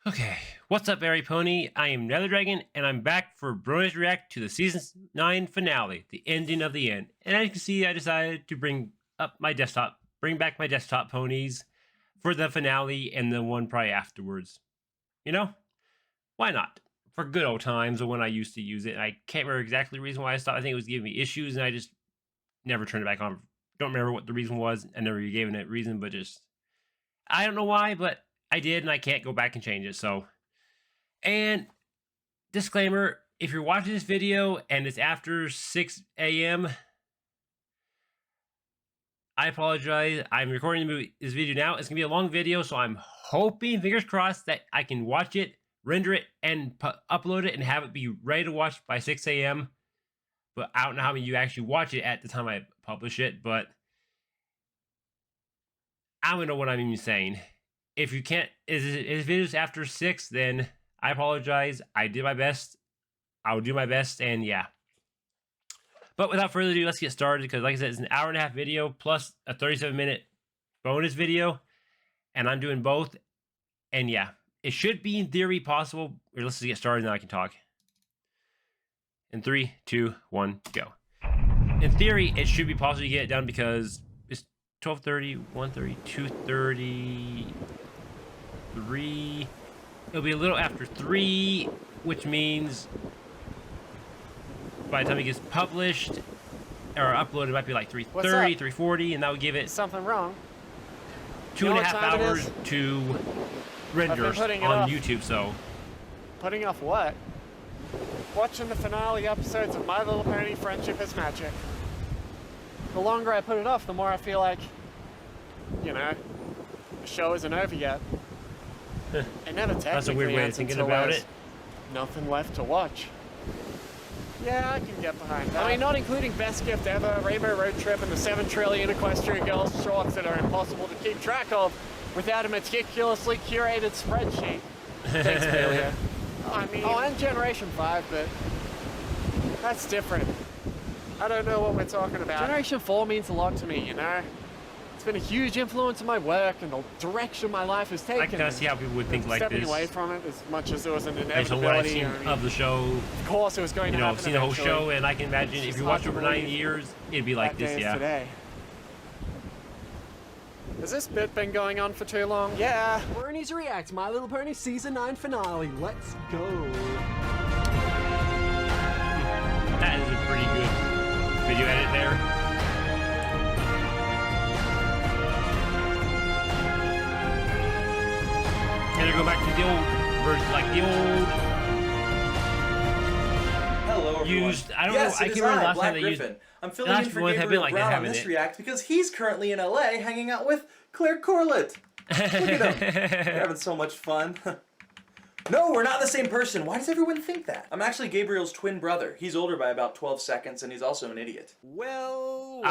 Okay, what's up, Berry Pony? I am Nether Dragon, and I'm back for Bronies React to the Season 9 finale, the ending of the end. And as you can see, I decided to bring back my desktop ponies for the finale and the one probably afterwards. You know? Why not? For good old times of when I used to use it. I can't remember exactly the reason why I stopped. I think it was giving me issues, and I just never turned it back on. Don't remember what the reason was. I never gave it a reason, but just... I don't know why, but I did, and I can't go back and change it, so... And disclaimer, if you're watching this video and it's after 6 a.m., I apologize. I'm recording this video now. It's going to be a long video, so I'm hoping, fingers crossed, that I can watch it, render it, and upload it and have it be ready to watch by 6 a.m. But I don't know how many of you actually watch it at the time I publish it, but I don't know what I'm even saying. If you can't, if videos after 6, then I apologize. I did my best. I'll do my best, and yeah. But without further ado, let's get started, because like I said, it's an hour-and-a-half video plus a 37-minute bonus video, and I'm doing both. And yeah, it should be in theory possible. Let's just get started, now I can talk. In 3, 2, 1, go. In theory, it should be possible to get it done because it's 12:30, 1:30, 2:30, 3. It'll be a little after 3, which means by the time it gets published or uploaded, it might be like 3:30, 3:40, and that would give it something wrong. 2.5 hours to render on YouTube. So putting off what? Watching the finale episodes of My Little Pony: Friendship is Magic. The longer I put it off, the more I feel like, you know, the show isn't over yet. It never technically that's a weird way of thinking about it. Nothing left to watch. Yeah, I can get behind that. I mean, not including Best Gift Ever, Rainbow Road Trip, and the 7 trillion Equestrian Girls shorts that are impossible to keep track of without a meticulously curated spreadsheet. Thanks, Amelia. I mean... Oh, and Generation 5, but that's different. I don't know what we're talking about. Generation 4 means a lot to me, you know? It's been a huge influence on my work and the direction my life has taken. I can kind of see how people would think like this. Stepping away from it as much as there was an inevitability. Based on what I've seen of the show, of course it was going to happen. I've seen the whole show, and I can imagine if you watch over 9 years, it'd be like this, yeah. Today. Has this bit been going on for too long? Yeah. Bronies React, My Little Pony Season 9 finale. Let's go. That is a pretty good video edit there. And they're going back to the old version, like the old. Hello, everyone. Used. I don't know. I can't remember the last time they used. I'm filling in for Gabriel Brown on this React because he's currently in LA hanging out with Claire Corlett. Look at him. We're having so much fun. No, we're not the same person. Why does everyone think that? I'm actually Gabriel's twin brother. He's older by about 12 seconds, and he's also an idiot. Well,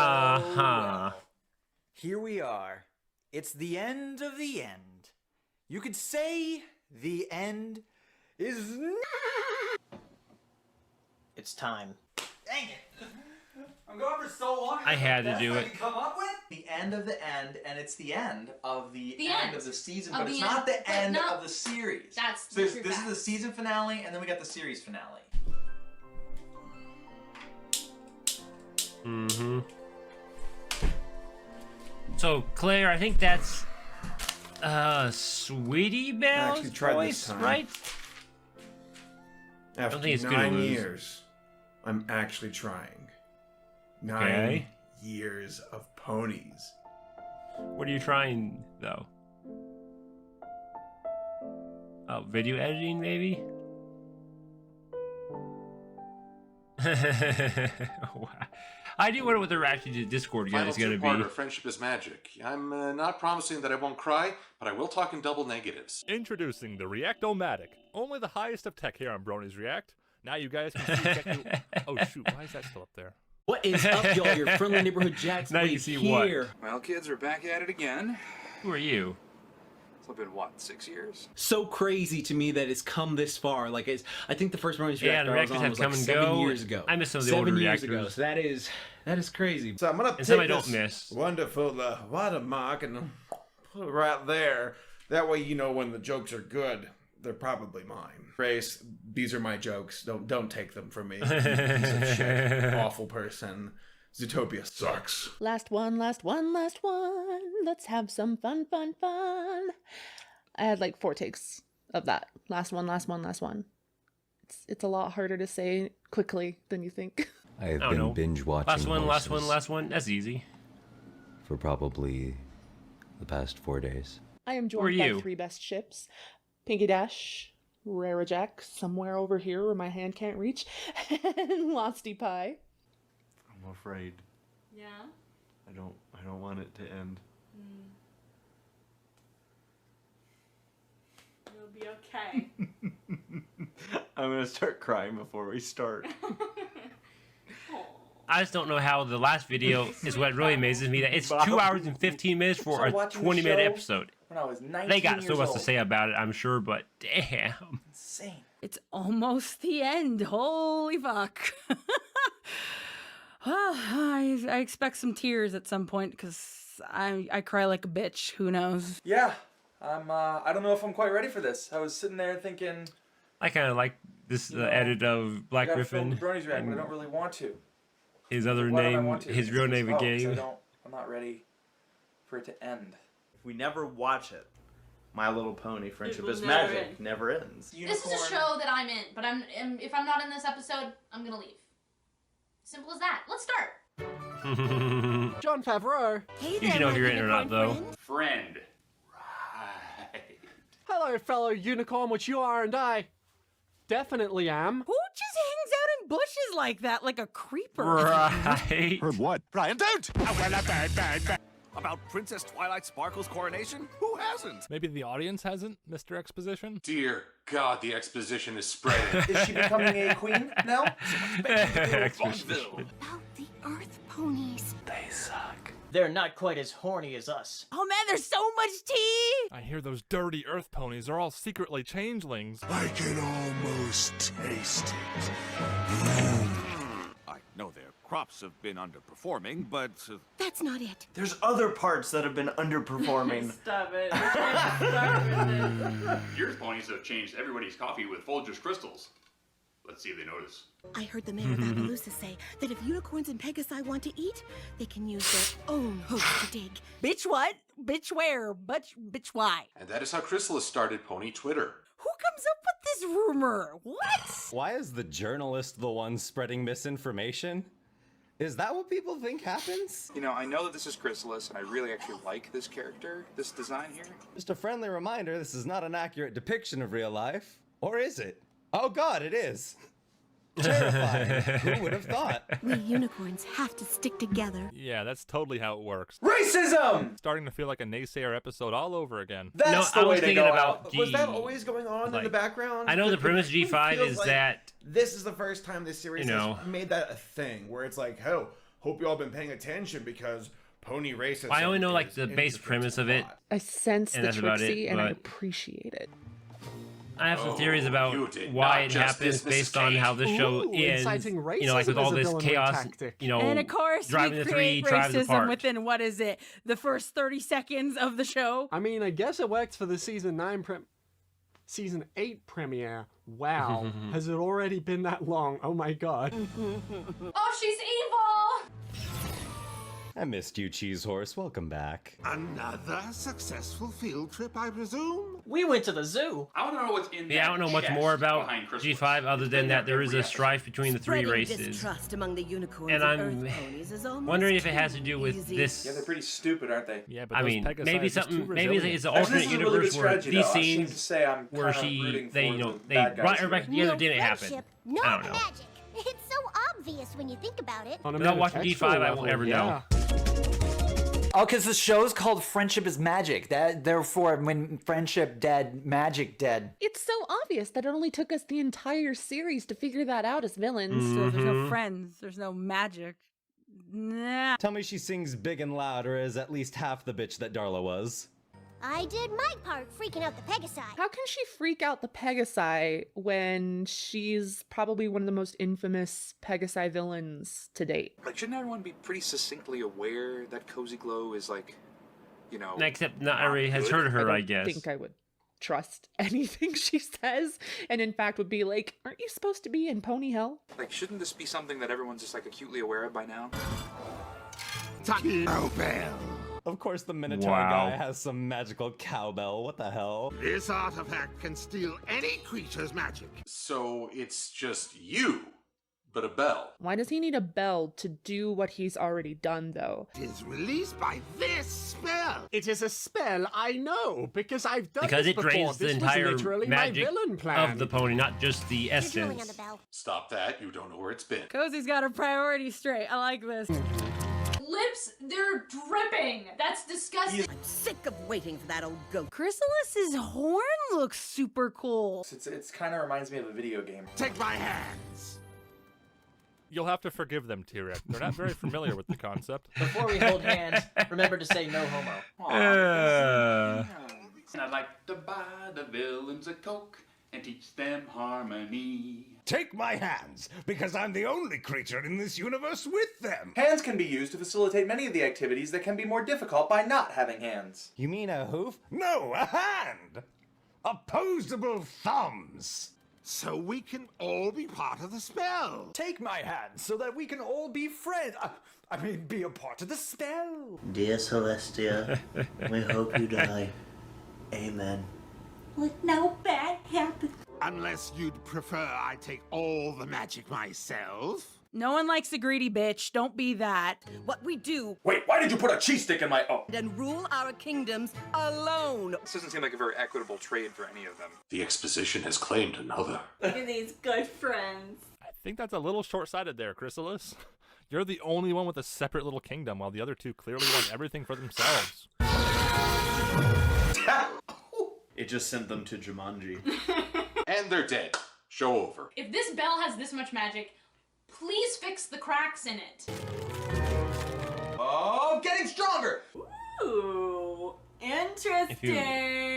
here we are. It's the end of the end. You could say the end is... It's time. Dang it! I'm going for so long. I had to do it. Come up with the end of the end, and it's the end of the end of the season, but the it's end. not the end no, of the series. That's so this is the season finale, and then we got the series finale. Mm-hmm. So Claire, I think that's Sweetie Belle's voice, right? After I don't think it's 9 years, I'm actually trying. 9 years of ponies. What are you trying, though? Oh, video editing, maybe? Wow. I do wonder what the reaction to Discord is going to be. Friendship is Magic. I'm not promising that I won't cry, but I will talk in double negatives. Introducing the React-O-Matic. Only the highest of tech here on Bronies React. Now you guys can see Oh shoot, why is that still up there? What is up, y'all? Your friendly neighborhood Jack's now you see here. What? Well, kids, we're back at it again. Who are you? It's been, what, 6 years? So crazy to me that it's come this far. Like, I think the first Bronies React the reactors have come and go. 7 years ago. I miss some of the older reactors. Ago, so that is crazy. So I'm gonna take some I don't this miss. wonderful watermark and put it right there. That way you know when the jokes are good. they're probably mine. Grace, these are my jokes. Don't take them from me. You piece of shit. Awful person. Zootopia sucks. Last one. Let's have some fun. I had like 4 takes of that. Last one. It's a lot harder to say quickly than you think. I've been binge watching. Last one. That's easy. For probably the past 4 days. I am joined by 3 best ships. Pinky Dash, Rara Jack, somewhere over here where my hand can't reach, and Losty Pie. I'm afraid. Yeah? I don't want it to end. You'll be okay. I'm gonna start crying before we start. I just don't know how the last video is what really amazes me. That it's 2 hours and 15 minutes for a 20-minute episode. When I was 19 They got years so much old. to say about it, I'm sure, but damn. Insane. It's almost the end. Holy fuck. Well, I expect some tears at some point because I cry like a bitch. Who knows? Yeah, I don't know if I'm quite ready for this. I was sitting there thinking, I kind of like this edit of Black I gotta film Griffin. the Bronies React, but I don't really want to. His other Why don't I name, want to? his real name Oh, 'cause again. I'm not ready for it to end. If we never watch it, My Little Pony: Friendship will is never Magic end. never ends. This is a show that I'm in, but if I'm not in this episode, I'm gonna leave. Simple as that. Let's start. Jon Favreau. Hey You should know if you're in or not, though. Friend. Hello, fellow unicorn, which you are and I definitely am. Who just hangs out in bushes like that, like a creeper? Right. Heard what? Brian, don't! About Princess Twilight Sparkle's coronation? Who hasn't? Maybe the audience hasn't, Mr. Exposition? Dear God, the exposition is spreading. Is she becoming a queen now? Exposition. About the Earth ponies. They suck. They're not quite as horny as us. Oh man, there's so much tea! I hear those dirty earth ponies are all secretly changelings. I can almost taste it. I know their crops have been underperforming, but... That's not it. There's other parts that have been underperforming. Stop it. The Earth ponies have changed everybody's coffee with Folgers crystals. Let's see if they notice. I heard the mayor of Appaloosa say that if unicorns and Pegasi want to eat, they can use their own hooves to dig. Bitch what? Bitch where? Bitch why? And that is how Chrysalis started Pony Twitter. Who comes up with this rumor? What? Why is the journalist the one spreading misinformation? Is that what people think happens? You know, I know that this is Chrysalis, and I really actually like this character, this design here. Just a friendly reminder, this is not an accurate depiction of real life. Or is it? Oh god, it is! Terrifying. Who would have thought? We unicorns have to stick together. Yeah, that's totally how it works. Racism! Starting to feel like a naysayer episode all over again. That's No, the I way was to thinking go about out. G. Was that always going on in Like, the background? I know the premise It G5 feels is like that this is the first time this series you know, has made that a thing, where it's like, oh, hope you all been paying attention because pony racism. I only know like is the base integral premise to of the it. plot. I sense And the that's about it, Trixie, and I but- appreciate it. I have some theories about you did why not it just happens dismiss based on how the show Ooh, ends. inciting You know, like with racism all is a this villainry chaos, tactic. you know, And of course, driving we the three create tribes racism apart. within, what is it, the first 30 seconds of the show? I mean, I guess it worked for the season 8 premiere. Wow. Has it already been that long? Oh my god. Oh, she's evil! I missed you, Cheese Horse. Welcome back. Another successful field trip, I presume? We went to the zoo. I want to know what's in Yeah, I don't know much more about G5 other than that there is a strife between the three races. Distrust among the unicorns And I'm wondering if it has to do with this. Yeah, they're pretty stupid, aren't they? Yeah, but I those mean, Pegasi maybe are just something. too Maybe resilient. it's an Actually, alternate this is a really universe good where strategy, these though. I shouldn't scenes say I'm where kinda she, rooting they, for you know, the they bad guys brought her here. back together didn't happen. No I don't know. magic. It's so obvious when you think about it. On a Without watching metatextual G5, I level, won't ever yeah. know. Oh, because the show's called Friendship is Magic. That therefore, when friendship dead, magic dead. It's so obvious that it only took us the entire series to figure that out as villains. So there's no friends, there's no magic. Nah. Tell me she sings big and loud, or is at least half the bitch that Darla was. I did my part freaking out the Pegasi. How can she freak out the Pegasi when she's probably one of the most infamous Pegasi villains to date? Like, shouldn't everyone be pretty succinctly aware that Cozy Glow is like, you know... Except not everybody has heard of her, I guess. think I would trust anything she says, and in fact would be like, aren't you supposed to be in pony hell? Like, shouldn't this be something that everyone's just like acutely aware of by now? Of course, the Minotaur guy has some magical cowbell. What the hell? This artifact can steal any creature's magic. So it's just you, but a bell. Why does he need a bell to do what he's already done, though? It is released by this spell. It is a spell I know because I've done Because this it before. drains the This was entire literally my magic villain plan. of the pony, not just the essence. Stop that. You don't know where it's been. Cozy's got her priorities straight. I like this. Lips, they're dripping. That's disgusting. I'm sick of waiting for that old goat. Chrysalis's horn looks super cool. It's kind of reminds me of a video game. Take my hands. You'll have to forgive them, T-Rex. They're not very familiar with the concept. Before we hold hands, remember to say no homo. And I'd like to buy the villains a Coke and teach them harmony. Take my hands, because I'm the only creature in this universe with them. Hands can be used to facilitate many of the activities that can be more difficult by not having hands. You mean a hoof? No, a hand. Opposable thumbs. So we can all be part of the spell. Take my hand so that we can all be friends. I mean, be a part of the spell. Dear Celestia, we hope you die. Amen. Let no bad happen. Unless you'd prefer I take all the magic myself. No one likes a greedy bitch. Don't be that. What we do. Wait, why did you put a cheese stick in my... Oh. And rule our kingdoms alone. This doesn't seem like a very equitable trade for any of them. The exposition has claimed another. Look at these good friends. I think that's a little short-sighted there, Chrysalis. You're the only one with a separate little kingdom, while the other two clearly want everything for themselves. It just sent them to Jumanji. And they're dead. Show over. If this bell has this much magic, please fix the cracks in it. Oh, getting stronger! Ooh, interesting. If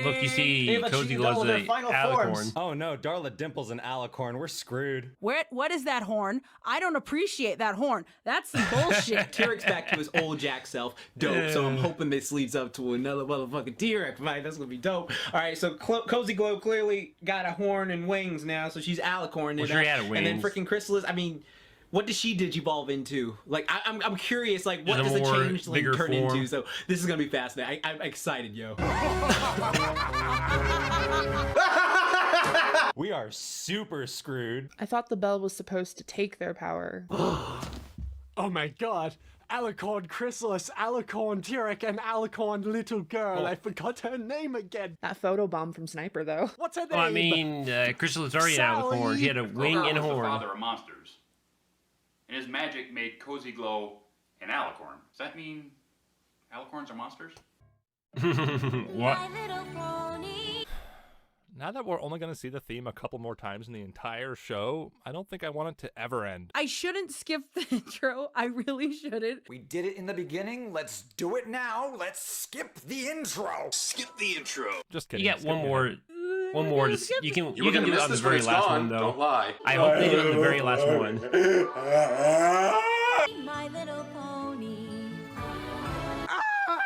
you look, you see Hey, but she Cozy can glows double the their final alicorn. forms. Oh no, Darla Dimples and Alicorn. We're screwed. What is that horn? I don't appreciate that horn. That's some bullshit. T-Rex back to his old Jack self. Dope. So I'm hoping this leads up to another motherfucking T-Rex fight. That's gonna be dope. All right, so Cozy Glow clearly got a horn and wings now, so she's Alicorn. Well, she had And then wings. freaking Chrysalis. I mean, what does she digivolve into? Like, I'm curious. Like, what Just a does a more changeling bigger turn form. into? So this is gonna be fascinating. I'm excited, yo. We are super screwed. I thought the bell was supposed to take their power. Oh my god. Alicorn Chrysalis, Alicorn T-Rex, and Alicorn Little Girl. I forgot her name again. That photobomb from Sniper, though. What's her name? Well, I mean, Chrysalis already had a horn. He had a wing Rogar and a was the horn. father of monsters. And his magic made Cozy Glow an alicorn. Does that mean alicorns are monsters? What? Now that we're only going to see the theme a couple more times in the entire show, I don't think I want it to ever end. I shouldn't skip the intro. I really shouldn't. We did it in the beginning. Let's do it now. Let's skip the intro. Skip the intro. Just You kidding. get one more. One more. You can You were can gonna do it miss on the this when very it's last gone. one, though. Don't lie. I hope they do it on the very last one. My Little Pony.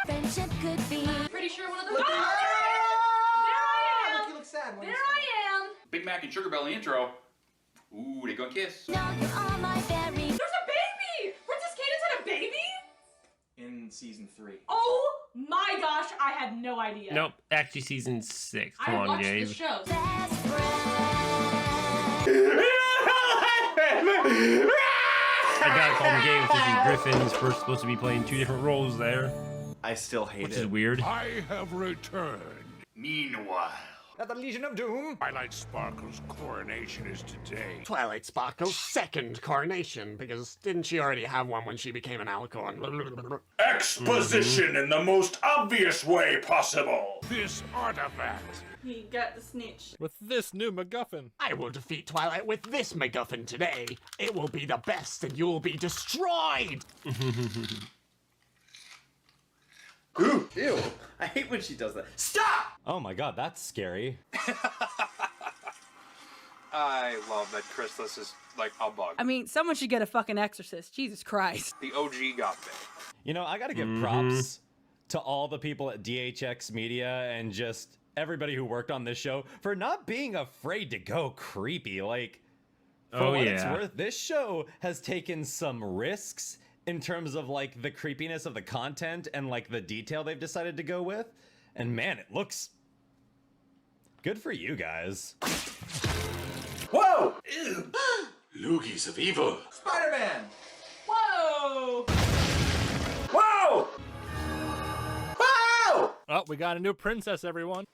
Friendship could be. Pretty sure one of them. Look, There I am. Look, you look sad. There I am. Big Mac and Sugar Bell in the intro. Ooh, they gonna kiss. Now you are my berry. There's a baby. Princess Cadence had a baby. In season 3. Oh my gosh, I had no idea. Nope, actually season 6. Come I on, watched Gabe. the shows. Best I gotta call him Gabe because Griffins were supposed to be playing 2 different roles there, I still hate which it. is weird. I have returned. Meanwhile, At the Legion of Doom. Twilight Sparkle's coronation is today. Twilight Sparkle's second coronation, because didn't she already have one when she became an alicorn? Exposition in the most obvious way possible. This artifact. He got the snitch. With this new MacGuffin. I will defeat Twilight with this MacGuffin today. It will be the best and you will be destroyed. Ooh, ew. I hate when she does that. Stop! Oh my god, that's scary. I love that Chrysalis is like a bug. I mean, someone should get a fucking exorcist. Jesus Christ. The OG got me. You know, I gotta give props to all the people at DHX Media and just everybody who worked on this show for not being afraid to go creepy. Like, for Oh, what it's yeah. worth, this show has taken some risks in terms of like the creepiness of the content and like the detail they've decided to go with. And man, it looks good for you guys. Whoa! Loogies of evil. Spider-Man! Whoa! Whoa! Whoa! Oh, we got a new princess, everyone.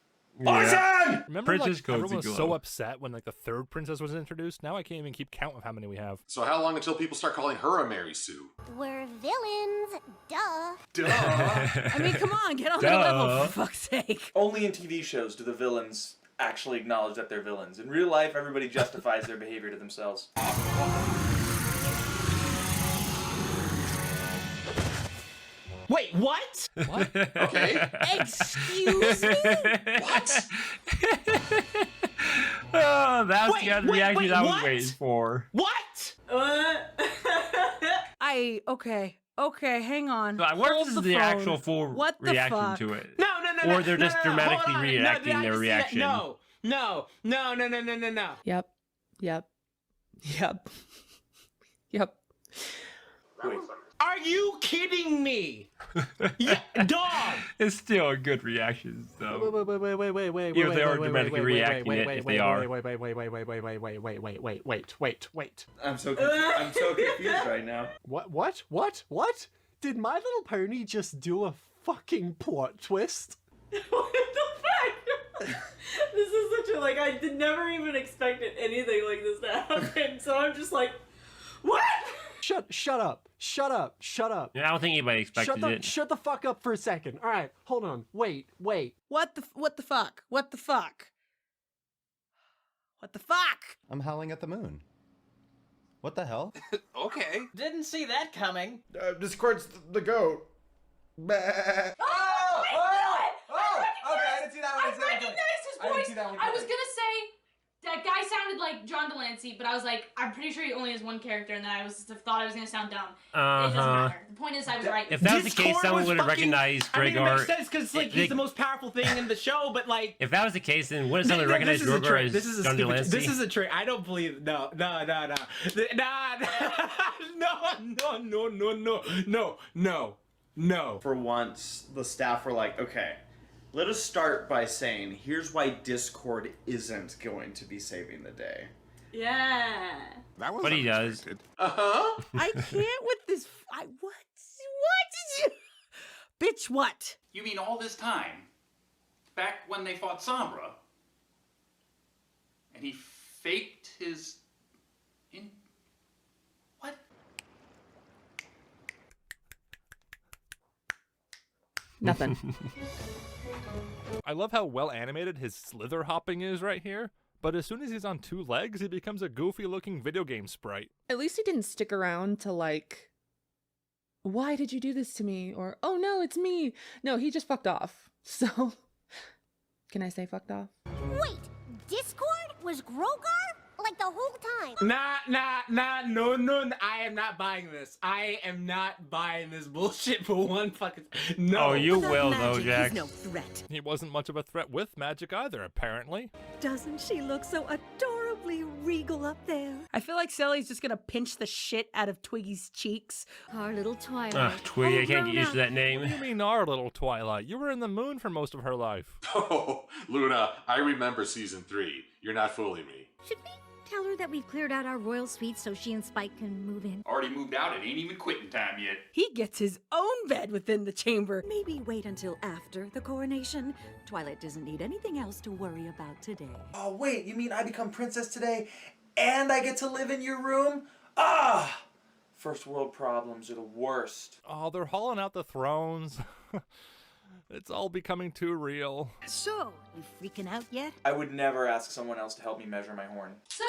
Awesome! Remember, Princess like, everyone was Cozy so Glow. upset when like the third princess was introduced. Now I can't even keep count of how many we have. So how long until people start calling her a Mary Sue? We're villains, duh. Duh. I mean, come on, get on the level for fuck's sake. Only in TV shows do the villains actually acknowledge that they're villains. In real life, everybody justifies their behavior to themselves. Wait, what? What? Okay. Excuse me? What? Oh, that's Wait, the kind of wait, reaction wait, I was what? waiting for. What? Okay, hang on. So I wonder if Hold this is the the phone. actual full What the reaction fuck? to it. No, Or they're just dramatically hold on. reenacting No, did I their just see that? reaction. No. Yep. Wait. Are you kidding me? Yeah, dog. It's still a good reaction, though. Wait. Even if they are dramatically reacting it, if they are. Wait. I'm so confused right now. What? Did My Little Pony just do a fucking plot twist? What the fuck? This is such a, like, I did never even expected anything like this to happen, so I'm just like, what? Shut up. Yeah, I don't think anybody expected it. Shut the fuck up for a second. All right, hold on. Wait. What the fuck? I'm howling at the moon. What the hell? Okay. Didn't see that coming. Discord's the goat. Oh, I didn't see that one. I recognized his voice. I was gonna say that guy sounded like John Delancey, but I was like, I'm pretty sure he only has one character, and then I thought I was gonna sound dumb. It doesn't matter. The point is, I was right. If that was the case, someone would have recognized I mean, it Gregor. makes sense because like he's the most powerful thing in the show, but like. If that was the case, then wouldn't someone recognize Gregor as John Delancey? This is a trick. I don't believe. No. For once, the staff were like, okay, let us start by saying, here's why Discord isn't going to be saving the day. Yeah. That was But he does. Uh-huh. I can't with this. What did you? Bitch, what? You mean all this time, back when they fought Sombra, and he faked his... What? Nothing. I love how well animated his slither hopping is right here, but as soon as he's on two legs, he becomes a goofy looking video game sprite. At least he didn't stick around to like, why did you do this to me? Or, oh no, it's me. No, he just fucked off. So, can I say fucked off? Wait, Discord was Grogar? Like the whole time? No, I am not buying this. I am not buying this bullshit for one fucking... No. Oh, you will, though, Jack. He's no threat. He wasn't much of a threat with magic either, apparently. Doesn't she look so adorably regal up there? I feel like Sally's just gonna pinch the shit out of Twiggy's cheeks. Our little Twilight. Ah, Twiggy, I can't get used to that name. What do you mean our little Twilight? You were in the moon for most of her life. Oh, Luna, I remember season 3. You're not fooling me. Should we tell her that we've cleared out our royal suite so she and Spike can move in? Already moved out, it ain't even quitting time yet. He gets his own bed within the chamber. Maybe wait until after the coronation. Twilight doesn't need anything else to worry about today. Oh, wait, you mean I become princess today and I get to live in your room? Ah! First world problems are the worst. Oh, they're hauling out the thrones. It's all becoming too real. So, you freaking out yet? I would never ask someone else to help me measure my horn. So,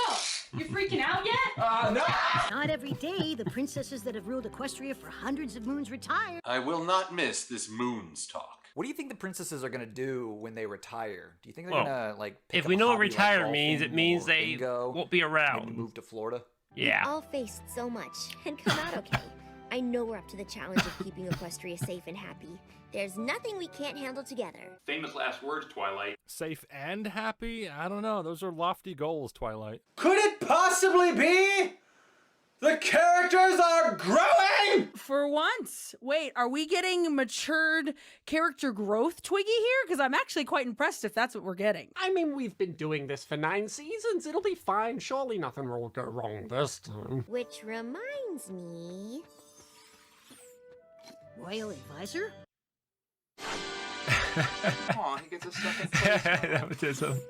you freaking out yet? No! Not every day the princesses that have ruled Equestria for hundreds of moons retire. I will not miss this moons talk. What do you think the princesses are gonna do when they retire? Do you think they're Well, gonna like? Pick if up we a know what hobby like retire means, golfing it means or they bingo, won't be around. maybe move to Florida. Yeah. All faced so much and come out okay. I I know we're up to the challenge of keeping Equestria safe and happy. There's nothing we can't handle together. Famous last words, Twilight. Safe and happy? I don't know. Those are lofty goals, Twilight. Could it possibly be? The characters are growing! For once. Wait, are we getting matured character growth, Twiggy, here? Because I'm actually quite impressed if that's what we're getting. I mean, we've been doing this for 9 seasons. It'll be fine. Surely nothing will go wrong this time. Which reminds me... Royal Advisor? Aw, he gets a second place. Nepotism.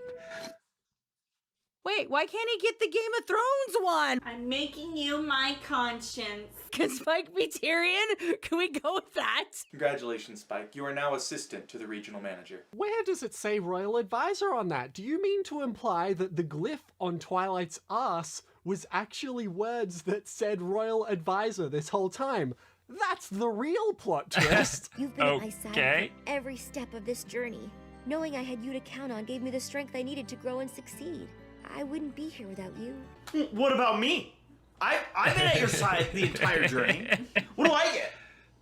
Wait, why can't he get the Game of Thrones one? I'm making you my conscience. Can Spike be Tyrion? Can we go with that? Congratulations, Spike. You are now assistant to the regional manager. Where does it say Royal Advisor on that? Do you mean to imply that the glyph on Twilight's ass was actually words that said Royal Advisor this whole time? That's the real plot twist. You've been at my side for every step of this journey. Knowing I had you to count on gave me the strength I needed to grow and succeed. I wouldn't be here without you. What about me? I've been at your side the entire journey. What do I get?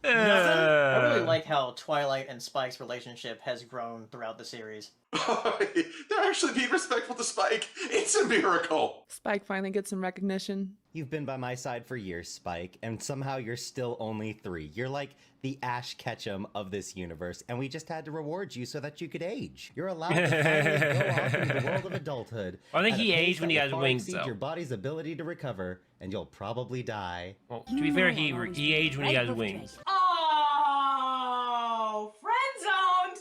Nothing? I really like how Twilight and Spike's relationship has grown throughout the series. They're actually being respectful to Spike. It's a miracle. Spike finally gets some recognition. You've been by my side for years, Spike, and somehow you're still only 3. You're like the Ash Ketchum of this universe, and we just had to reward you so that you could age. You're allowed to finally go off into the world of adulthood. I think at a he pace aged when that he will got far wings, exceed though. your body's ability to recover, and you'll probably die. Well, to be fair, he aged when he got his wings. Oh, friend zoned.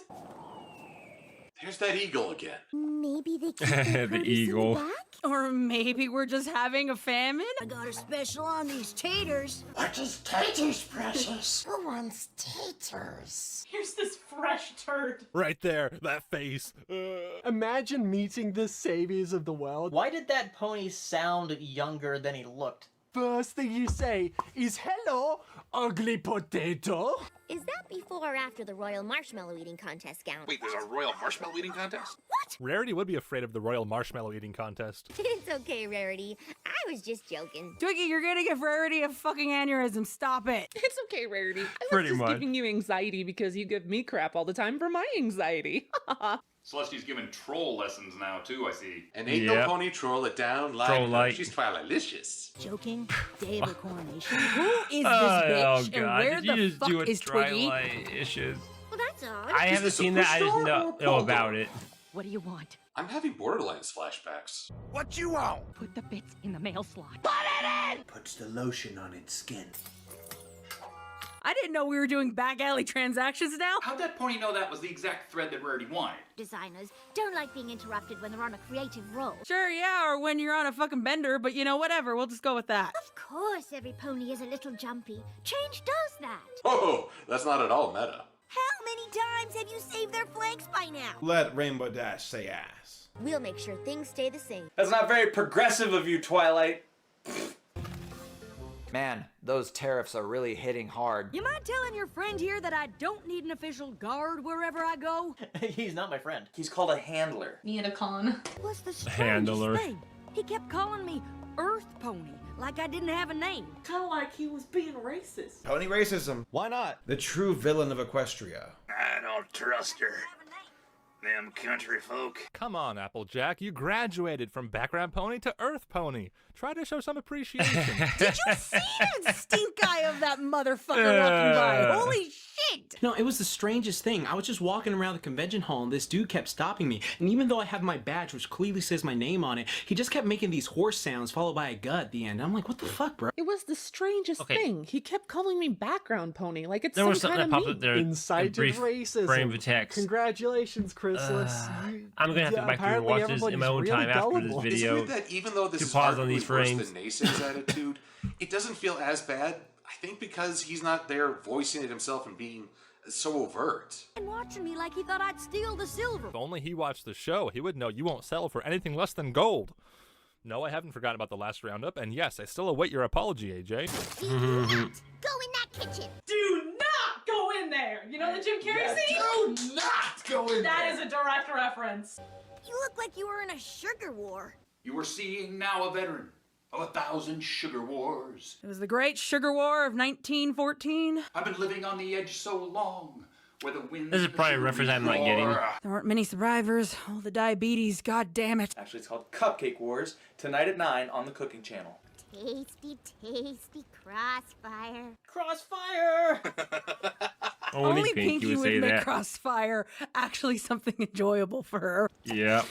There's that eagle again. Maybe they keep their The produce eagle. in the back? Or maybe we're just having a famine? I got a special on these taters. What is taters, precious? Who wants taters? Here's this fresh turd. Right there, that face. Imagine meeting the saviors of the world. Why did that pony sound younger than he looked? First thing you say is, hello, ugly potato. Is that before or after the Royal Marshmallow Eating Contest gown? Wait, there's a royal marshmallow eating contest? What? Rarity would be afraid of the royal marshmallow eating contest. It's okay, Rarity. I was just joking. Twiggy, you're gonna give Rarity a fucking aneurysm. Stop it. It's okay, Rarity. I was Pretty just much. giving you anxiety because you give me crap all the time for my anxiety. Celestine's giving troll lessons now, too, I see. And ain't no pony troll it down like Troll light. She's Twilightlicious. Joking? Day of the coronation? Who is this Oh bitch? god, And where did you the just fuck do a is Twiggy? Twilight issues? Well, that's odd. I haven't this a seen that, I just push door or know pull about door? it. What do you want? I'm having Borderlands flashbacks. What you want? Put the bits in the mail slot. Puts the lotion on its skin. I didn't know we were doing back alley transactions now. How'd that pony know that was the exact thread that Rarity wanted? Designers don't like being interrupted when they're on a creative roll. Sure, yeah, or when you're on a fucking bender, but you know, whatever, we'll just go with that. Of course, every pony is a little jumpy. Change does that. Oh, that's not at all meta. How many times have you saved their flanks by now? Let Rainbow Dash say ass. We'll make sure things stay the same. That's not very progressive of you, Twilight. Man, those tariffs are really hitting hard. You mind telling your friend here that I don't need an official guard wherever I go? He's not my friend. He's called a handler. Neotacon. What's the strangest Handler. thing? He kept calling me Earth Pony, like I didn't have a name. Kind of like he was being racist. Pony racism. Why not? The true villain of Equestria. I don't trust her. Them country folk. Come on, Applejack. You graduated from background pony to earth pony. Try to show some appreciation. Did you see the stink eye of that motherfucker walking by? Holy shit! No, it was the strangest thing. I was just walking around the convention hall and this dude kept stopping me. And even though I have my badge, which clearly says my name on it, he just kept making these horse sounds followed by a gut at the end. I'm like, what the fuck, bro? It was the strangest thing. He kept calling me background pony, like it's There some was something kind that of popped up meme. there. Incited brief racism. frame of text. Congratulations, Chrysalis. I'm gonna have to back through and watch this in my own time after this It's video. weird that even though this to is pause on arguably these worse frames. than Nason's attitude, it doesn't feel as bad. I think because he's not there voicing it himself and being so overt. And watching me like he thought I'd steal the silver. If only he watched the show, he would know you won't sell for anything less than gold. No, I haven't forgotten about the last roundup, and yes, I still await your apology, AJ. Go in that kitchen. Do not go in there. You know the Jim Carrey scene? Do not go in That there. is a direct reference. You look like you were in a sugar war. You are seeing now a veteran, of 1,000 sugar wars. It was the Great Sugar War of 1914. I've been living on the edge so long, where the wind. This is probably a reference I'm not getting. There aren't many survivors. Oh, the diabetes, god damn it. Actually, it's called Cupcake Wars, tonight at 9 on the Cooking Channel. Tasty, tasty Crossfire. Crossfire! Only Pinky would say make that. Crossfire actually something enjoyable for her. Yeah.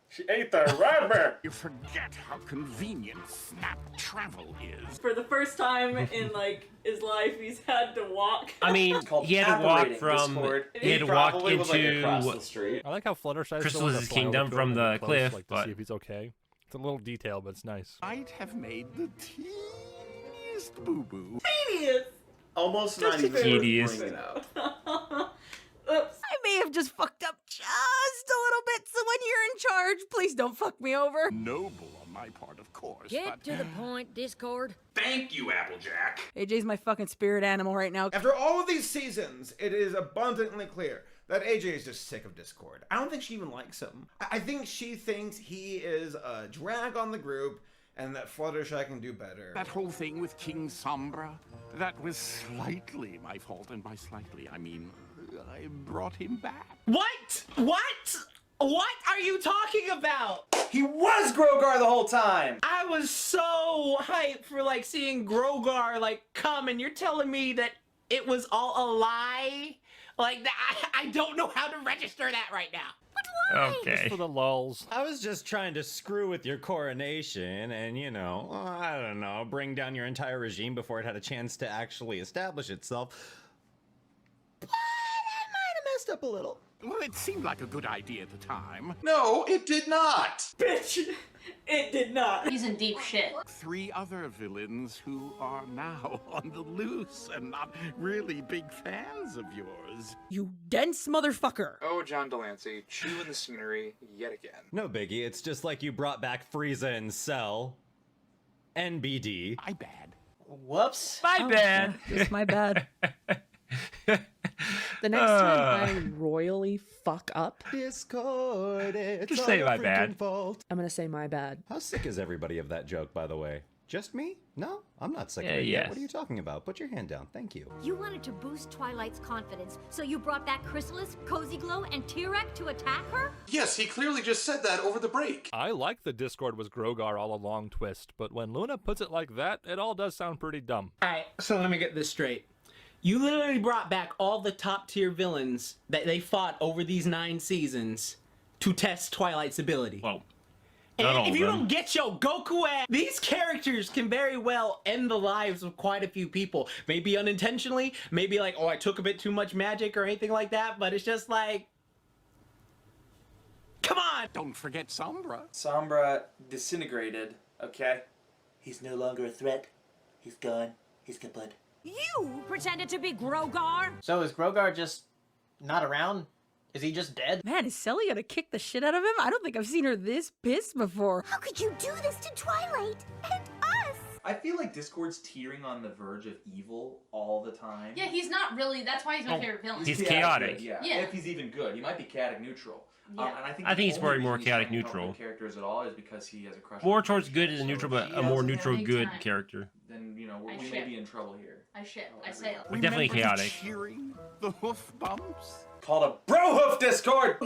She ate the rubber. You forget how convenient snap travel is. For the first time in like his life, he's had to walk. I mean, he had to walk from. He had to walk into I like how Fluttershy's Crystal's kingdom from the cliff, like, to but see if he's okay. It's a little detail, but it's nice. I'd have made the teeniest boo-boo. Tedious. Almost not even tedious. bring it up. Oops. I may have just fucked up just a little bit, so when you're in charge, please don't fuck me over. Noble on my part, of course. Get to the point, Discord. Thank you, Applejack. AJ's my fucking spirit animal right now. After all of these seasons, it is abundantly clear that AJ is just sick of Discord. I don't think she even likes him. I think she thinks he is a drag on the group and that Fluttershy can do better. That whole thing with King Sombra, that was slightly my fault, and by slightly, I mean, I brought him back. What? What are you talking about? He was Grogar the whole time! I was so hyped for like seeing Grogar like come, and you're telling me that it was all a lie? Like that, I don't know how to register that right now. Okay. Just for the lulls. I was just trying to screw with your coronation and, you know, I don't know, bring down your entire regime before it had a chance to actually establish itself. But I might have messed up a little. Well, it seemed like a good idea at the time. No, it did not. Bitch, it did not. He's in deep shit. 3 other villains who are now on the loose and not really big fans of yours. You dense motherfucker. Oh, John Delancey, chewing the scenery yet again. No biggie, it's just like you brought back Frieza and Cell. NBD. My bad. Whoops. My bad. Just my bad. The next time I royally fuck up, Discord, it's Just all say your my freaking bad. fault. I'm gonna say my bad. How sick is everybody of that joke, by the way? Just me? No, I'm not sick of Yeah, it yet. yes. What are you talking about? Put your hand down. Thank you. You wanted to boost Twilight's confidence, so you brought back Chrysalis, Cozy Glow, and T-Rex to attack her? Yes, he clearly just said that over the break. I like the Discord was Grogar all along twist, but when Luna puts it like that, it all does sound pretty dumb. Alright, so let me get this straight. You literally brought back all the top tier villains that they fought over these 9 seasons to test Twilight's ability. Well, and if you don't get your Goku ass, these characters can very well end the lives of quite a few people. Maybe unintentionally, maybe like, oh, I took a bit too much magic or anything like that, but it's just like, come on! Don't forget Sombra. Sombra disintegrated, okay? He's no longer a threat. He's gone. He's kaput. You pretended to be Grogar? So is Grogar just not around? Is he just dead? Man, is Selly gonna kick the shit out of him? I don't think I've seen her this pissed before. How could you do this to Twilight and us? I feel like Discord's teetering on the verge of evil all the time. Yeah, he's not really. That's why he's my favorite villain. He's chaotic. Yeah. Yeah. If he's even good. He might be chaotic neutral. Yeah. And I the think he's only probably reason more he's chaotic trying to help neutral. the characters at all is because he has a crush. More on towards Twilight's good as a character. neutral, So but if a he more doesn't neutral have good time, character. Then, you know, I we may ship. be in trouble here. I ship. I sail. Definitely chaotic. Cheering, the hoof bumps. Called a bro hoof Discord!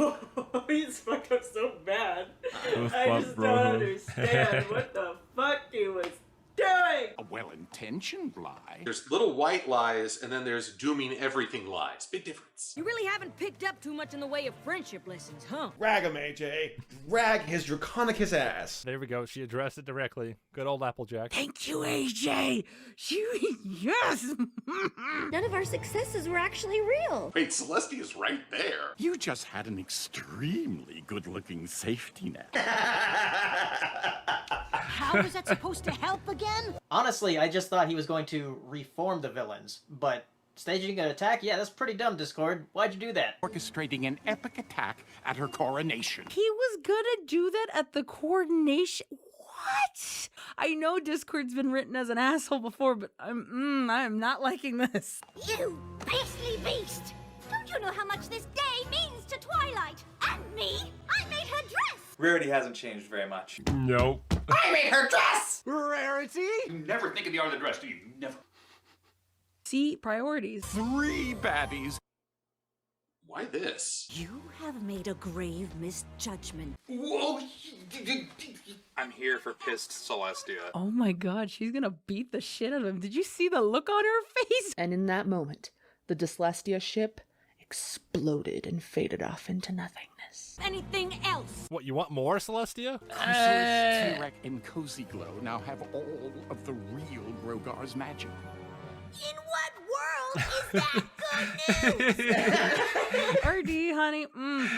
He's fucked up so bad. Hoof I bump, just bro don't hoof. understand what the fuck he was doing. A well-intentioned lie. There's little white lies, and then there's dooming everything lies. Big difference. You really haven't picked up too much in the way of friendship lessons, huh? Drag him, AJ. Drag his Draconicus ass. There we go. She addressed it directly. Good old Applejack. Thank you, AJ. Yes. None of our successes were actually real. Wait, Celestia's right there. You just had an extremely good-looking safety net. How is that supposed to help again? Honestly, I just thought he was going to reform the villains, but staging an attack? Yeah, that's pretty dumb, Discord. Why'd you do that? Orchestrating an epic attack at her coronation. He was gonna do that at the coordination. What? I know Discord's been written as an asshole before, but I'm not liking this. You beastly beast! Don't you know how much this day means to Twilight? And me? I made her dress! Rarity hasn't changed very much. Nope. I made her dress! Rarity? You never think of the art of the dress, do you? Never. See, priorities. 3 baddies. Why this? You have made a grave misjudgment. Whoa! I'm here for pissed Celestia. Oh my god, she's gonna beat the shit out of him. Did you see the look on her face? And in that moment, the Dyslestia ship exploded and faded off into nothingness. Anything else? What, you want more, Celestia? Crucialist, T-Rex, and Cozy Glow now have all of the real Grogar's magic. In what world is that good news? RD, honey,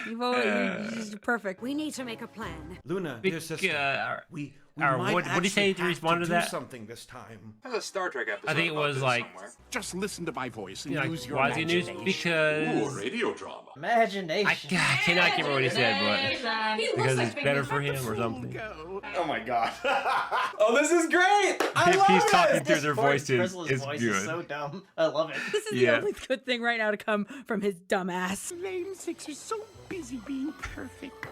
you're just perfect. We need to make a plan. Luna, dear sister, we what did he say to respond to that? Something this time. There's a Star Trek episode. I think it was like, just listen to my voice and you know, use your why is he news? imagination. Because radio drama. Imagination. I cannot remember what he said, but because it's better for him or something. Oh my god. Oh, this is great! I love He's it! talking through their Discord's voices. Crystal's It's voice good. is so dumb. I love it. This is the only good thing right now to come from his dumb ass. Lame Six are so busy being perfect.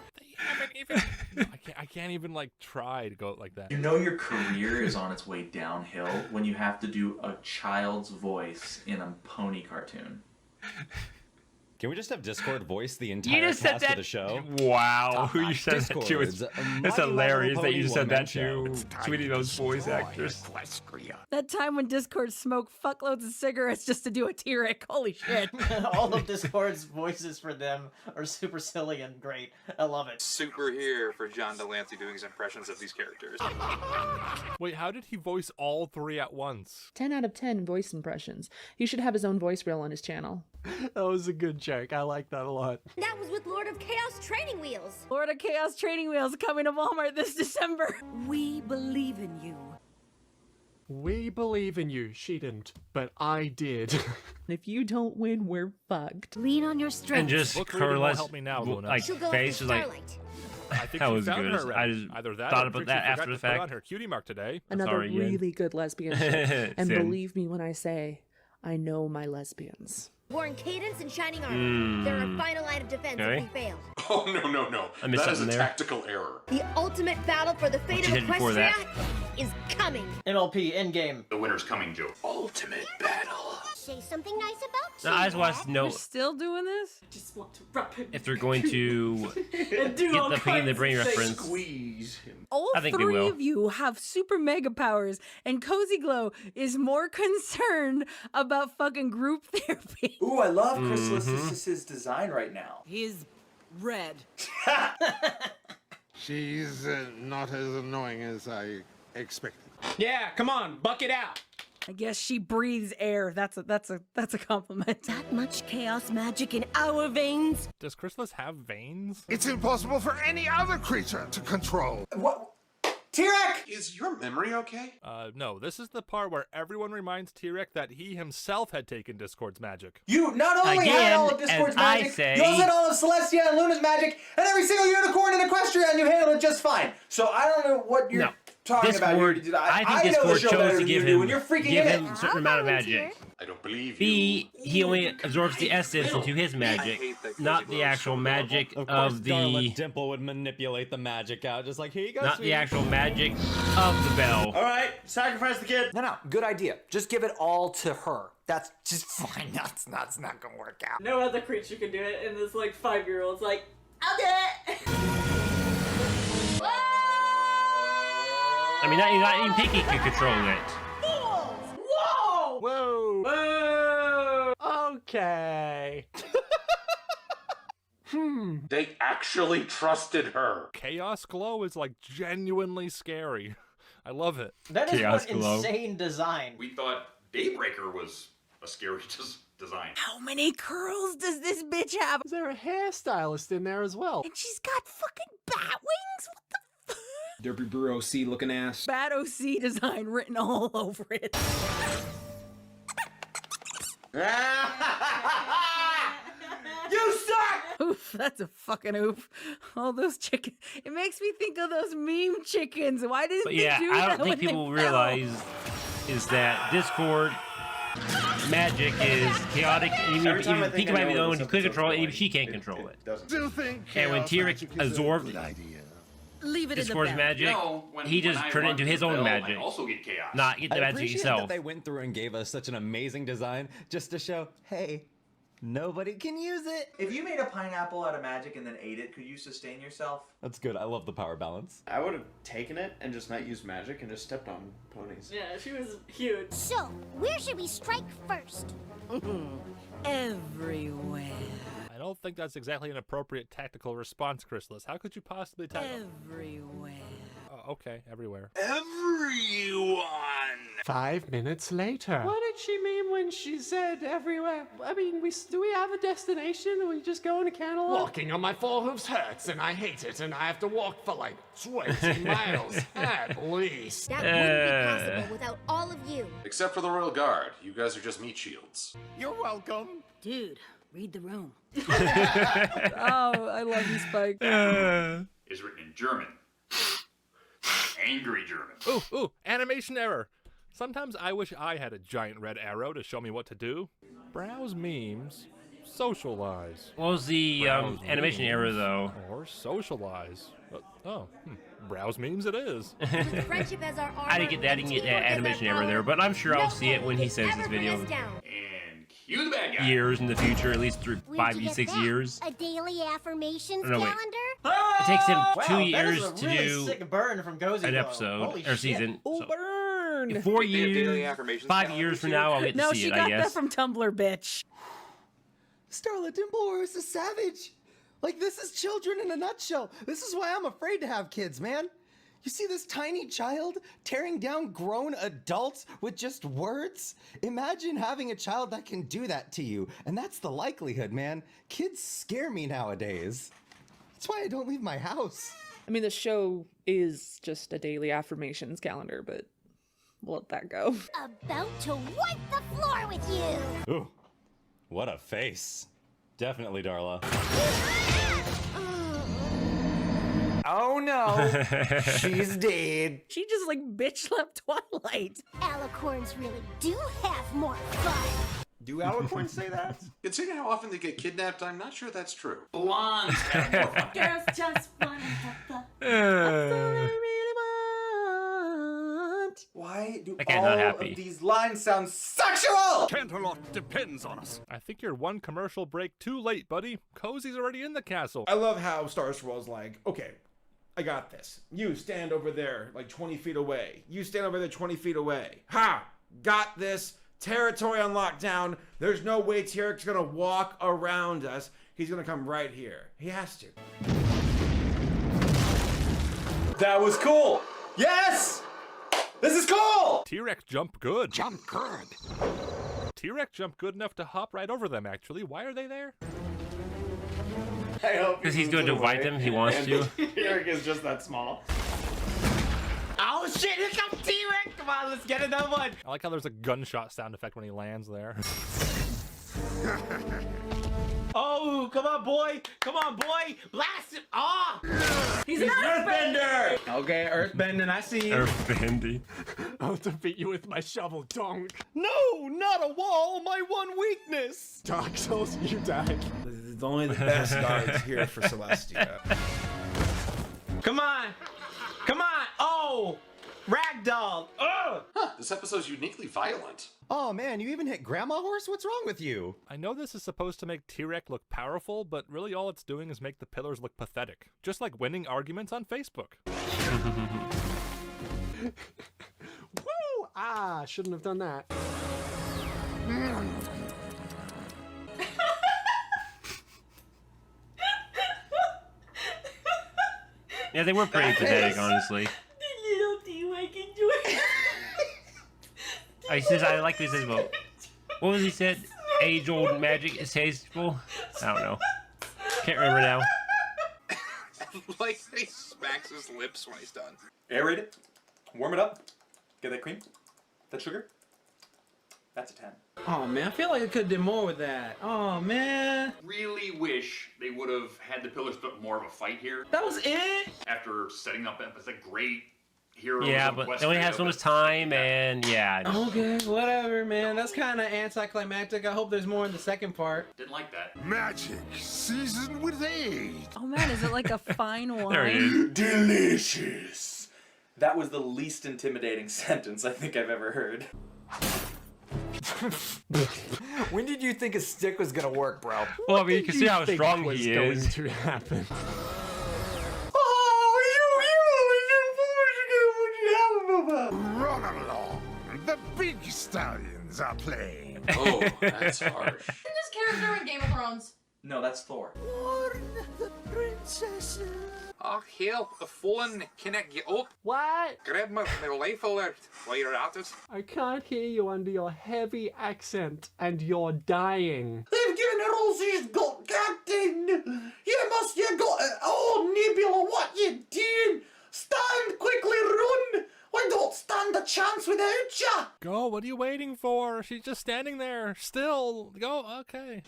I can't even like try to go like that. You know your career is on its way downhill when you have to do a child's voice in a pony cartoon. Can we just have Discord voice the entire just said cast that. of the show? Wow, who you said that to? Discords, It's hilarious that you said that show. to Sweetie, those voice actors. That time when Discord smoked fuckloads of cigarettes just to do a T-Rex. Holy shit. All of Discord's voices for them are super silly and great. I love it. Super here for John Delancey doing his impressions of these characters. Wait, how did he voice all 3 at once? 10 out of 10 voice impressions. He should have his own voice reel on his channel. That was a good joke. I like that a lot. That was with Lord of Chaos training wheels. Lord of Chaos training wheels coming to Walmart this December. We believe in you. We believe in you. She didn't, but I did. If you don't win, we're fucked. Lean on your strength. And just Book reading won't Carla's help me now, Luna. like She'll go face after is like Starlight. I think that she was found good. her I already. just Either that thought or about she that forgot after to the put on fact. her cutie mark today. Another Sorry, Ian. really good lesbian ship. And Sin. believe me when I say, I know my lesbians. Warren Cadence and Shining Armor. They're our final line of defense Okay. if we fail. Oh, no. I missed That is a something there. tactical error. The ultimate battle for the fate you of said before that. Equestria is coming. MLP Endgame. The winner's coming, Joe. Ultimate battle. Say something nice about No, I just want to know We're still doing this? I just want to wrap him. if they're going to and do all get the Piggy in the kinds Brain of things. reference. Squeeze him. All I think they 3 will. of you have super mega powers, and Cozy Glow is more concerned about fucking group therapy. Ooh, I love Chrysalis's design right now. He's red. She's not as annoying as I expected. Yeah, come on, buck it out. I guess she breathes air. That's a compliment. That much chaos magic in our veins. Does Chrysalis have veins? It's impossible for any other creature to control. What? T-Rex! Is your memory okay? No, this is the part where everyone reminds T-Rex that he himself had taken Discord's magic. You not only had all of Again, Discord's as I magic, say- you also had all of Celestia and Luna's magic, and every single unicorn in Equestria, and you handled it just fine. So I don't know what you're No. talking Discord, about. I think know the Discord show chose better to than give you do, him and you're freaking give in him a it. certain amount of magic. I don't believe you. B, he only absorbs the essence into his I magic, hate that not Cozy the Glow is actual so magic Of course, of Darla the, Dimple would manipulate the magic out, just like, here you go, not sweetie. the actual magic of the bell. All right, sacrifice the kid. No, good idea. Just give it all to her. That's just fine. That's not gonna work out. No other creature can do it, and this like 5-year-old's like, okay. I mean, not even Pinky can control it. Whoa! Whoa. Whoa! Okay. They actually trusted her. Chaos Glow is like genuinely scary. I love it. That is Chaos one Glow. insane design. We thought Daybreaker was a scary design. How many curls does this bitch have? Is there a hairstylist in there as well? And she's got fucking bat wings? What the fuck? Derpy Brew OC looking ass. Bat OC design written all over it. You suck! Oof, that's a fucking oof. All those chickens. It makes me think of those meme chickens. Why didn't But they yeah, do I that don't think when they people fell? realize is that Discord magic is chaotic. And Every time I even think Pinky I might be know the where one who this could episode's control it, going, even she can't control it. Doesn't. Do think And when chaos T-Rex magic is a absorbed good idea. Leave it Discord's in the bag. magic. You know, when He just I turned it run into through his the own bell, magic. I also get chaos. Not get the I magic appreciate yourself. that they went through and gave us such an amazing design just to show, hey, nobody can use it. If you made a pineapple out of magic and then ate it, could you sustain yourself? That's good. I love the power balance. I would have taken it and just not used magic and just stepped on ponies. Yeah, she was huge. So, where should we strike first? Everywhere. I don't think that's exactly an appropriate tactical response, Chrysalis. How could you possibly tackle? Everywhere. Okay, everywhere. Everyone! 5 minutes later. What did she mean when she said everywhere? I mean, do we have a destination or we just going to Cantaloupe? Walking on my four hooves hurts and I hate it and I have to walk for like 20 miles at least. That wouldn't be possible without all of you. Except for the Royal Guard. You guys are just meat shields. You're welcome. Dude, read the room. Oh, I love you, Spike. Is written in German. Angry German. Ooh, animation error. Sometimes I wish I had a giant red arrow to show me what to do. Browse memes, socialize. What was the animation error, though? Or socialize. Browse memes it is. With friendship as our armor, I didn't get that. I didn't get that animation error there, but I'm sure I'll see it when he says this video. And cue the bad guy. Years in the future, at least 3, Where'd 5, you get 6 that? years. A daily affirmations No, wait. calendar? It takes him Wow, 2 that years is a to really do sick burn from Cozy an Glow. episode Holy or shit. season. Oh, So burn! 4 They have daily years, affirmations 5 calendar years from too? now, I'll get No, to see she it. got I guess. that from Tumblr, bitch. Starla Dimblor is a savage. Like, this is children in a nutshell. This is why I'm afraid to have kids, man. You see this tiny child tearing down grown adults with just words? Imagine having a child that can do that to you. And that's the likelihood, man. Kids scare me nowadays. That's why I don't leave my house. I mean, the show is just a daily affirmations calendar, but we'll let that go. About to wipe the floor with you! Ooh, what a face. Definitely, Darla. Oh no, she's dead. She just like bitch slapped Twilight. Alicorns really do have more fun. Do alicorns say that? Considering how often they get kidnapped, I'm not sure that's true. Blondes have more fun. Girls just wanna have fun. Why do That guy's not all happy. of these lines sound sexual? Canterlot depends on us. I think you're one commercial break too late, buddy. Cozy's already in the castle. I love how Star Swirl's like, okay, I got this. You stand over there like 20 feet away. You stand over there 20 feet away. Ha! Got this. Territory on lockdown. There's no way Tierek's gonna walk around us. He's gonna come right here. He has to. That was cool. Yes! This is cool! T-Rex jumped good. Jump good. T-Rex jumped good enough to hop right over them, actually. Why are they there? I hope Because he's going to invite them. He wants to. Eric is just that small. Oh shit, here comes T-Rex! Come on, let's get another one! I like how there's a gunshot sound effect when he lands there. Oh, come on, boy! Come on, boy! Blast him! Ah! He's an earthbender! Okay, earthbending, I see you. Earthbendy. I'll defeat you with my shovel, donk. No, not a wall, my one weakness. Dark Souls, you died. It's only the best guards here for Celestia. Come on! Come on! Oh! Ragdoll! Ugh! Huh, this episode's uniquely violent. Oh man, you even hit Grandma Horse? What's wrong with you? I know this is supposed to make T-Rex look powerful, but really all it's doing is make the pillars look pathetic. Just like winning arguments on Facebook. Woo! Ah, shouldn't have done that. Yeah, they were pretty pathetic, honestly. The little T-Rex enjoy. He says, I like this as well. What was he said? Age-old magic is tasteful? I don't know. Can't remember now. Like he smacks his lips when he's done. Aerate it. Warm it up. Get that cream. That sugar. That's a 10. Oh man, I feel like I could do more with that. Oh man. Really wish they would have had the pillars put more of a fight here. That was it? After setting up a great hero. Yeah, but they only have so much time, and yeah. Okay, whatever, man. That's kind of anticlimactic. I hope there's more in the second part. Didn't like that. Magic seasoned with age. Oh man, is it like a fine wine? There it is. Delicious. That was the least intimidating sentence I think I've ever heard. When did you think a stick was gonna work, bro? Well, I mean, you can see how strong was he going is. to happen. Run along. The big stallions are playing. Oh, that's harsh. Isn't this character in Game of Thrones? No, that's Thor. Warn the princesses. Oh, hell, a fallen. Can I get up? What? Grab my life alert while you're at it. I can't hear you under your heavy accent, and you're dying. They've given her all she's got, Captain. You got it. Oh, Nebula, what you doing? Stand, quickly run. I don't stand a chance without ya. Go, what are you waiting for? She's just standing there. Still. Go, okay.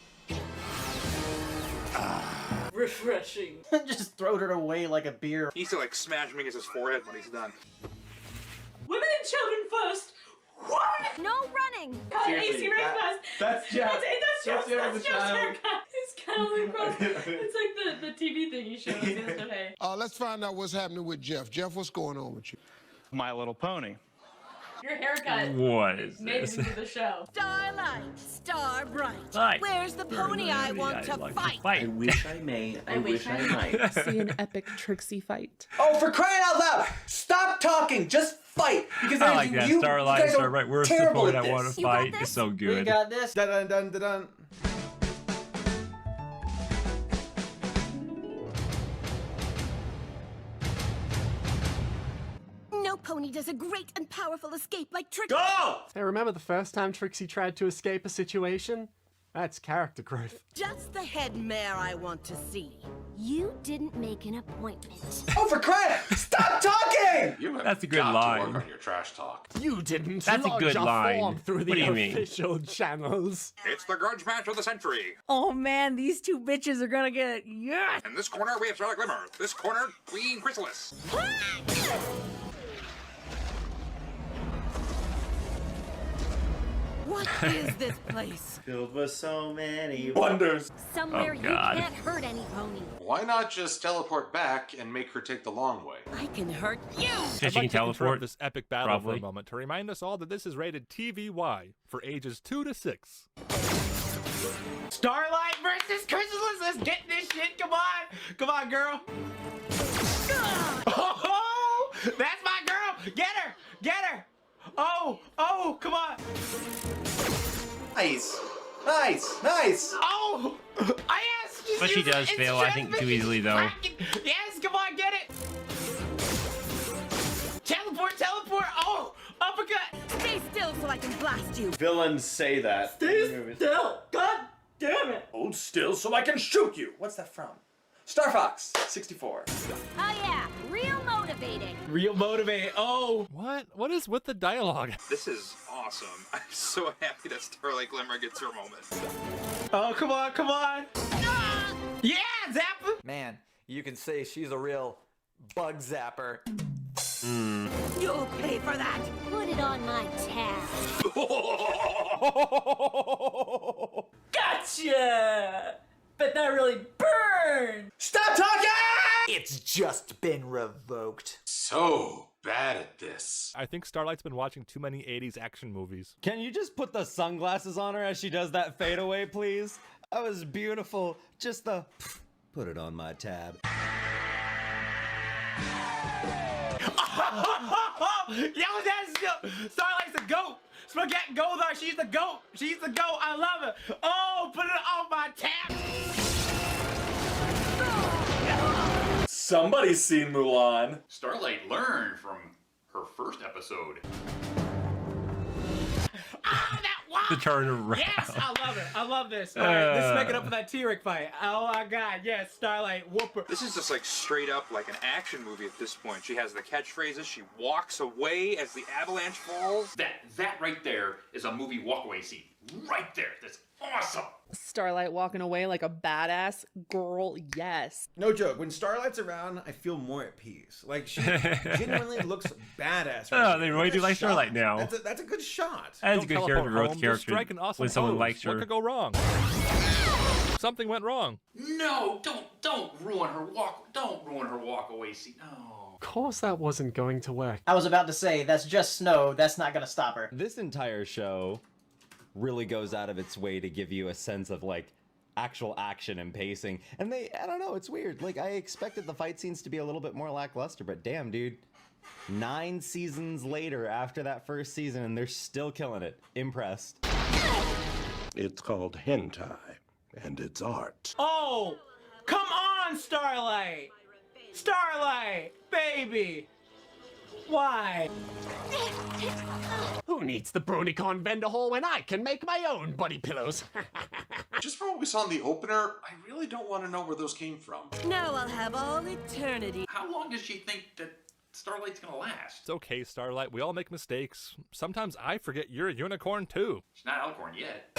Refreshing. Just throwed it away like a beer. He needs to like smash me against his forehead when he's done. Women and children first. What? No running. God, Seriously, AC race fast. that's Jeff. That's Jeff Jeff's haircut. It's kind of like it's like the TV thing you showed us yesterday. Let's find out what's happening with Jeff. Jeff, what's going on with you? My Little Pony. Your haircut What is made this? it into the show. Starlight, star bright. Right. Where's the pony I want to fight? I wish I may. I wish I might. See an epic Trixie fight. Oh, for crying out loud! Stop talking! Just fight! Because I like that. you Starlight, guys are Starbright. Where's the terrible point at I want this. to fight? It's so We good. got this. Dun dun dun dun dun. No pony does a great and powerful escape like Trixie. Go! Hey, remember the first time Trixie tried to escape a situation? That's character growth. Just the head mare I want to see. You didn't make an appointment. Oh, for crying out! Stop talking! You have That's a good got to line. work on your trash talk. You didn't That's a lodge good line. form through What the do you mean? official channels. It's the grudge match of the century. Oh man, these two bitches are gonna get In this corner, we have Charlotte Glimmer. This corner, Queen Chrysalis. What is this place? Filled with so many wonders. Somewhere Oh, you God. can't hurt any pony. Why not just teleport back and make her take the long way? I can hurt you. So I'd she like can to interrupt teleport. this epic battle for Probably. a moment to remind us all that this is rated TVY for ages 2 to 6. Starlight versus Chrysalis. Let's get this shit. Come on. Come on, girl. Oh, that's my girl. Get her. Get her. Oh, come on. Nice. Nice. Nice. Oh, yes. But she does fail, I think, too easily, though. Yes, come on, get it. Teleport, teleport. Oh, uppercut. Stay still so I can blast you. Villains say that. Stay still. God damn it. Hold still so I can shoot you. What's that from? Star Fox 64. Oh yeah, real motivating. Real motivate. Oh. What? What is with the dialogue? This is awesome. I'm so happy that Starlight Glimmer gets her moment. Oh, come on, come on. Yeah, Zappa. Man, you can say she's a real bug zapper. You'll pay for that. Put it on my tab. Gotcha. But that really burned. Stop talking! It's just been revoked. So bad at this. I think Starlight's been watching too many 80s action movies. Can you just put the sunglasses on her as she does that fadeaway, please? That was beautiful. Just the put it on my tab. Yo, that's Starlight's the GOAT. Spaghetti Goldar, she's the GOAT. She's the GOAT. I love her. Oh, put it on my tab. Somebody's seen Mulan. Starlight learned from her first episode. Oh, that walk. To turn around. Yes, I love it. I love this. All right, this is making up for that T-Rex fight. Oh my God, yes, Starlight, whooper. This is just like straight up like an action movie at this point. She has the catchphrases. She walks away as the avalanche falls. That right there is a movie walkaway scene. Right there. That's awesome. Starlight walking away like a badass girl. Yes. No joke. When Starlight's around, I feel more at peace. Like, she genuinely looks badass. Oh, they really do like Starlight now. That's a good shot. That's a good character growth Just character strike an awesome when someone pose. likes What her. could go wrong? Something went wrong. No, don't ruin her walk. Don't ruin her walk away scene. No. Of course that wasn't going to work. I was about to say, that's just snow. That's not gonna stop her. This entire show really goes out of its way to give you a sense of like actual action and pacing. And I don't know, it's weird. Like, I expected the fight scenes to be a little bit more lackluster, but damn, dude. 9 seasons later after that first season, and they're still killing it. Impressed. It's called hentai, and it's art. Oh, come on, Starlight! Starlight, baby! Why? Who needs the BronyCon vendor hall when I can make my own body pillows? Just from what we saw in the opener, I really don't want to know where those came from. Now I'll have all eternity. How long does she think that Starlight's gonna last? It's okay, Starlight. We all make mistakes. Sometimes I forget you're a unicorn too. She's not Alicorn yet.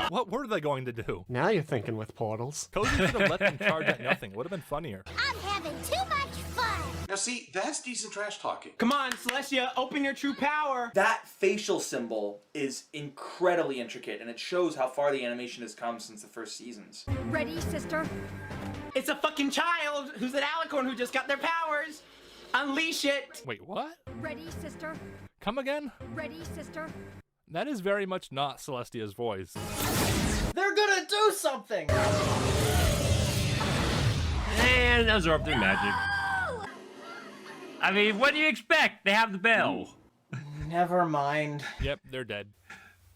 What were they going to do? Now you're thinking with portals. Cozy should have let them charge at nothing. Would have been funnier. I'm having too much fun. Now see, that's decent trash talking. Come on, Celestia, open your true power. That facial symbol is incredibly intricate, and it shows how far the animation has come since the first seasons. Ready, sister? It's a fucking child who's an Alicorn who just got their powers. Unleash it. Wait, what? Ready, sister? Come again? Ready, sister? That is very much not Celestia's voice. They're gonna do something! And absorb their magic. I mean, what do you expect? They have the bell. Never mind. Yep, they're dead.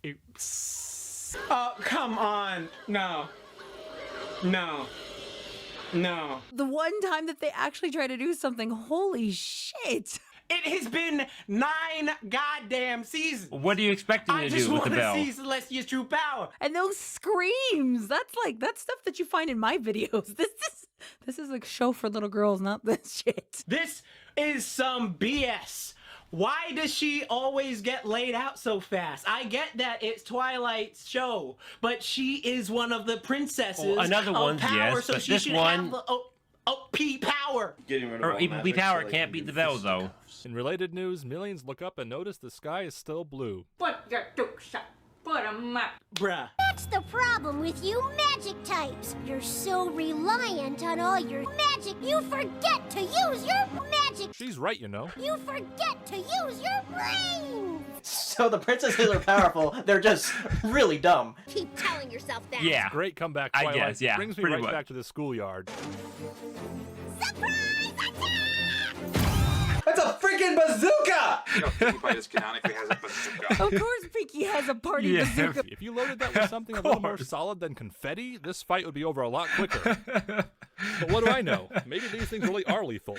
Oops. Oh, come on. No. No. No. The one time that they actually try to do something, holy shit. It has been 9 goddamn seasons. What do you expect them I to just do with want the to bell? see Celestia's true power. And those screams, that's stuff that you find in my videos. This is a show for little girls, not this shit. This is some BS. Why does she always get laid out so fast? I get that it's Twilight's show, but she is one of the princesses another of one, power, yes, so but she this should one- have the OP power. Getting rid of Or all even magic power so they can't can beat do the bell, fish though. In related news, millions look up and notice the sky is still blue. Put your dukes up. Put 'em up. Bruh. That's the problem with you magic types. You're so reliant on all your magic, you forget to use your magic. She's right, you know. You forget to use your brain. So the princesses are powerful, they're just really dumb. Keep telling yourself that. Yeah. Great comeback, I Twilight. guess, yeah, Brings me pretty right much. back to the schoolyard. That's a freaking bazooka! You know, Pinkie Pie just canonically has a bazooka. Of course Pinky has a party Yeah. bazooka. If you loaded that with something a little more solid than confetti, this fight would be over a lot quicker. But what do I know? Maybe these things really are lethal.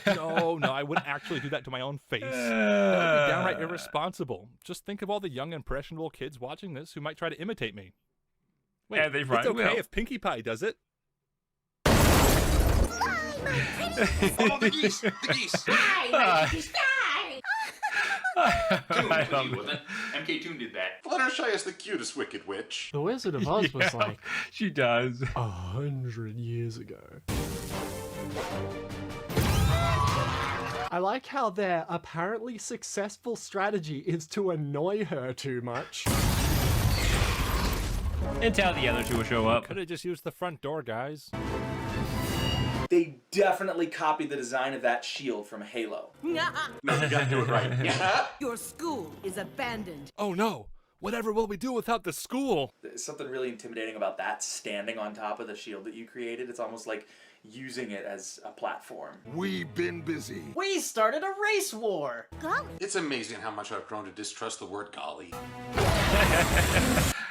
No, I wouldn't actually do that to my own face. That would be downright irresponsible. Just think of all the young, impressionable kids watching this who might try to imitate me. Wait, Yeah, they it's probably okay will. if Pinkie Pie does it. Oh, the geese! The geese! Toon, I it was love you, it. wasn't it? MK Toon did that. Fluttershy is the cutest Wicked Witch. The Wizard of Oz was Yeah, like she does. 100 years ago. I like how their apparently successful strategy is to annoy her too much. Until the other two will show up. Could have just used the front door, guys. They definitely copied the design of that shield from Halo. No, you gotta do it right. Yeah. Your school is abandoned. Oh no! Whatever will we do without the school? There's something really intimidating about that standing on top of the shield that you created. It's almost like using it as a platform. We've been busy. We started a race war. Golly. It's amazing how much I've grown to distrust the word golly.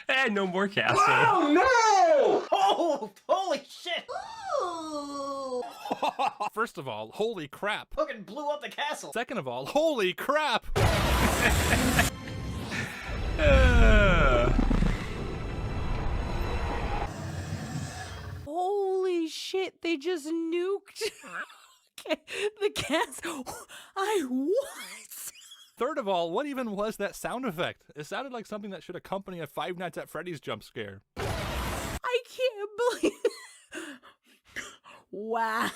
And no more castle. Oh no! Oh, holy shit! Ooh. First of all, holy crap. Fucking blew up the castle. Second of all, holy crap! Holy shit, they just nuked the castle. What? Third of all, what even was that sound effect? It sounded like something that should accompany a Five Nights at Freddy's jump scare. I can't believe. Wow.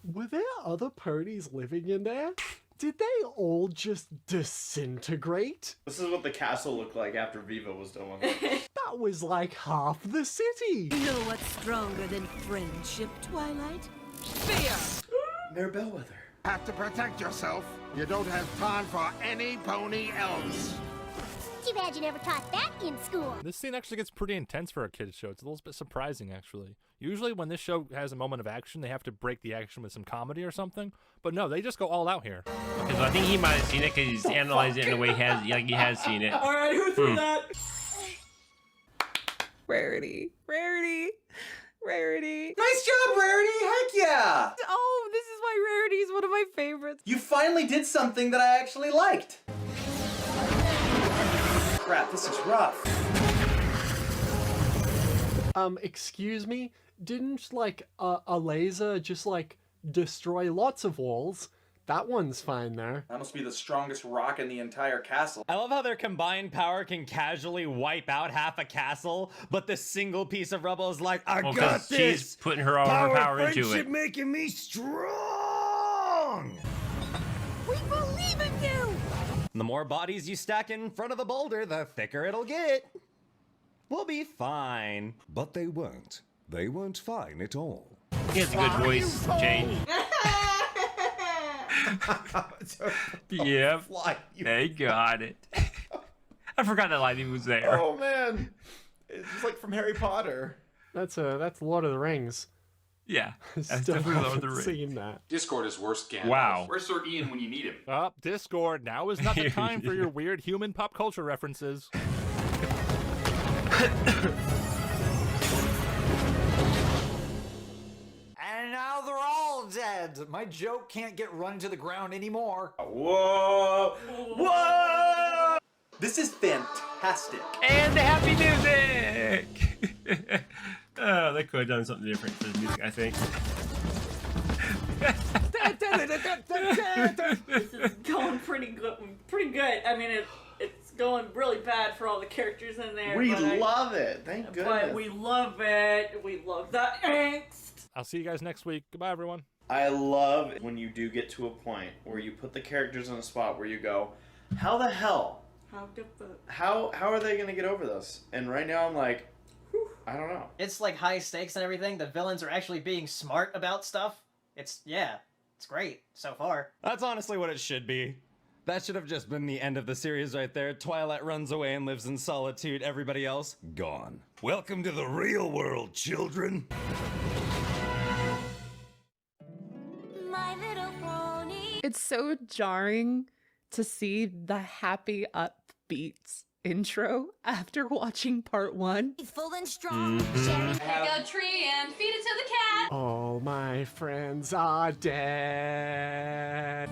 Were there other ponies living in there? Did they all just disintegrate? This is what the castle looked like after Viva was done. That was like half the city. You know what's stronger than friendship, Twilight? Fear! Mayor Bellwether. Have to protect yourself. You don't have time for any pony else. Too bad you never taught that in school. This scene actually gets pretty intense for a kid's show. It's a little bit surprising, actually. Usually when this show has a moment of action, they have to break the action with some comedy or something. But no, they just go all out here. Okay, so I think he might have seen it because he's analyzed it in a way he has seen it. All right, who threw that? Rarity. Rarity. Rarity. Nice job, Rarity! Heck yeah! Oh, this is why Rarity is one of my favorites. You finally did something that I actually liked. Crap, this is rough. Excuse me? Didn't, like, a laser just, like, destroy lots of walls? That one's fine there. That must be the strongest rock in the entire castle. I love how their combined power can casually wipe out half a castle, but this single piece of rubble is like, I Well, got 'cause this! she's putting her own power into friendship it. making me strong! We believe in you! The more bodies you stack in front of the boulder, the thicker it'll get. We'll be fine. But they weren't. They weren't fine at all. He has a good voice change. Yep. They got it. I forgot that line was there. Oh man, it's just like from Harry Potter. That's Lord of the Rings. Yeah, that's Still definitely Lord of the haven't Rings. seen that. Discord is worst Gandalf. Wow. Where's Sir Ian when you need him? Discord, now is not the time for your weird human pop culture references. And now they're all dead. My joke can't get run to the ground anymore. Whoa! Whoa! This is fantastic. And the happy music! Oh, they could have done something different for the music, I think. This is going pretty good. Pretty good. I mean, it's going really bad for all the characters in there. We but love it. Thank goodness. But we love it. We love the angst. I'll see you guys next week. Goodbye, everyone. I love when you do get to a point where you put the characters in a spot where you go, how the hell? How are they gonna get over this? And right now I'm like, I don't know. It's like high stakes and everything. The villains are actually being smart about stuff. It's great so far. That's honestly what it should be. That should have just been the end of the series right there. Twilight runs away and lives in solitude. Everybody else, gone. Welcome to the real world, children. My little pony. It's so jarring to see the happy upbeat intro after watching part 1. Full and strong. Sharing Go tree and feed it to the cat. All my friends are dead.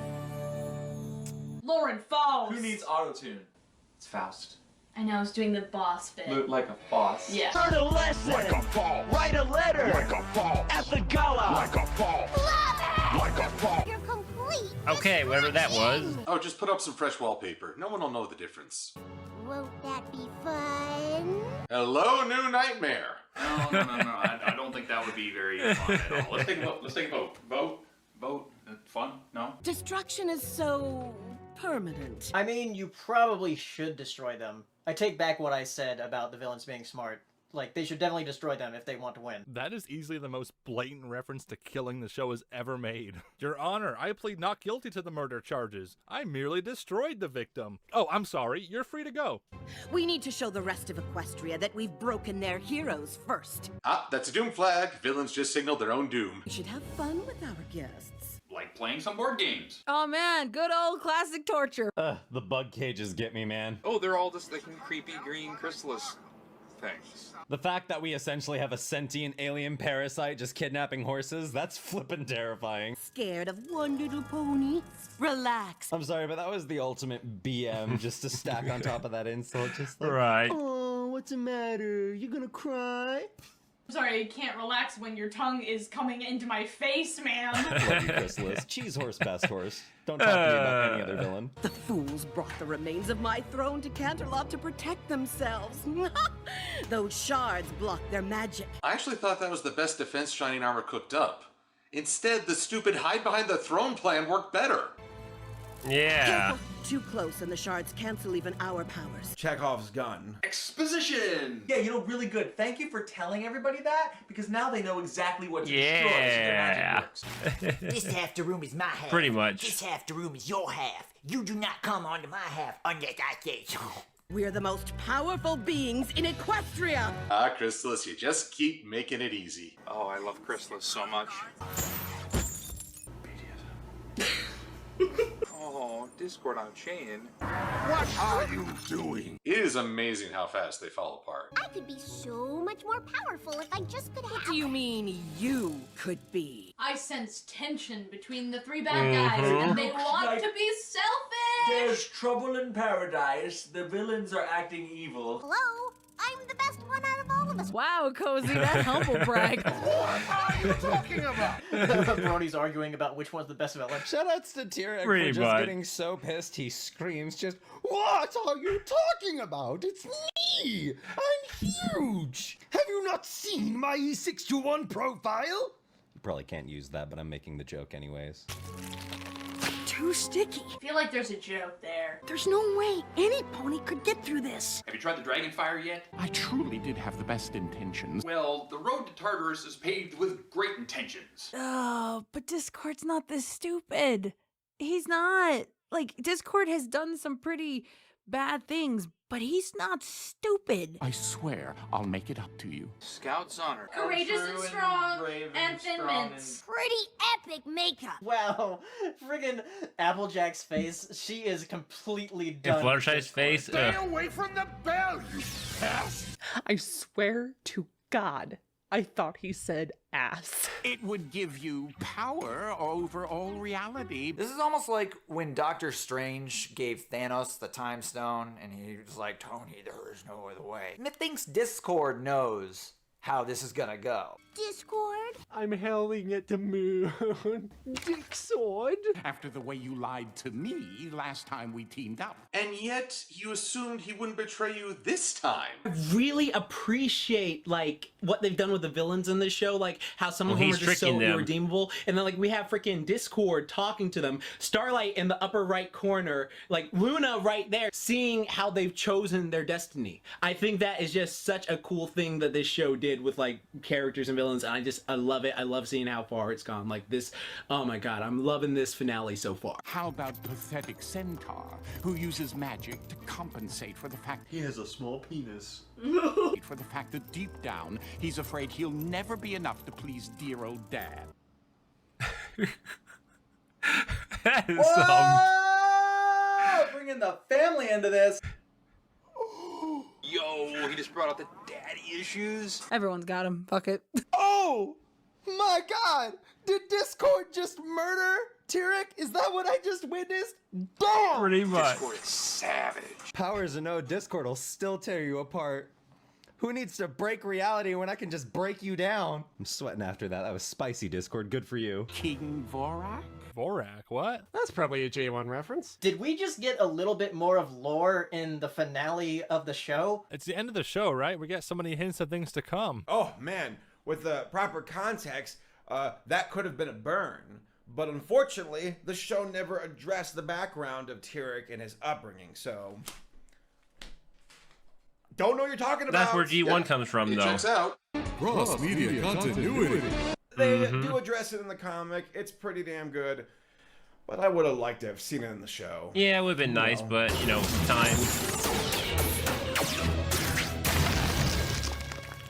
Lauren Falls. Who needs auto-tune? It's Faust. I know, I was doing the boss bit. Look like a boss. Yeah. Learn a lesson. Like a fall. Write a letter. Like a fall. At the gala. Like a fall. Love Like a fall. You're complete. Okay, whatever that was. Oh, just put up some fresh wallpaper. No one will know the difference. Won't that be fun? Hello, new nightmare. No. I don't think that would be very fun at all. Let's take a vote. Let's take a vote. Vote. Fun? No? Destruction is so permanent. I mean, you probably should destroy them. I take back what I said about the villains being smart. Like, they should definitely destroy them if they want to win. That is easily the most blatant reference to killing the show has ever made. Your Honor, I plead not guilty to the murder charges. I merely destroyed the victim. Oh, I'm sorry. You're free to go. We need to show the rest of Equestria that we've broken their heroes first. Ah, that's a doom flag. Villains just signaled their own doom. We should have fun with our guests. Like playing some board games. Oh man, good old classic torture. The bug cages get me, man. Oh, they're all just like creepy green chrysalis things. The fact that we essentially have a sentient alien parasite just kidnapping horses, that's flippin' terrifying. Scared of one little pony? Relax. I'm sorry, but that was the ultimate BM just to stack on top of that insult. Just like, Right. Oh, what's the matter? You gonna cry? Sorry, I can't relax when your tongue is coming into my face, man. Love you, Chrysalis. Cheese horse, best horse. Don't talk to me about any other villain. The fools brought the remains of my throne to Canterlot to protect themselves. Those shards block their magic. I actually thought that was the best defense Shining Armor cooked up. Instead, the stupid hide behind the throne plan worked better. Yeah. Careful. Too close and the shards cancel even our powers. Chekhov's gun. Exposition! Yeah, you know, really good. Thank you for telling everybody that, because now they know exactly what to destroy so their magic works. This half the room is my half. Pretty much. This half the room is your half. You do not come onto my half unless I say so. We're the most powerful beings in Equestria. Ah, Chrysalis, you just keep making it easy. Oh, I love Chrysalis so much. Oh, Discord on chain. What are you doing? It is amazing how fast they fall apart. I could be so much more powerful if I just could have. What do you mean you could be? I sense tension between the three bad guys, and they want to be selfish. There's trouble in paradise. The villains are acting evil. Hello? I'm the best one out of all of us. Wow, Cozy, that humble brag. What are you talking about? Bronies arguing about which one's the best villain. Shoutouts to T-Rex for Pretty just much. getting so pissed he screams just, "What are you talking about? It's me! I'm huge! Have you not seen my E621 profile?" You probably can't use that, but I'm making the joke anyways. Too sticky. I feel like there's a joke there. There's no way any pony could get through this. Have you tried the dragon fire yet? I truly did have the best intentions. Well, the road to Tartarus is paved with great intentions. Oh, but Discord's not this stupid. He's not. Like, Discord has done some pretty bad things, but he's not stupid. I swear I'll make it up to you. Scout's honor. Courageous and strong, brave and thin strong mints. Pretty epic makeup. Wow, friggin' Applejack's face, she is completely And done. Fluttershy's face. Stay away from the bell, you ass! I swear to God, I thought he said ass. It would give you power over all reality. This is almost like when Doctor Strange gave Thanos the Time Stone, and he was like, Tony, there is no other way. Methinks Discord knows how this is gonna go. Discord? I'm howling at the moon. Dixord? After the way you lied to me last time we teamed up. And yet, you assumed he wouldn't betray you this time. I really appreciate like what they've done with the villains in this show, like how some of them are just so irredeemable, and then like we have freaking Discord talking to them, Starlight in the upper right corner, like Luna right there, seeing how they've chosen their destiny. I think that is just such a cool thing that this show did with like characters and villains, and I love it. I love seeing how far it's gone. Like this, oh my god, I'm loving this finale so far. How about pathetic Centaur, who uses magic to compensate for the fact he has a small penis. For the fact that deep down, he's afraid he'll never be enough to please dear old dad. That is Whoa! Bringing the family into this. Yo, he just brought out the daddy issues. Everyone's got him. Fuck it. Oh my god! Did Discord just murder Tyrek? Is that what I just witnessed? Damn! Pretty much. Discord is savage. Powers of no, Discord will still tear you apart. Who needs to break reality when I can just break you down? I'm sweating after that. That was spicy, Discord. Good for you. King Vorak? Vorak, what? That's probably a J1 reference. Did we just get a little bit more of lore in the finale of the show? It's the end of the show, right? We get so many hints of things to come. Oh man, with the proper context, that could have been a burn. But unfortunately, the show never addressed the background of Tyrek and his upbringing, so... Don't know what you're talking about. That's where G1 comes from, though. Checks out. Cross-media continuity. They do address it in the comic. It's pretty damn good. But I would have liked to have seen it in the show. Yeah, it would have been nice, but, you know, time.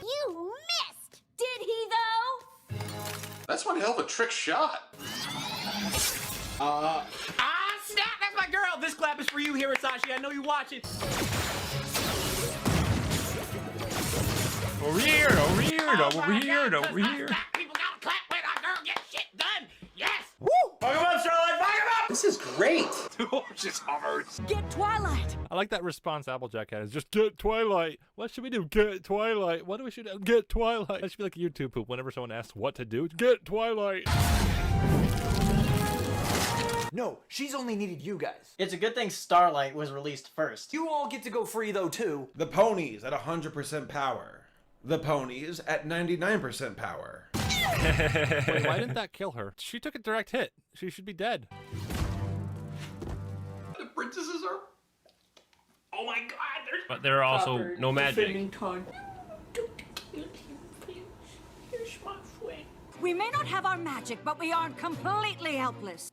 You missed! Did he, though? That's one hell of a trick shot. Ah, snap! That's my girl! This clap is for you, Hirasashi. I know you watch it. Over here, over here, over here, over here. People gotta clap when our girl gets shit done. Yes! Woo! Fuck him up, Starlight! Fuck him up! This is great. Just hovers. Get Twilight. I like that response Applejack has. Just get Twilight. What should we do? Get Twilight. What do we should do? Get Twilight. That should be like a YouTube poop. Whenever someone asks what to do, get Twilight. No, she's only needed you guys. It's a good thing Starlight was released first. You all get to go free though too. The ponies at 100% power. The ponies at 99% power. Wait, why didn't that kill her? She took a direct hit. She should be dead. The princesses are. Oh my god, there's. But there are also no magic. We may not have our magic, but we aren't completely helpless.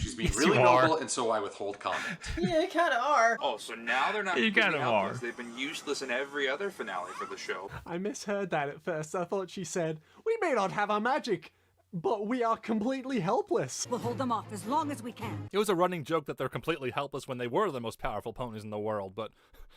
She's being really noble, and so I withhold comment. Yeah, kind of are. Oh, so now they're not You completely kind of are. helpless. They've been useless in every other finale for the show. I misheard that at first. I thought she said, "We may not have our magic, but we are completely helpless." We'll hold them off as long as we can. It was a running joke that they're completely helpless when they were the most powerful ponies in the world, but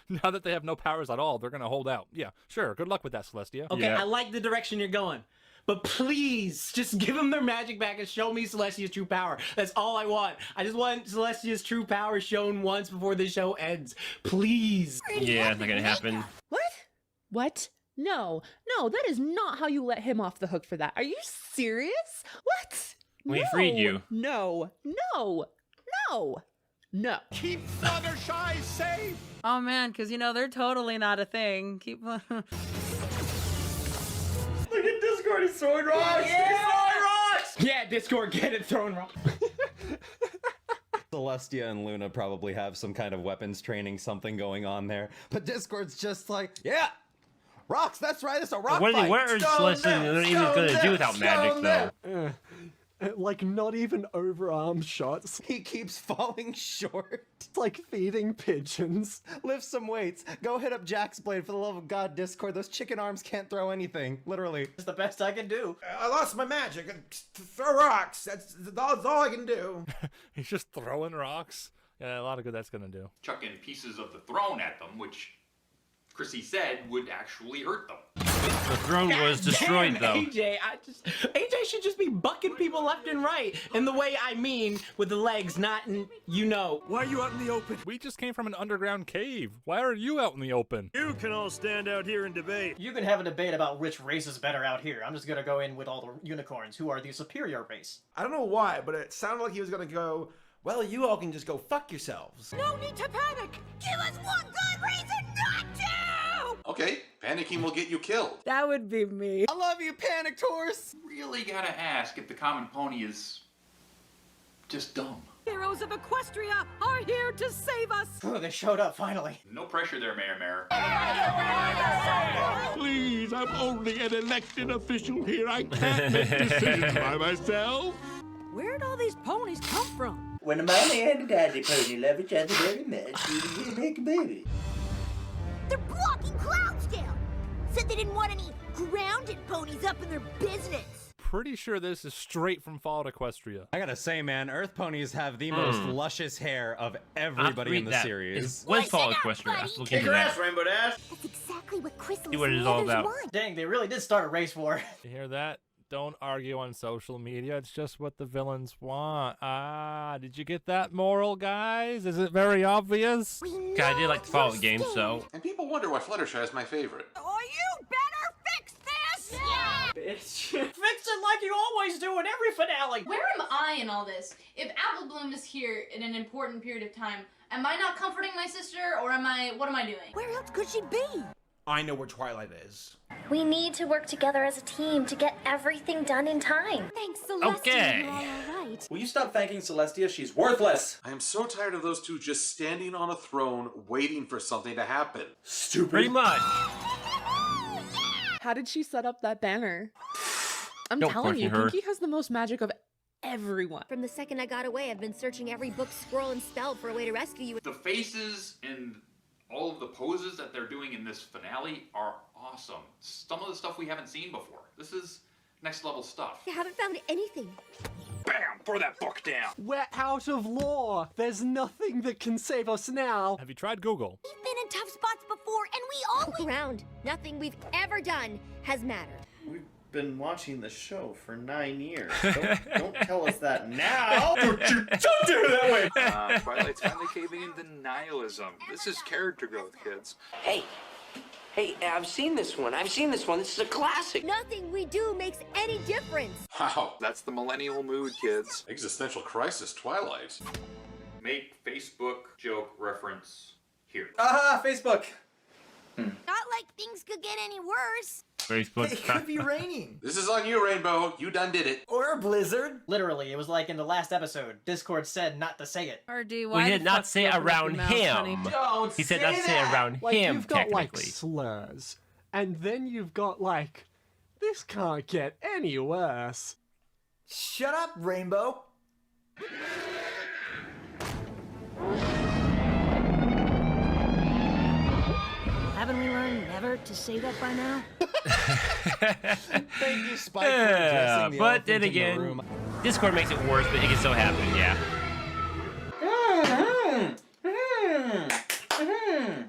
now that they have no powers at all, they're gonna hold out. Yeah, sure. Good luck with that, Celestia. Okay, I like the direction you're going. But please, just give them their magic back and show me Celestia's true power. That's all I want. I just want Celestia's true power shown once before the show ends. Please. Yeah, it's not gonna happen. What? No, that is not how you let him off the hook for that. Are you serious? What? We freed you. No. Keep Fluttershy safe. Oh man, because they're totally not a thing. Look at Discord, he's throwing rocks! Yeah! He's throwing rocks! Yeah, Discord, get it, throwing rocks. Celestia and Luna probably have some kind of weapons training, something going on there. But Discord's just like, yeah, rocks, that's right, it's a rock fight. What are Celestia even gonna do without magic, though? Like, not even overarm shots. He keeps falling short. It's like feeding pigeons. Lift some weights. Go hit up Jack's blade, for the love of God, Discord. Those chicken arms can't throw anything. Literally. It's the best I can do. I lost my magic. Throw rocks. That's all I can do. He's just throwing rocks. Yeah, a lot of good that's gonna do. Chucking pieces of the throne at them, which Chrissy said would actually hurt them. The throne was destroyed, though. AJ should just be bucking people left and right. In the way I mean, with the legs, not in, Why are you out in the open? We just came from an underground cave. Why are you out in the open? You can all stand out here and debate. You can have a debate about which race is better out here. I'm just gonna go in with all the unicorns, who are the superior race. I don't know why, but it sounded like he was gonna go, well, you all can just go fuck yourselves. No need to panic. Give us one good reason not to. Okay, panicking will get you killed. That would be me. I love you, Panicked Horse. Really gotta ask if the common pony is just dumb. Heroes of Equestria are here to save us. Oh, they showed up finally. No pressure there, Mayor. Please, I'm only an elected official here. I can't make decisions by myself. Where'd all these ponies come from? When a mommy and a daddy pony love each other very much, you make a baby. They're blocking Cloudsdale. Said they didn't want any grounded ponies up in their business. Pretty sure this is straight from Fallout Equestria. I gotta say, man, Earth ponies have the most luscious hair of everybody in the series. What's Fallout Equestria? Look into that. Rainbow Dash. That's exactly what Chrysalis See what it is all about. Dang, they really did start a race war. You hear that? Don't argue on social media. It's just what the villains want. Did you get that moral, guys? Is it very obvious? I did like the Fallout game, so. And people wonder why Fluttershy is my favorite. Oh, you better fix this! Yeah! Bitch. Fix it like you always do in every finale! Where am I in all this? If Apple Bloom is here in an important period of time, am I not comforting my sister, or what am I doing? Where else could she be? I know where Twilight is. We need to work together as a team to get everything done in time. Thanks, Celestia. Okay. You're all right. Will you stop thanking Celestia? She's worthless. I am so tired of those two just standing on a throne waiting for something to happen. Stupid. Pretty much. How did she set up that banner? I'm Don't telling you, question her. Pinky has the most magic of everyone. From the second I got away, I've been searching every book, scroll, and spell for a way to rescue you. The faces and all of the poses that they're doing in this finale are awesome. Some of the stuff we haven't seen before. This is next level stuff. I haven't found anything. Bam! Throw that book down. We're out of law. There's nothing that can save us now. Have you tried Google? We've been in tough spots before, and we always... Look around. Nothing we've ever done has mattered. We've been watching the show for 9 years. Don't tell us that now. Don't do it that way. Twilight's finally caving into nihilism. This is character growth, kids. Hey, I've seen this one. This is a classic. Nothing we do makes any difference. Wow. That's the millennial mood, kids. Existential crisis, Twilight. Make Facebook joke reference here. Aha, Facebook. Not like things could get any worse. Facebook. It could be raining. This is on you, Rainbow. You done did it. Or a blizzard. Literally, it was like in the last episode. Discord said not to say it. RD, We did not say around him. He said not to say around Like, him, you've got, like, technically. slurs. And then you've got, like, this can't get any worse. Shut up, Rainbow. Haven't we learned never to say that by now? Thank you, Spike, for addressing the but then elephant in the again, room. Discord makes it worse, but it can still happen, yeah.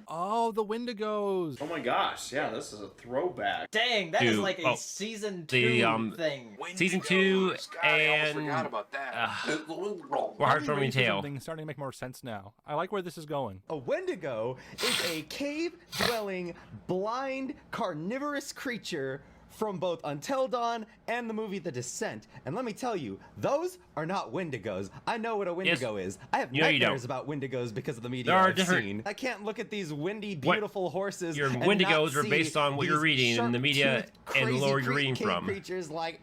Oh, the Wendigos. Oh my gosh, yeah, this is a throwback. Dang, that is Dude, like a oh, season the, 2 thing. Season 2 and forgot about that. War Heartwarming Tale. Something starting to make more sense now. I like where this is going. A Wendigo is a cave-dwelling, blind, carnivorous creature from both Until Dawn and the movie The Descent. And let me tell you, those are not Wendigos. I know what a Wendigo is. I have You know you nightmares don't. about Wendigos because of the media There are I've different- seen. I can't look at these windy, What- beautiful horses. Your and Wendigos not are based see on what you're these reading in the media sharp-toothed, and the crazy lore you're reading cave from. creatures like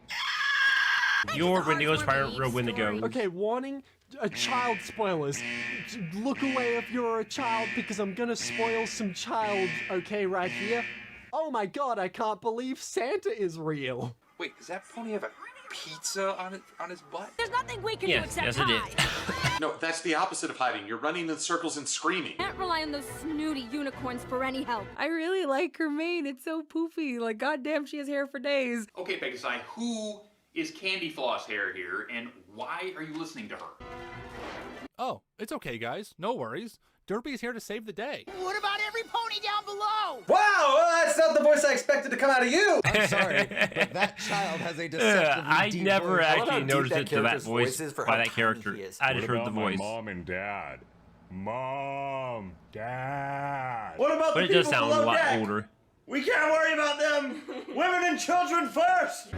Your Wendigo's probably real Wendigo. Okay, warning. Child spoilers. Look away if you're a child because I'm gonna spoil some child, okay, right here. Oh my god, I can't believe Santa is real. Wait, does that pony have a pizza on his butt? There's nothing we can Yes, do except yes it did. hide. No, that's the opposite of hiding. You're running in circles and screaming. Can't rely on those snooty unicorns for any help. I really like her mane. It's so poofy. Like, goddamn, she has hair for days. Okay, Pegasi, who is Candy Floss Hair here, and why are you listening to her? Oh, it's okay, guys. No worries. Derpy's here to save the day. What about every pony down below? Wow, well, that's not the voice I expected to come out of you. I'm sorry, but that child has a deceptively I deep never voice. actually noticed it to that voice for by how that tiny character. he is. I just heard the voice. Mom and Dad? Mom, Dad. What about But the it does people sound a below lot deck? older. We can't worry about them. Women and children first.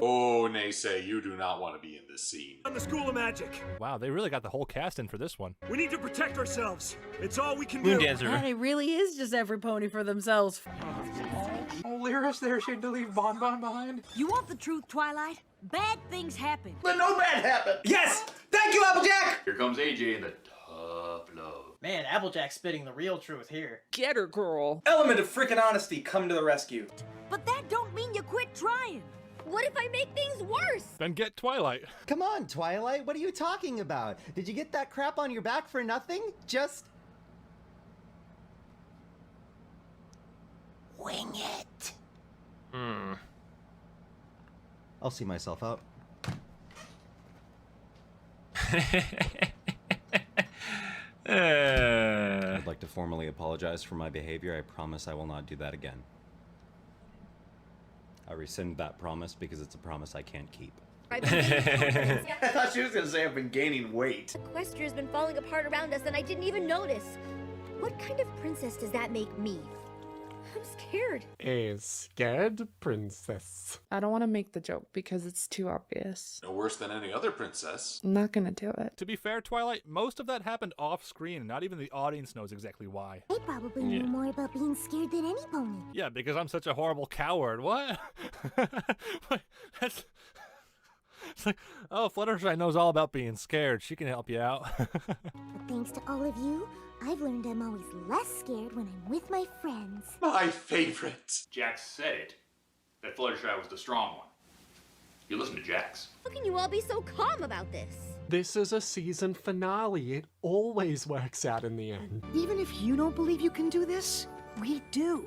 Oh, Naysay, you do not want to be in this scene. On the School of Magic. Wow, they really got the whole cast in for this one. We need to protect ourselves. It's all we can Moon do. Dancer. And it really is just every pony for themselves. Oh, Lyris there, she had to leave Bonbon behind. You want the truth, Twilight? Bad things happen. But no bad happened. Yes! Thank you, Applejack! Here comes AJ in the tough love. Man, Applejack's spitting the real truth here. Get her, girl. Element of freaking honesty come to the rescue. But that don't mean you quit trying. What if I make things worse? Then get Twilight. Come on, Twilight, what are you talking about? Did you get that crap on your back for nothing? Just Wing it. I'll see myself out. I'd like to formally apologize for my behavior. I promise I will not do that again. I rescind that promise because it's a promise I can't keep. I thought she was going to say I've been gaining weight. Equestria's been falling apart around us and I didn't even notice. What kind of princess does that make me? I'm scared. A scared princess. I don't want to make the joke because it's too obvious. No worse than any other princess. I'm not gonna do it. To be fair, Twilight, most of that happened off screen, and not even the audience knows exactly why. I probably know more about being scared than any pony. Yeah, because I'm such a horrible coward. What? What? That's... It's like, oh, Fluttershy knows all about being scared. She can help you out. But thanks to all of you, I've learned I'm always less scared when I'm with my friends. My favorite. Jax said it, that Fluttershy was the strong one. You listen to Jax. How can you all be so calm about this? This is a season finale. It always works out in the end. Even if you don't believe you can do this, we do.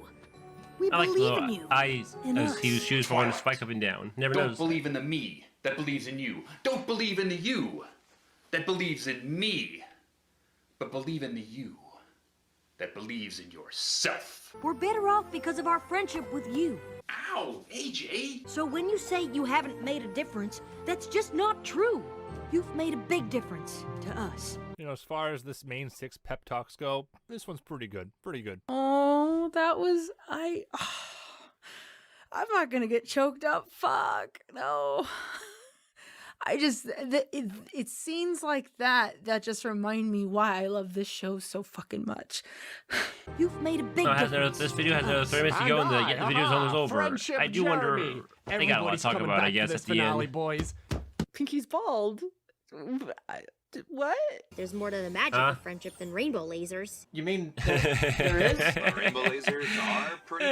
We I like the believe little in you. eyes In as us. he was shooting for one spike up and down. Never Don't knows. believe in the me that believes in you. Don't believe in the you that believes in me. But believe in the you that believes in yourself. We're better off because of our friendship with you. Ow, AJ. So when you say you haven't made a difference, that's just not true. You've made a big difference to us. You know, as far as this main 6 pep talks go, this one's pretty good. Pretty good. Oh, that was I'm not gonna get choked up. Fuck no. It's scenes like that just remind me why I love this show so fucking much. You've made a big difference. This video has another 30 minutes to go, and the video's almost over. I do wonder. They got a lot to talk about, I guess, at the finale, end. boys. Pinky's bald. What? There's more to the magic of friendship than rainbow lasers. You mean there is? Rainbow lasers are pretty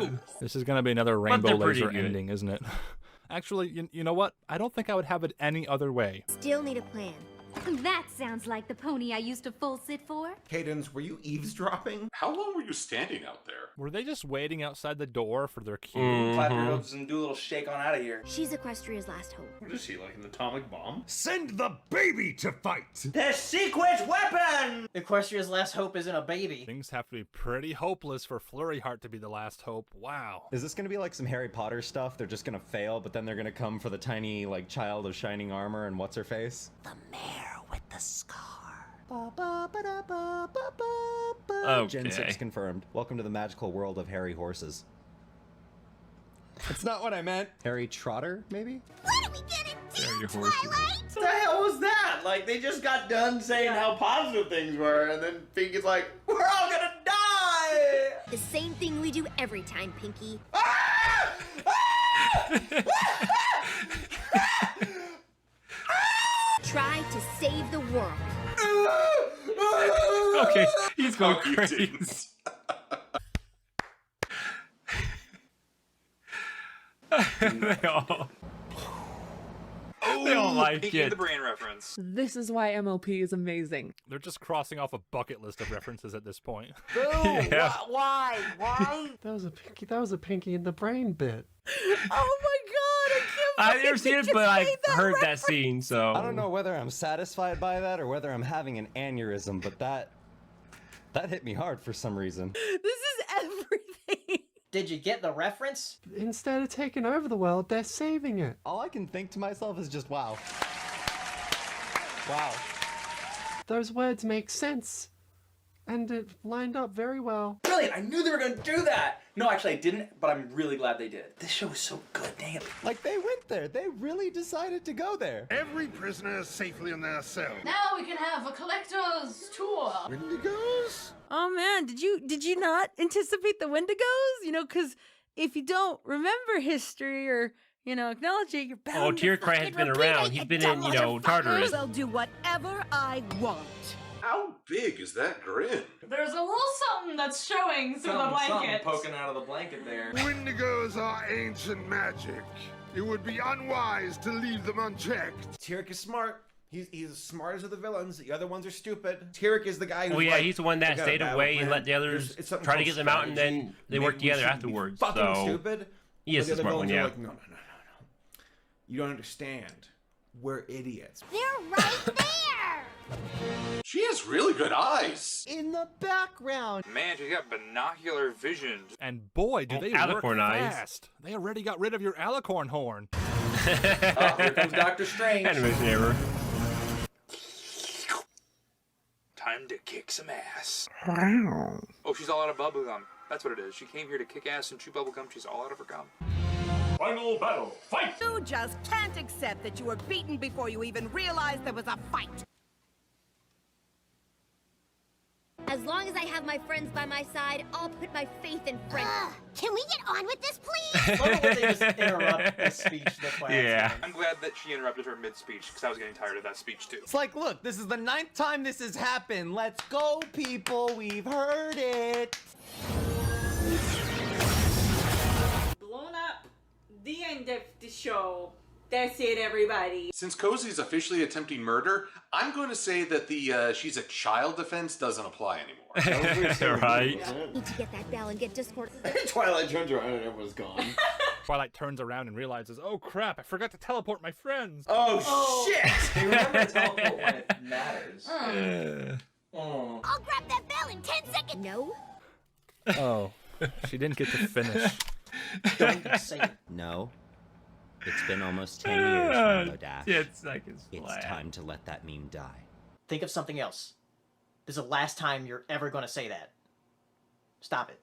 cool. This is gonna be another rainbow they're pretty laser good. ending, isn't it? Actually, you know what? I don't think I would have it any other way. Still need a plan. That sounds like the pony I used to full sit for. Cadence, were you eavesdropping? How long were you standing out there? Were they just waiting outside the door for their cue? Clap your hooves and do a little shake on out of here. She's Equestria's last hope. What is he, like an atomic bomb? Send the baby to fight! The secret weapon! Equestria's last hope isn't a baby. Things have to be pretty hopeless for Flurry Heart to be the last hope. Wow. Is this gonna be like some Harry Potter stuff? They're just gonna fail, but then they're gonna come for the tiny, like, child of shining armor and what's her face? The mare with the scar. Okay. Gen 6 confirmed. Welcome to the magical world of hairy horses. That's not what I meant. Harry Trotter, maybe? What are we getting Hairy horses. What the hell was that? Like, they just got done saying how positive things were, and then Pinky's like, we're all gonna die! The same thing we do every time, Pinky. Try to save the world. Okay, he's going No, you crazy. didn't. They all like Pinky it. the brain reference. This is why MLP is amazing. They're just crossing off a bucket list of references at this point. Boo! Yeah. Why? That was a Pinky in the Brain bit. Oh my god, I've never seen it, but I've heard that scene, so. I don't know whether I'm satisfied by that or whether I'm having an aneurysm, but that hit me hard for some reason. This is everything. Did you get the reference? Instead of taking over the world, they're saving it. All I can think to myself is just, wow. Wow. Those words make sense. And it lined up very well. Brilliant! I knew they were gonna do that! No, actually I didn't, but I'm really glad they did. This show is so good, damn. Like, they went there. They really decided to go there. Every prisoner is safely in their cell. Now we can have a collector's tour. Wendigos? Oh man, did you not anticipate the Wendigos? You know, because if you don't remember history or, you know, acknowledge it, you're bound Oh, to Tear Cry has been around. He's been in, Tartarus. I'll do whatever I want. How big is that grin? There's a little something that's showing through the blanket. Poking out of the blanket there. Wendigos are ancient magic. It would be unwise to leave them unchecked. Tyrek is smart. He's as smart as the villains. The other ones are stupid. Tyrek is the guy who's Well, yeah, like, he's the one "I that got a stayed battle away and plan. let the others It's something try to called get them out, and strategy. then they Maybe work we together shouldn't be afterwards. fucking So stupid. he is But the other smart one, villains are yeah. like, no. You don't understand. We're idiots. They're right there! She has really good eyes. In the background. Man, she's got binocular vision. And boy, do they work alicorn eyes. fast. They already got rid of your alicorn horn. Oh, here comes Doctor Strange. Animation error. Time to kick some ass. Oh, she's all out of bubblegum. That's what it is. She came here to kick ass and chew bubblegum. She's all out of her gum. Final battle, fight! You just can't accept that you were beaten before you even realized there was a fight. As long as I have my friends by my side, I'll put my faith in friends. Can we get on with this, please? Love it when they just interrupt the speech. That's why Yeah. I'm glad that she interrupted her mid-speech because I was getting tired of that speech too. It's like, look, this is the 9th time this has happened. Let's go, people. We've heard it. Blown up. The end of the show. That's it, everybody. Since Cozy's officially attempting murder, I'm going to say that the she's a child defense doesn't apply anymore. Right. Need to get that bell and get Discord. Twilight turns around and everyone's gone. Twilight turns around and realizes, oh crap, I forgot to teleport my friends. Oh, shit! Hey, remember to teleport when it matters. I'll grab that bell in 10 seconds. No? Oh, she didn't get to finish. Don't say it. No. It's been almost 10 years, Milo Dash. It's like it's time to let that meme die. Think of something else. This is the last time you're ever going to say that. Stop it.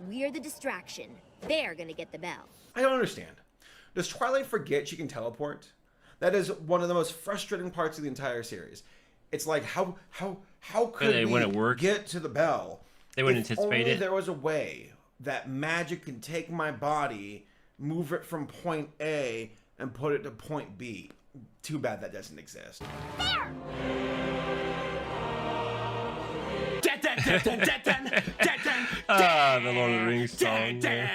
We're the distraction. They're gonna get the bell. I don't understand. Does Twilight forget she can teleport? That is one of the most frustrating parts of the entire series. It's like, how could they we wouldn't work. get to the bell? They wouldn't if anticipate only it. there was a way that magic can take my body, move it from point A, and put it to point B. Too bad that doesn't exist. Ah, the Lord of the Rings song. Yeah.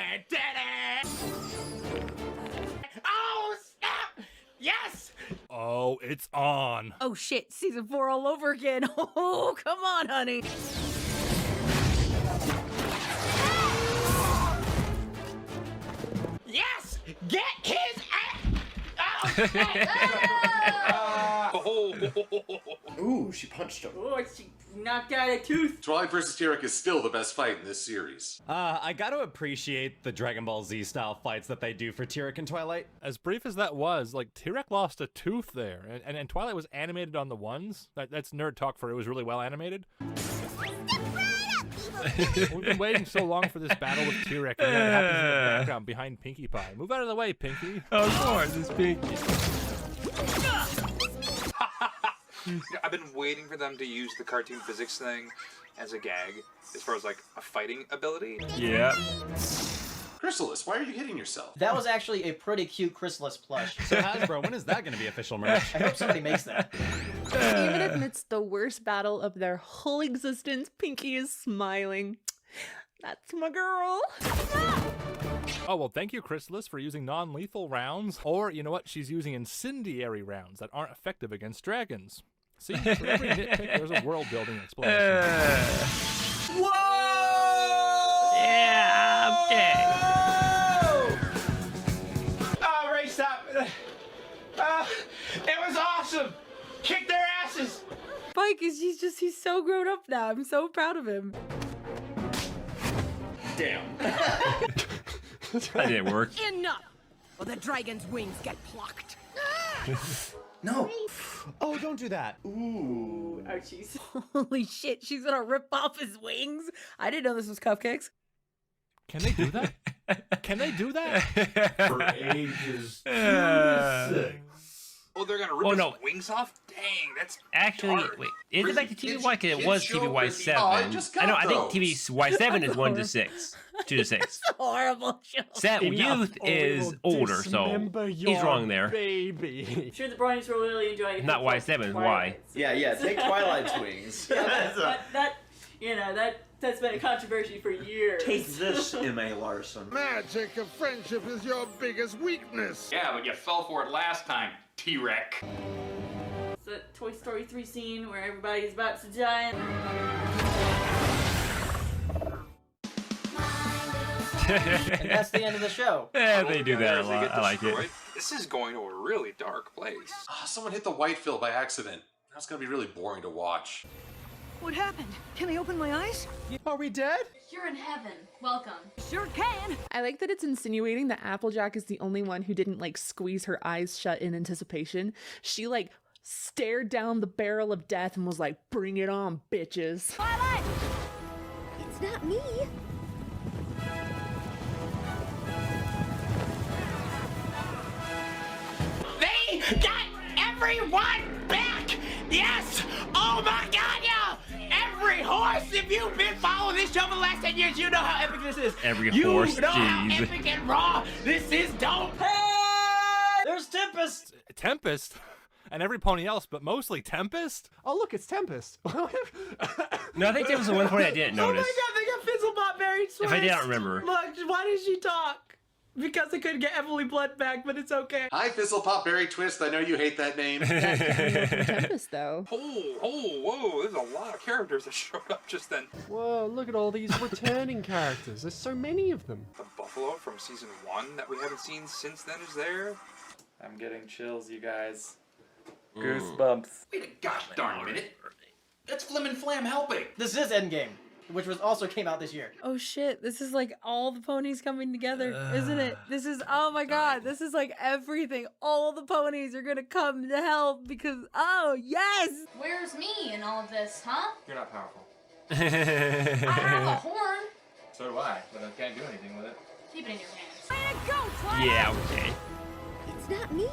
Oh, snap! Yes! Oh, it's on. Oh shit, season 4 all over again. Oh, come on, honey. Yes! Get his ass! Ooh, she punched him. Oh, she knocked out a tooth. Twilight versus Tyrek is still the best fight in this series. I gotta appreciate the Dragon Ball Z style fights that they do for Tyrek and Twilight. As brief as that was, like Tyrek lost a tooth there, and Twilight was animated on the ones. That's nerd talk for it was really well animated. We've been waiting so long for this battle with Tyrek, and yet it happens in the background behind Pinkie Pie. Move out of the way, Pinkie. Oh, of course, it's Pinkie. I've been waiting for them to use the cartoon physics thing as a gag, as far as like a fighting ability. Yeah. Chrysalis, why are you hitting yourself? That was actually a pretty cute Chrysalis plush. So Hasbro, when is that going to be official merch? I hope somebody makes that. Even amidst the worst battle of their whole existence, Pinkie is smiling. That's my girl. Oh, well, thank you, Chrysalis, for using non-lethal rounds. Or, you know what? She's using incendiary rounds that aren't effective against dragons. See, for every nitpick, there's a world-building explanation. Whoa! Yeah, okay. Oh, Ray, stop. It was awesome. Kick their asses. Spike is he's so grown up now. I'm so proud of him. Damn. That didn't work. Enough! Or the dragon's wings get plucked. No. Oh, don't do that. Ooh, ouchies. Holy shit, she's gonna rip off his wings. I didn't know this was cupcakes. Can they do that? Can they do that? For ages 2 to 6. Oh, they're gonna rip his wings off? Dang, that's Actually, dark. wait, is it back to TVY? Because it kids was show TVY Chrissy. Oh, I 7. just I know, got I think those. TVY 7 is 1 to 6. 2 to 6. Horrible show. Set Youth is older, so he's wrong there. Baby. I'm sure the Bronies will really enjoy it. Not Y7, Y. Yeah, take Twilight's wings. That's been a controversy for years. Take this, M.A. Larson. Magic of friendship is your biggest weakness. Yeah, but you fell for it last time, T-Rex. It's the Toy Story 3 scene where everybody's about to die. And that's the end of the show. Yeah, they do that a As they lot. get I like it. destroyed, This is going to a really dark place. Someone hit the white fill by accident. That's gonna be really boring to watch. What happened? Can I open my eyes? Are we dead? You're in heaven. Welcome. Sure can. I like that it's insinuating that Applejack is the only one who didn't like squeeze her eyes shut in anticipation. She like stared down the barrel of death and was like, "Bring it on, bitches." Twilight! It's not me. They got everyone back! Yes! Oh my god, yeah! Every horse, if you've been following this show for the last 10 years, you know how epic this is. Every you horse, know how jeez. epic and raw this is dope. Hey! There's Tempest! Tempest? And every pony else, but mostly Tempest? Oh, look, it's Tempest. No, I think there was the one point I didn't notice. Oh my god, they got Fizzlebot Berry Twist! If I didn't remember. Look, why did she talk? Because I couldn't get Emily Blunt back, but it's okay. Hi, Fizzlepop Berry Twist. I know you hate that name. Tempest, though. Whoa, there's a lot of characters that showed up just then. Whoa, look at all these returning characters. There's so many of them. The Buffalo from season 1 that we haven't seen since then is there. I'm getting chills, you guys. Goosebumps. Wait a gosh darn minute. That's Flim and Flam helping. This is Endgame. which was also came out this year. Oh shit, this is like all the ponies coming together, isn't it? This is, oh my god, this is like everything. All the ponies are gonna come to help because, oh yes! Where's me in all of this, huh? You're not powerful. I have a horn. So do I, but I can't do anything with it. Keep it in your hands. Way to go, Twilight! Yeah, okay. It's not me.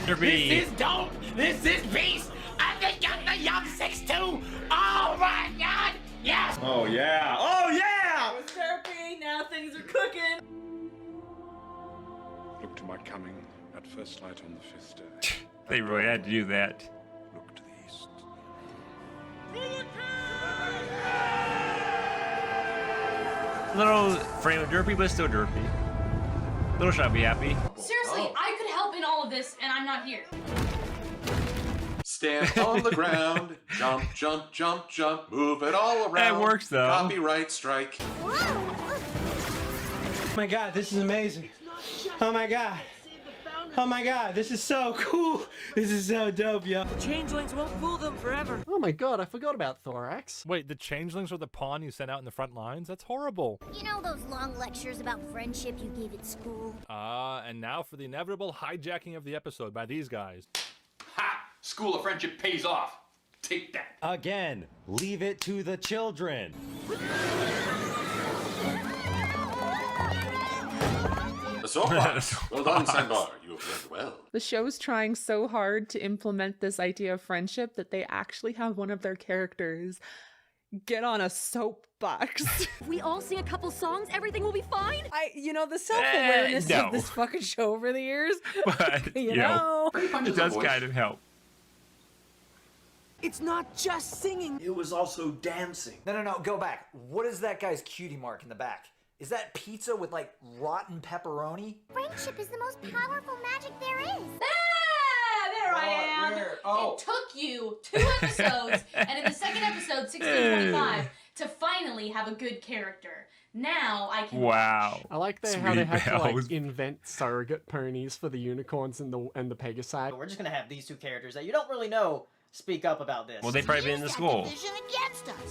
Derpy. This is dope. This is beast. I'm the young 6'2". Oh my god. Yes. Oh yeah. Oh yeah. It was Derpy, now things are cooking. Look to my coming at first light on the fifth day. They really had to do that. Look to the east. Little frame of Derpy, but still Derpy. Little shall be happy. Seriously, I could help in all of this, and I'm not here. Stand on the ground, jump, jump, jump, jump, move it all around. That works though. Copyright strike. Oh my god, this is amazing. Oh my god. Oh my god, this is so cool. This is so dope, yo. Changelings won't fool them forever. Oh my god, I forgot about Thorax. Wait, the changelings were the pawn you sent out in the front lines? That's horrible. You know those long lectures about friendship you gave at school? And now for the inevitable hijacking of the episode by these guys. Ha! School of Friendship pays off. Take that. Again, leave it to the children. So well done, Sandbar. You have read well. The show's trying so hard to implement this idea of friendship that they actually have one of their characters get on a soapbox. If we all sing a couple songs, everything will be fine? You know, the self-awareness no. of this fucking show over the years. But, you know. it does kind of help. It's not just singing. It was also dancing. No, go back. What is that guy's cutie mark in the back? Is that pizza with like rotten pepperoni? Friendship is the most powerful magic there is. There I am. Where? Oh. It took you 2 episodes, and in the second episode, 1625, to finally have a good character. Now I can. Wow. I like how they had to like invent surrogate ponies for the unicorns and the Pegasi. We're just gonna have these two characters that you don't really know speak up about this. Well, they've probably been in the school.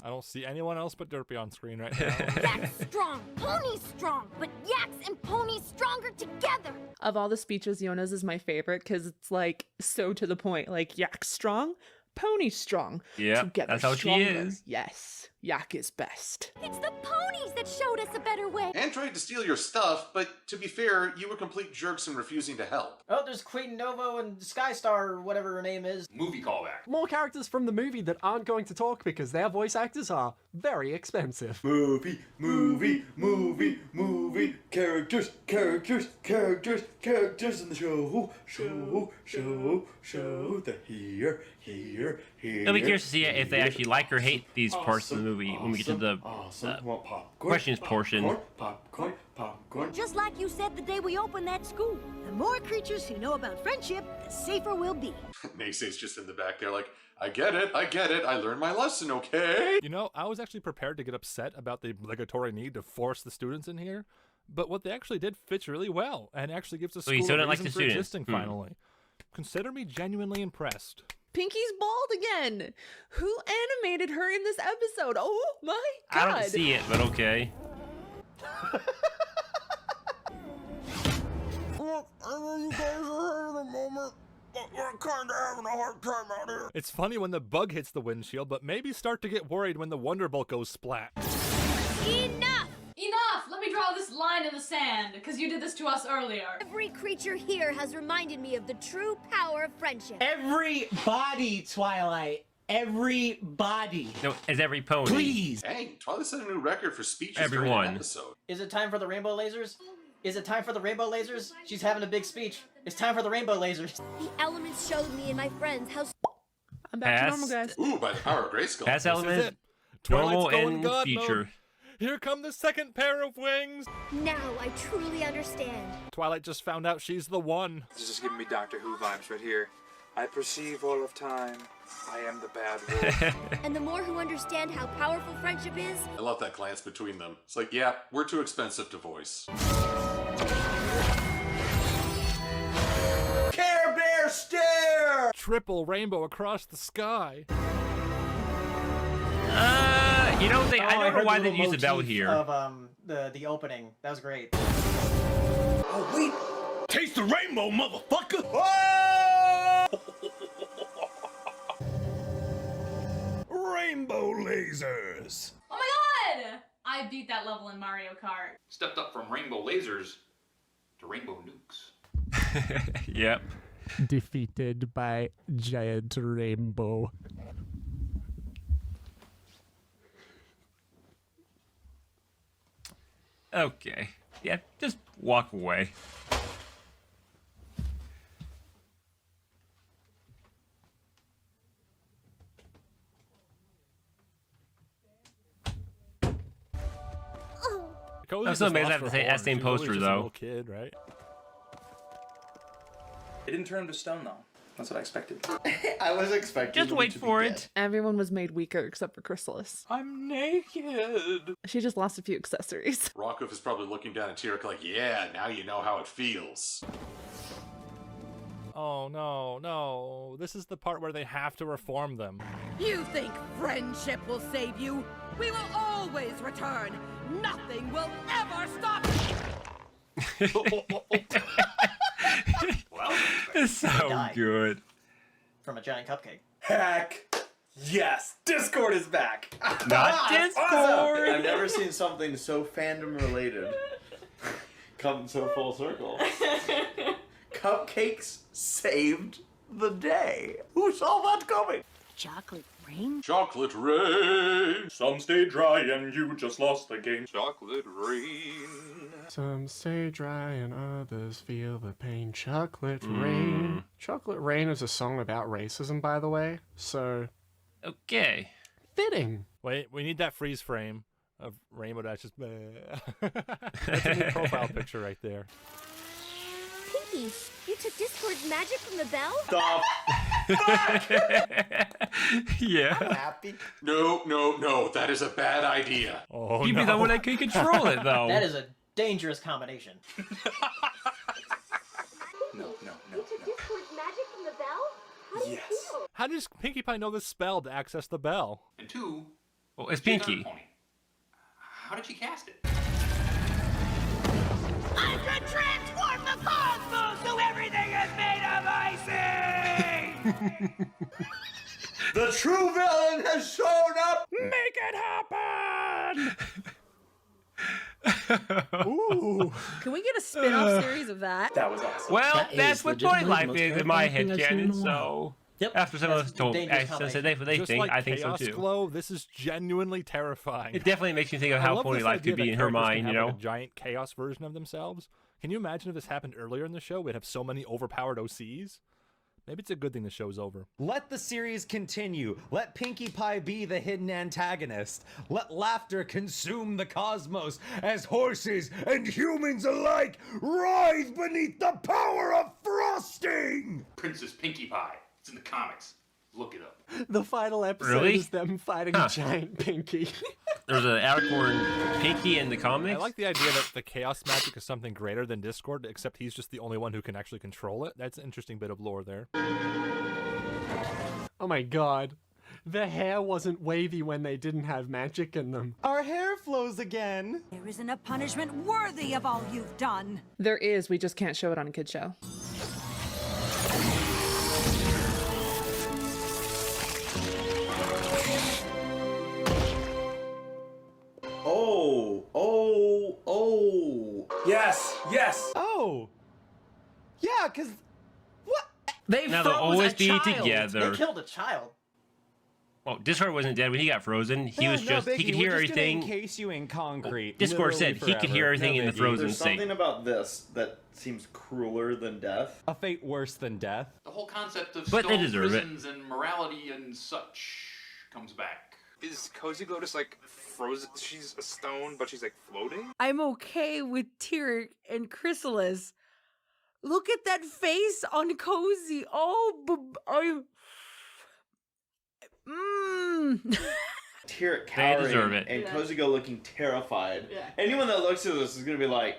I don't see anyone else but Derpy on screen right now. Yak's strong, pony's strong, but Yaks and ponies stronger together. Of all the speeches, Yona's is my favorite because it's like so to the point. Like Yak strong, pony strong. Yeah, Together that's how she stronger. is. Yes, Yak is best. It's the ponies that showed us a better way. And tried to steal your stuff, but to be fair, you were complete jerks in refusing to help. Oh, there's Queen Novo and Skystar, or whatever her name is. Movie callback. More characters from the movie that aren't going to talk because their voice actors are very expensive. Movie. Characters in the show. They're here. I'll be curious to see if they actually like or hate these parts of the movie when we get to the questions portion. Popcorn. Just like you said the day we opened that school. The more creatures who know about friendship, the safer we'll be. Naysay's just in the back there like, I get it, I learned my lesson, okay? You know, I was actually prepared to get upset about the obligatory need to force the students in here, but what they actually did fits really well, and actually gives the So you school still a don't like reason the for students? existing finally. Consider me genuinely impressed. Pinky's bald again. Who animated her in this episode? Oh my god. I don't see it, but okay. Look, I know you guys are hurt at the moment, but we're kind of having a hard time out here. It's funny when the bug hits the windshield, but maybe start to get worried when the Wonderbolt goes splat. Enough! Enough! Let me draw this line in the sand, because you did this to us earlier. Every creature here has reminded me of the true power of friendship. Everybody, Twilight. Everybody. No, it's every pony. Please. Dang, Twilight set a new record for speeches during Everyone. an episode. Is it time for the rainbow lasers? Is it time for the rainbow lasers? She's having a big speech. It's time for the rainbow lasers. The elements showed me and my friends how... I'm back to normal, guys. Ooh, by the power of Grayskull. Pass This is element, it. Twilight's normal going and God future. mode. Here come the second pair of wings. Now I truly understand. Twilight just found out she's the one. This is giving me Doctor Who vibes right here. I perceive all of time. I am the bad wolf. And the more who understand how powerful friendship is... I love that glance between them. It's like, yeah, we're too expensive to voice. stare! Triple rainbow across the sky. You know, I don't know why they use the bell motif here. Of the opening. That was great. Oh wait! Taste the rainbow, motherfucker! Rainbow lasers! Oh my god! I beat that level in Mario Kart. Stepped up from rainbow lasers to rainbow nukes. Yep. Defeated by giant rainbow. Okay. Yeah, just walk away. Cozy I'm so just amazed I lost have her the horn. same She's really poster, just a though. little kid, right? It didn't turn him to stone though. That's what I expected. I was expecting. Just wait for it. Everyone was made weaker except for Chrysalis. I'm naked. She just lost a few accessories. Rockcliffe is probably looking down at Tyrek like, yeah, now you know how it feels. Oh no, no. This is the part where they have to reform them. You think friendship will save you? We will always return. Nothing will ever stop. Well, It's so died. good. From a giant cupcake. Heck! Yes! Discord is back! Not Discord! I've never seen something so fandom related come so full circle. Cupcakes saved the day. Who saw that coming? Chocolate rain? Chocolate rain. Some stay dry and you just lost the game. Chocolate rain. Some stay dry and others feel the pain. Chocolate rain. Chocolate rain is a song about racism, by the way. So Okay. fitting. Wait, we need that freeze frame of Rainbow Dash. Just that's a new profile picture right there. Pinky, you took Discord's magic from the bell? Stop. Yeah. Happy? No, that is a bad idea. Oh You'd no. be the one that could control it, though. That is a dangerous combination. No. You took Discord's magic from the bell? How do you Yes. feel? How does Pinkie Pie know the spell to access the bell? And two, Well, it's she's got a Pinky. pony. How did she cast it? I can transform the cosmos so everything is made of icing! The true villain has shown up. Make it happen! Ooh. Can we get a spin-off series of that? That was awesome. Well, That that's is what Toy legitimately the Life most is in my terrifying thing head I've seen in canon, a while. so... Yep. After some of That's us told, dangerous since combination. they Just think, like I think so Chaos too. Glow, this is genuinely terrifying. It definitely makes you think of I how love Pony this Life idea could be that in her characters can mind, you have, know? like, a giant chaos version of themselves. Can you imagine if this happened earlier in the show? We'd have so many overpowered OCs. Maybe it's a good thing the show's over. Let the series continue. Let Pinkie Pie be the hidden antagonist. Let laughter consume the cosmos as horses and humans alike rise beneath the power of frosting! Princess Pinkie Pie. It's in the comics. Look it up. The final episode Really? is them fighting Huh. giant Pinky. There's an Alicorn Pinky in the I comics. like the idea that the chaos magic is something greater than Discord, except he's just the only one who can actually control it. That's an interesting bit of lore there. Oh my god. The hair wasn't wavy when they didn't have magic in them. Our hair flows again. There isn't a punishment worthy of all you've done. There is, we just can't show it on a kid show. Oh. Yes! Oh! Yeah, because They Now they'll froze always a be child. together. They killed a child. Well, Discord wasn't dead when he got frozen. He was just he could hear We're just gonna everything. encase you in concrete. Discord literally said he could hear forever. everything No in the biggie. frozen There's state. something about this that seems crueler than death. A fate worse than death. The whole concept of But they stone deserve it. prisons and morality and such comes back. Is Cozy Glow just like frozen? She's a stone, but she's like floating? I'm okay with Tyrek and Chrysalis. Look at that face on Cozy. Oh, I'm. Tyrek They deserve cowering it. and Yeah. Kozugo looking terrified. Yeah. Anyone that looks at this is gonna be like,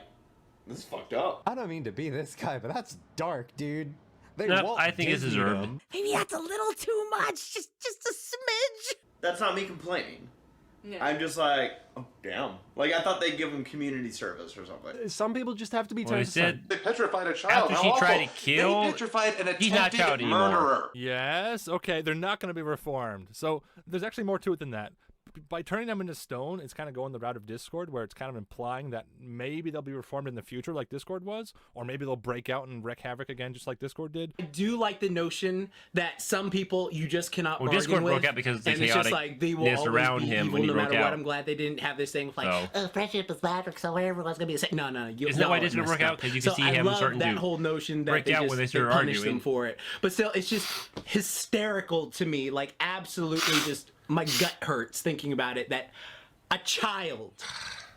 this is fucked up. I don't mean to be this guy, but that's dark, dude. No, I think it's deserved. Maybe that's a little too much. Just a smidge. That's not me complaining. Yeah. I'm just like, oh, damn. Like, I thought they'd give him community service or something. Some people just have to be Well, he turned said They petrified a child. after How she tried awful. to kill, They petrified an he's not child attempted anymore. murderer. Yes, okay, they're not going to be reformed. So there's actually more to it than that. By turning them into stone, it's kind of going the route of Discord, where it's kind of implying that maybe they'll be reformed in the future like Discord was, or maybe they'll break out and wreak havoc again just like Discord did. I do like the notion that some people you just cannot Well, bargain Discord with, broke out because of the and it's just like they will chaoticness always around be him evil when he no broke matter what. out. I'm glad they didn't have this thing with like, So- oh, friendship is magic, so everyone's gonna be the same. No, Isn't that why Discord broke out? Because you can see I him love starting that to whole notion that break they out just when they they started punish arguing. them for it. But still, it's just hysterical to me. Like absolutely, just my gut hurts thinking about it. That a child.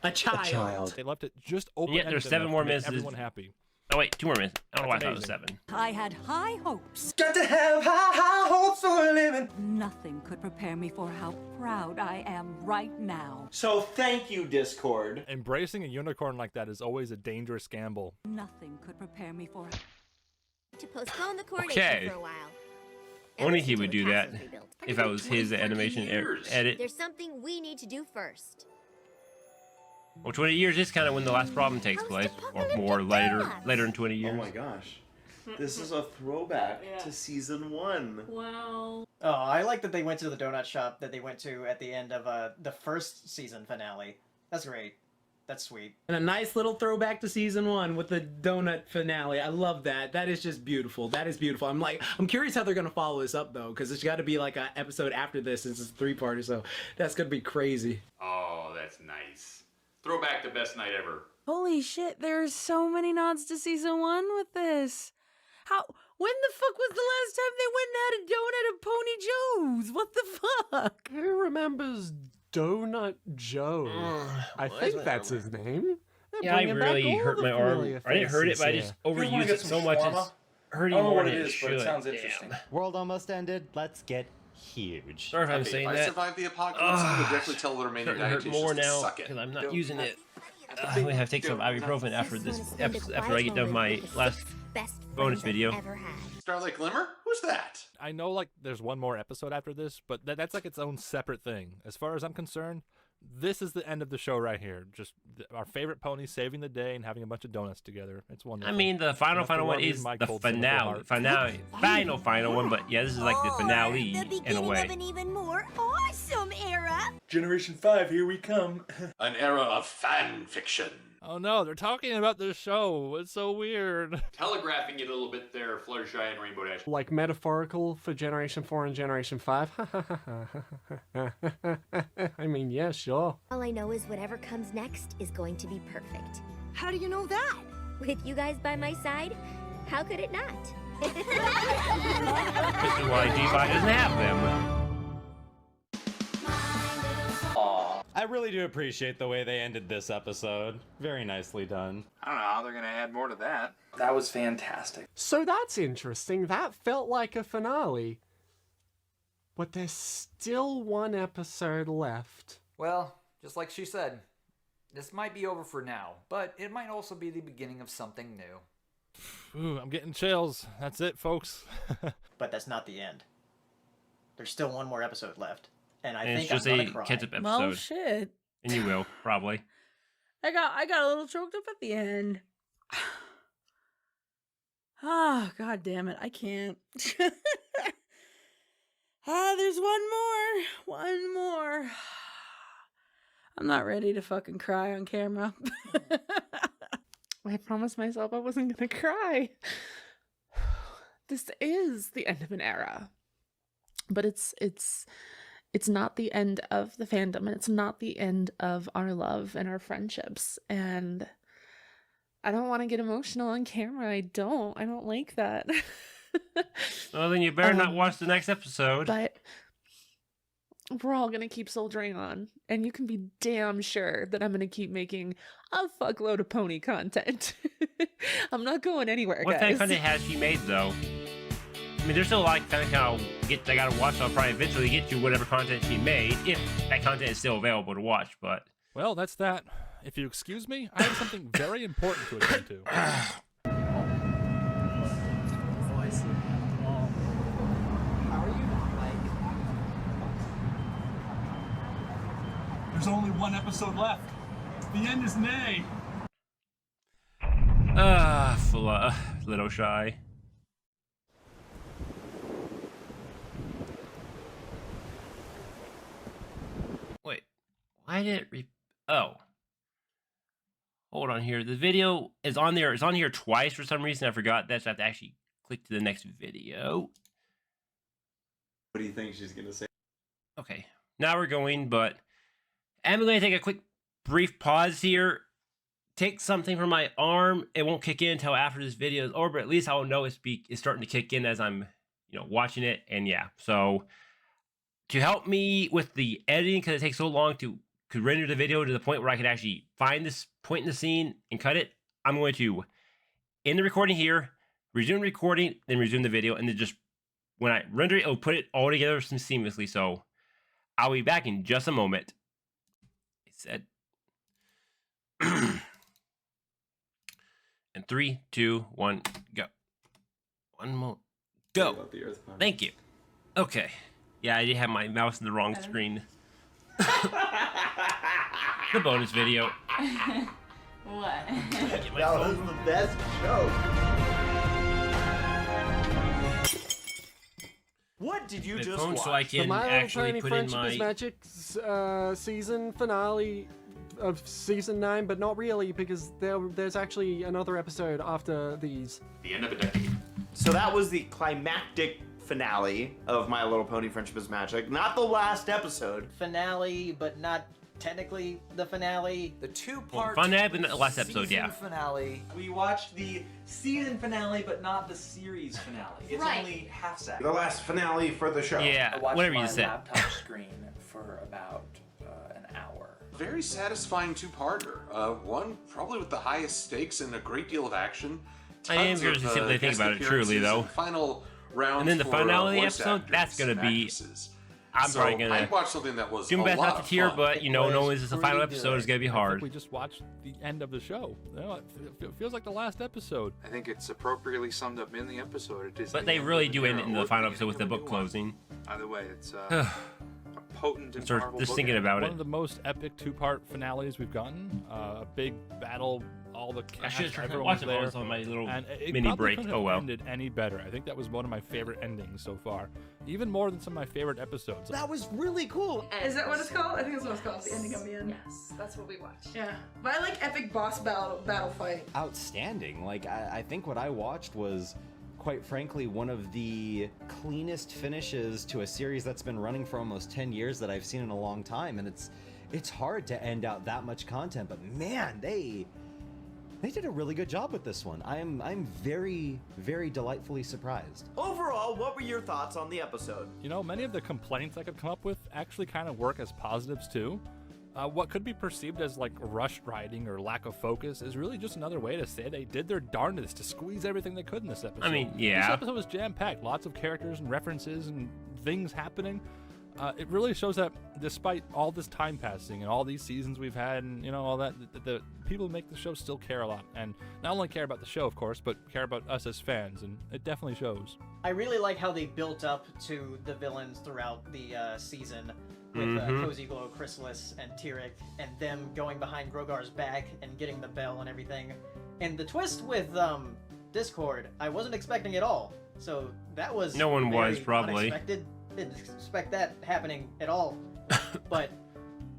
They left it just open. Yeah, there's 7 more minutes. Everyone happy. Oh wait, 2 more minutes. I don't know why I That's thought it was amazing. 7. I had high hopes. Got to have high hopes for a living. Nothing could prepare me for how proud I am right now. So thank you, Discord. Embracing a unicorn like that is always a dangerous gamble. Nothing could prepare me for To postpone the coronation Okay. for a while. Only he would do that if that was his animation edit. There's something we need to do first. Well, 20 years is kind of when the last problem takes place, or more later in 20 years. Oh my gosh. This is a throwback to season 1. Wow. Oh, I like that they went to the donut shop that they went to at the end of the first season finale. That's great. That's sweet. And a nice little throwback to season 1 with the donut finale. I love that. That is just beautiful. That is beautiful. I'm curious how they're gonna follow this up though, because it's got to be like an episode after this. Since it's a 3-parter, so that's gonna be crazy. Oh, that's nice. Throwback to best night ever. Holy shit, there are so many nods to season 1 with this. When the fuck was the last time they went and had a donut at Pony Joe's? What the fuck? Who remembers Donut Joe? I think that's his name. They're Yeah, I bringing back really all hurt the my arm. familiar I didn't hurt it, but I faces just here. overused it so much. It's hurting I don't know more what than it it is, but should. it sounds Damn. interesting. World almost ended. Let's get huge. Sorry if I'm If saying I that. survive the apocalypse, I would definitely tell the remaining Starting to hurt dietitians more to now suck it. because I'm not using it. I'm gonna have to take some ibuprofen after this episode, after I get done with my last bonus video. Starlight Glimmer? Who's that? I know like there's one more episode after this, but that's like its own separate thing. As far as I'm concerned, this is the end of the show right here. Just our favorite pony saving the day and having a bunch of donuts together. It's wonderful. I mean, the final one is the finale, final one. But yeah, this is like the finale in a way. An even more awesome era. Generation 5, here we come. An era of fan fiction. Oh no, they're talking about this show. It's so weird. Telegraphing it a little bit there, Fluttershy and Rainbow Dash. Like metaphorical for Generation 4 and Generation 5? I mean, yeah, sure. All I know is whatever comes next is going to be perfect. How do you know that? With you guys by my side, how could it not? This is why G5 doesn't have them. I really do appreciate the way they ended this episode. Very nicely done. I don't know how they're gonna add more to that. That was fantastic. So that's interesting. That felt like a finale. But there's still one episode left. Well, just like she said, this might be over for now, but it might also be the beginning of something new. Ooh, I'm getting chills. That's it, folks. But that's not the end. There's still one more episode left. And I And think it's just I'm a gonna cry. catch-up episode. Well, shit. And you will, probably. I got a little choked up at the end. Ah, god damn it, I can't. There's one more. I'm not ready to fucking cry on camera. I promised myself I wasn't gonna cry. This is the end of an era. But it's not the end of the fandom, and it's not the end of our love and our friendships. And I don't want to get emotional on camera. I don't like that. Well, then you better not watch the next episode. But we're all gonna keep soldiering on, and you can be damn sure that I'm gonna keep making a fuckload of pony content. I'm not going anywhere, What guys. kind of content has she made, though? I mean, there's still a lot of content I gotta watch. So I'll probably eventually get to whatever content she made, if that content is still available to watch. But Well, that's that. If you excuse me, I have something very important to attend to. There's only one episode left. The end is nay. Little shy. Wait, why did it oh. Hold on here. The video is on there. It's on here twice for some reason. I forgot that, so I have to actually click to the next video. What do you think she's gonna say? Okay, now we're going, but I'm going to take a quick, brief pause here. Take something from my arm. It won't kick in until after this video is over, but at least I'll know it's starting to kick in as I'm, watching it. And yeah, so to help me with the editing, because it takes so long to render the video to the point where I could actually find this point in the scene and cut it, I'm going to end the recording here, resume recording, then resume the video, and then just when I render it, it'll put it all together seamlessly. So I'll be back in just a moment. It said. And 3, 2, 1, go. One more. Go. Thank you. Okay. Yeah, I did have my mouse in the wrong screen. The bonus video. What? That was the best joke. What did you just watch? So I can the My Little actually Pony put Friendship in is my... Magic season finale of season 9, but not really, because there's actually another episode after these. The end of a decade. So that was the climactic finale of My Little Pony Friendship is Magic, not the last episode. Finale, but not technically the finale. The two-part finale, but not the last episode, season yeah. finale. We watched the season finale, but not the series finale. It's Right. only half second. The last finale for the show. Yeah, I watched whatever my you said. laptop screen for about an hour. Very satisfying two-parter. One probably with the highest stakes and a great deal of action. I am Tons curious to see what they think guest about it truly, appearances though. and final rounds And then the for, finale voice episode, actors that's gonna and be. actresses. I'm So probably gonna I'd watch something that was do my a best lot not to of tear, fun. but knowing this is the final episode is gonna be I hard. think we just watched the end of the show. It feels like the last episode. I think it's appropriately summed up in the episode. It is But the they end really of do end it in the era or final beginning episode with of the a book new one. closing. Either way, it's a potent and Start powerful just book thinking ending. about One it. of the most epic two-part finales we've gotten. A big battle, all the I cast, should try to everyone watch was it while I there. was on my little And it mini probably break. couldn't Oh have well. ended any better. I think that was one of my favorite endings so far, even more than some of my favorite episodes. That was really cool. Is that what it's called? I think that's what it's called. The ending of the end. Yes, that's what we watched. Yeah, but I like epic boss battle fight. Outstanding. Like, I think what I watched was, quite frankly, one of the cleanest finishes to a series that's been running for almost 10 years that I've seen in a long time. And it's hard to end out that much content, but man, they did a really good job with this one. I'm very, very delightfully surprised. Overall, what were your thoughts on the episode? Many of the complaints I could come up with actually kind of work as positives too. What could be perceived as like rushed writing or lack of focus is really just another way to say they did their darndest to squeeze everything they could in this episode. I mean, yeah. This episode was jam-packed, lots of characters and references and things happening. It really shows that despite all this time passing and all these seasons we've had and all that, the people who make the show still care a lot, and not only care about the show, of course, but care about us as fans, and it definitely shows. I really like how they built up to the villains throughout the season with Cozy Glow, Chrysalis, and Tyrek, and them going behind Grogar's back and getting the bell and everything. And the twist with Discord, I wasn't expecting at all. So that was No one was, very probably. unexpected. Didn't expect that happening at all. But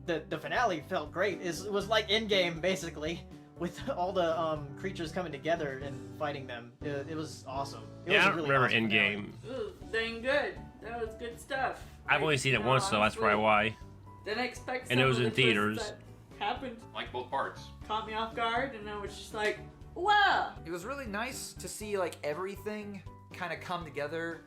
the finale felt great. It was like Endgame, basically, with all the creatures coming together and fighting them. It was awesome. It was Yeah, I a don't really remember awesome finale. Endgame. Ooh, dang good. That was good stuff. I've only seen it once, so that's probably why. Didn't expect. And it some was of in the twists theaters. that happened. Like both parts. Caught me off guard, and I was just like, whoa. It was really nice to see like everything kind of come together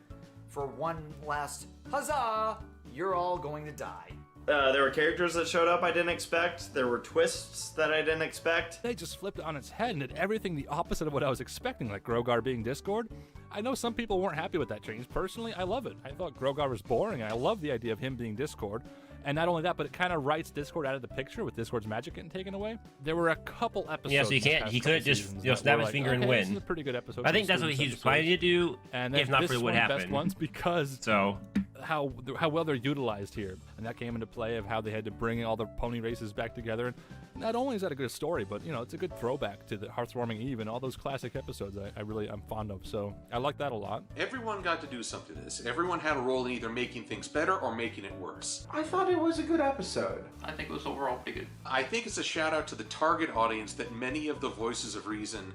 for one last huzzah! You're all going to die. There were characters that showed up I didn't expect. There were twists that I didn't expect. They just flipped it on its head and did everything the opposite of what I was expecting, like Grogar being Discord. I know some people weren't happy with that change. Personally, I love it. I thought Grogar was boring, and I love the idea of him being Discord. And not only that, but it kind of writes Discord out of the picture with Discord's magic getting taken away. There were a couple episodes. Yeah, so he this can't. past He couldn't couple just seasons that snap were his like, finger and okay, win. This is a pretty good episode. I think for that's what students he was episode. planning to do, And if not this for what one, Best happened. ones because So how well they're utilized here, and that came into play of how they had to bring all the pony races back together. And not only is that a good story, but it's a good throwback to the Hearthwarming Eve and all those classic episodes I'm fond of. So I like that a lot. Everyone got to do something to this. Everyone had a role in either making things better or making it worse. I thought it was a good episode. I think it was overall pretty good. I think it's a shout out to the target audience that many of the voices of reason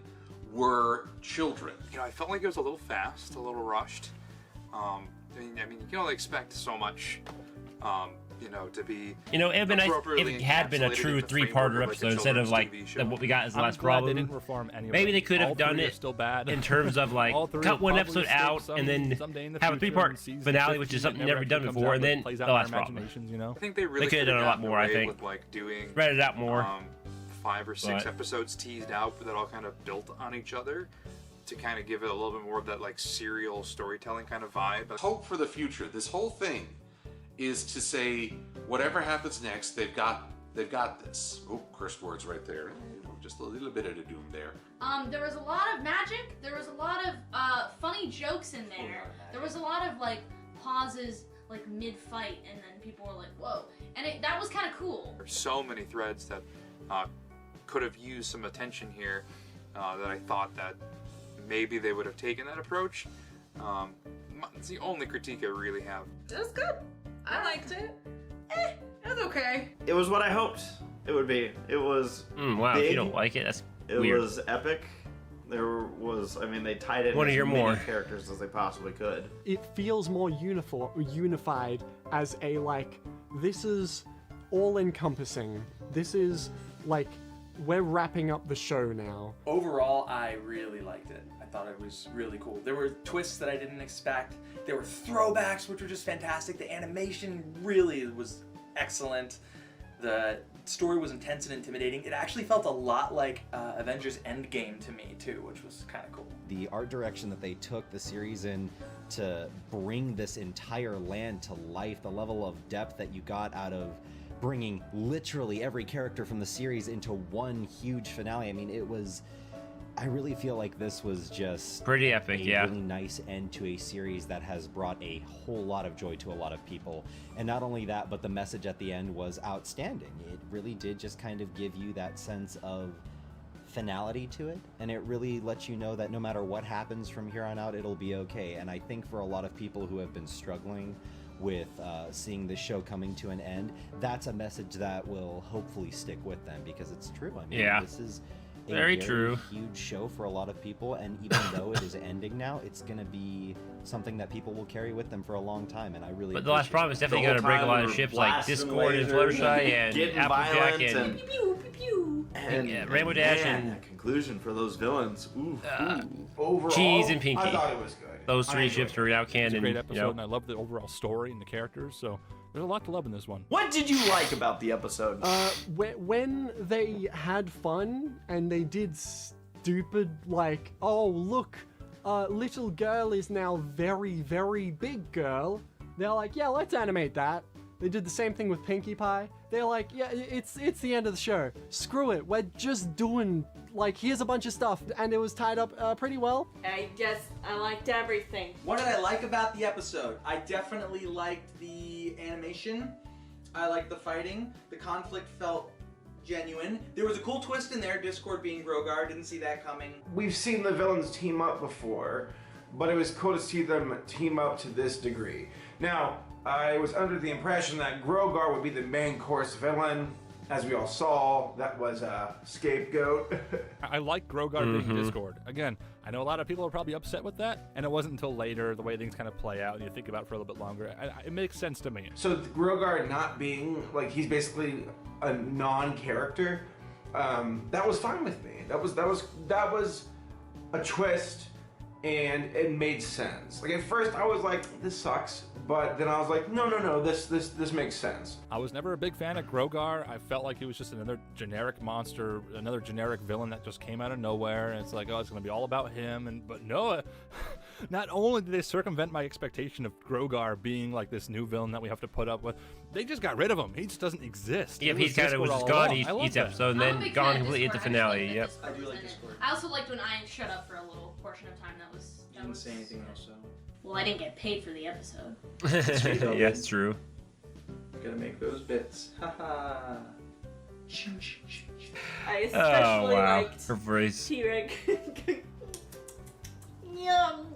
were children. I felt like it was a little fast, a little rushed. I mean, you can only expect so much, to be. It'd been nice if it had been a true three-parter episode instead of like what we got as the last problem. They didn't reform any of Maybe it. they could have All done three are it still bad. in terms of like cut one episode out and then have a three-part finale, which is something never done before, and then the last problem. I think they really could have done a lot more. I think with like doing spread it out more. 5 or 6 episodes teased out that all kind of built on each other to kind of give it a little bit more of that like serial storytelling kind of vibe. Hope for the future. This whole thing is to say whatever happens next, they've got this. Oh, curse words right there. Just a little bit of the doom there. There was a lot of magic. There was a lot of funny jokes in there. There was a lot of like pauses, like mid-fight, and then people were like, "Whoa!" And that was kind of cool. There's so many threads that could have used some attention here that I thought that maybe they would have taken that approach. It's the only critique I really have. It was good. I liked it. It was okay. It was what I hoped it would be. It was wow, big. if you don't like it, that's It weird. was epic. They tied in Wanna as hear many more. characters as they possibly could. It feels more unified as a this is all-encompassing. This is we're wrapping up the show now. Overall, I really liked it. I thought it was really cool. There were twists that I didn't expect. There were throwbacks, which were just fantastic. The animation really was excellent. The story was intense and intimidating. It actually felt a lot like Avengers Endgame to me, too, which was kind of cool. The art direction that they took the series in to bring this entire land to life, the level of depth that you got out of bringing literally every character from the series into one huge finale. I mean, I really feel like this was just pretty epic, a really nice end to a series that has brought a whole lot of joy to a lot of people. And not only that, but the message at the end was outstanding. It really did just kind of give you that sense of finality to it, and it really lets you know that no matter what happens from here on out, it'll be okay. And I think for a lot of people who have been struggling with seeing this show coming to an end, that's a message that will hopefully stick with them, because it's true. I mean, this is a very true huge show for a lot of people, and even though it is ending now, it's going to be something that people will carry with them for a a long time, and I really But the last problem is definitely going to break a lot of ships like Discord and Fluttershy and Applejack and Rainbow Dash and that conclusion for those villains. Overall, Cheese and Pinky. I thought it was good. Those three ships are now canon. It's a great episode, and I love the overall story and the characters, so there's a lot to love in this one. What did you like about the episode? When they had fun and they did stupid, oh, look, little girl is now very, very big girl. They're like, yeah, let's animate that. They did the same thing with Pinkie Pie. They're like, yeah, it's the end of the show. Screw it. We're just doing, here's a bunch of stuff. And it was tied up pretty well. I liked everything. What did I like about the episode? I definitely liked the animation. I liked the fighting. The conflict felt genuine. There was a cool twist in there, Discord being Grogar. Didn't see that coming. We've seen the villains team up before, but it was cool to see them team up to this degree. Now, I was under the impression that Grogar would be the main course villain. As we all saw, that was a scapegoat. I like Grogar being Discord. Again, I know a lot of people are probably upset with that, and it wasn't until later, the way things kind of play out, and you think about it for a little bit longer. It makes sense to me. So Grogar not being, he's basically a non-character, that was fine with me. That was a twist, and it made sense. At first I was like, this sucks. But then I was like, no, this makes sense. I was never a big fan of Grogar. I felt like he was just another generic monster, another generic villain that just came out of nowhere, and it's like, oh, it's going to be all about him. But no, not only did they circumvent my expectation of Grogar being this new villain that we have to put up with, they just got rid of him. He just doesn't exist. Yep, he kind of was just gone each episode, and then gone completely at the finale. Yep. I do like Discord. I also liked when Ian shut up for a little portion of time. That was Didn't say anything else, so. Well, I didn't get paid for the episode. Yeah, it's true. Gotta make those bits. Haha. I especially wow. liked Her voice. T-Rex. Yum.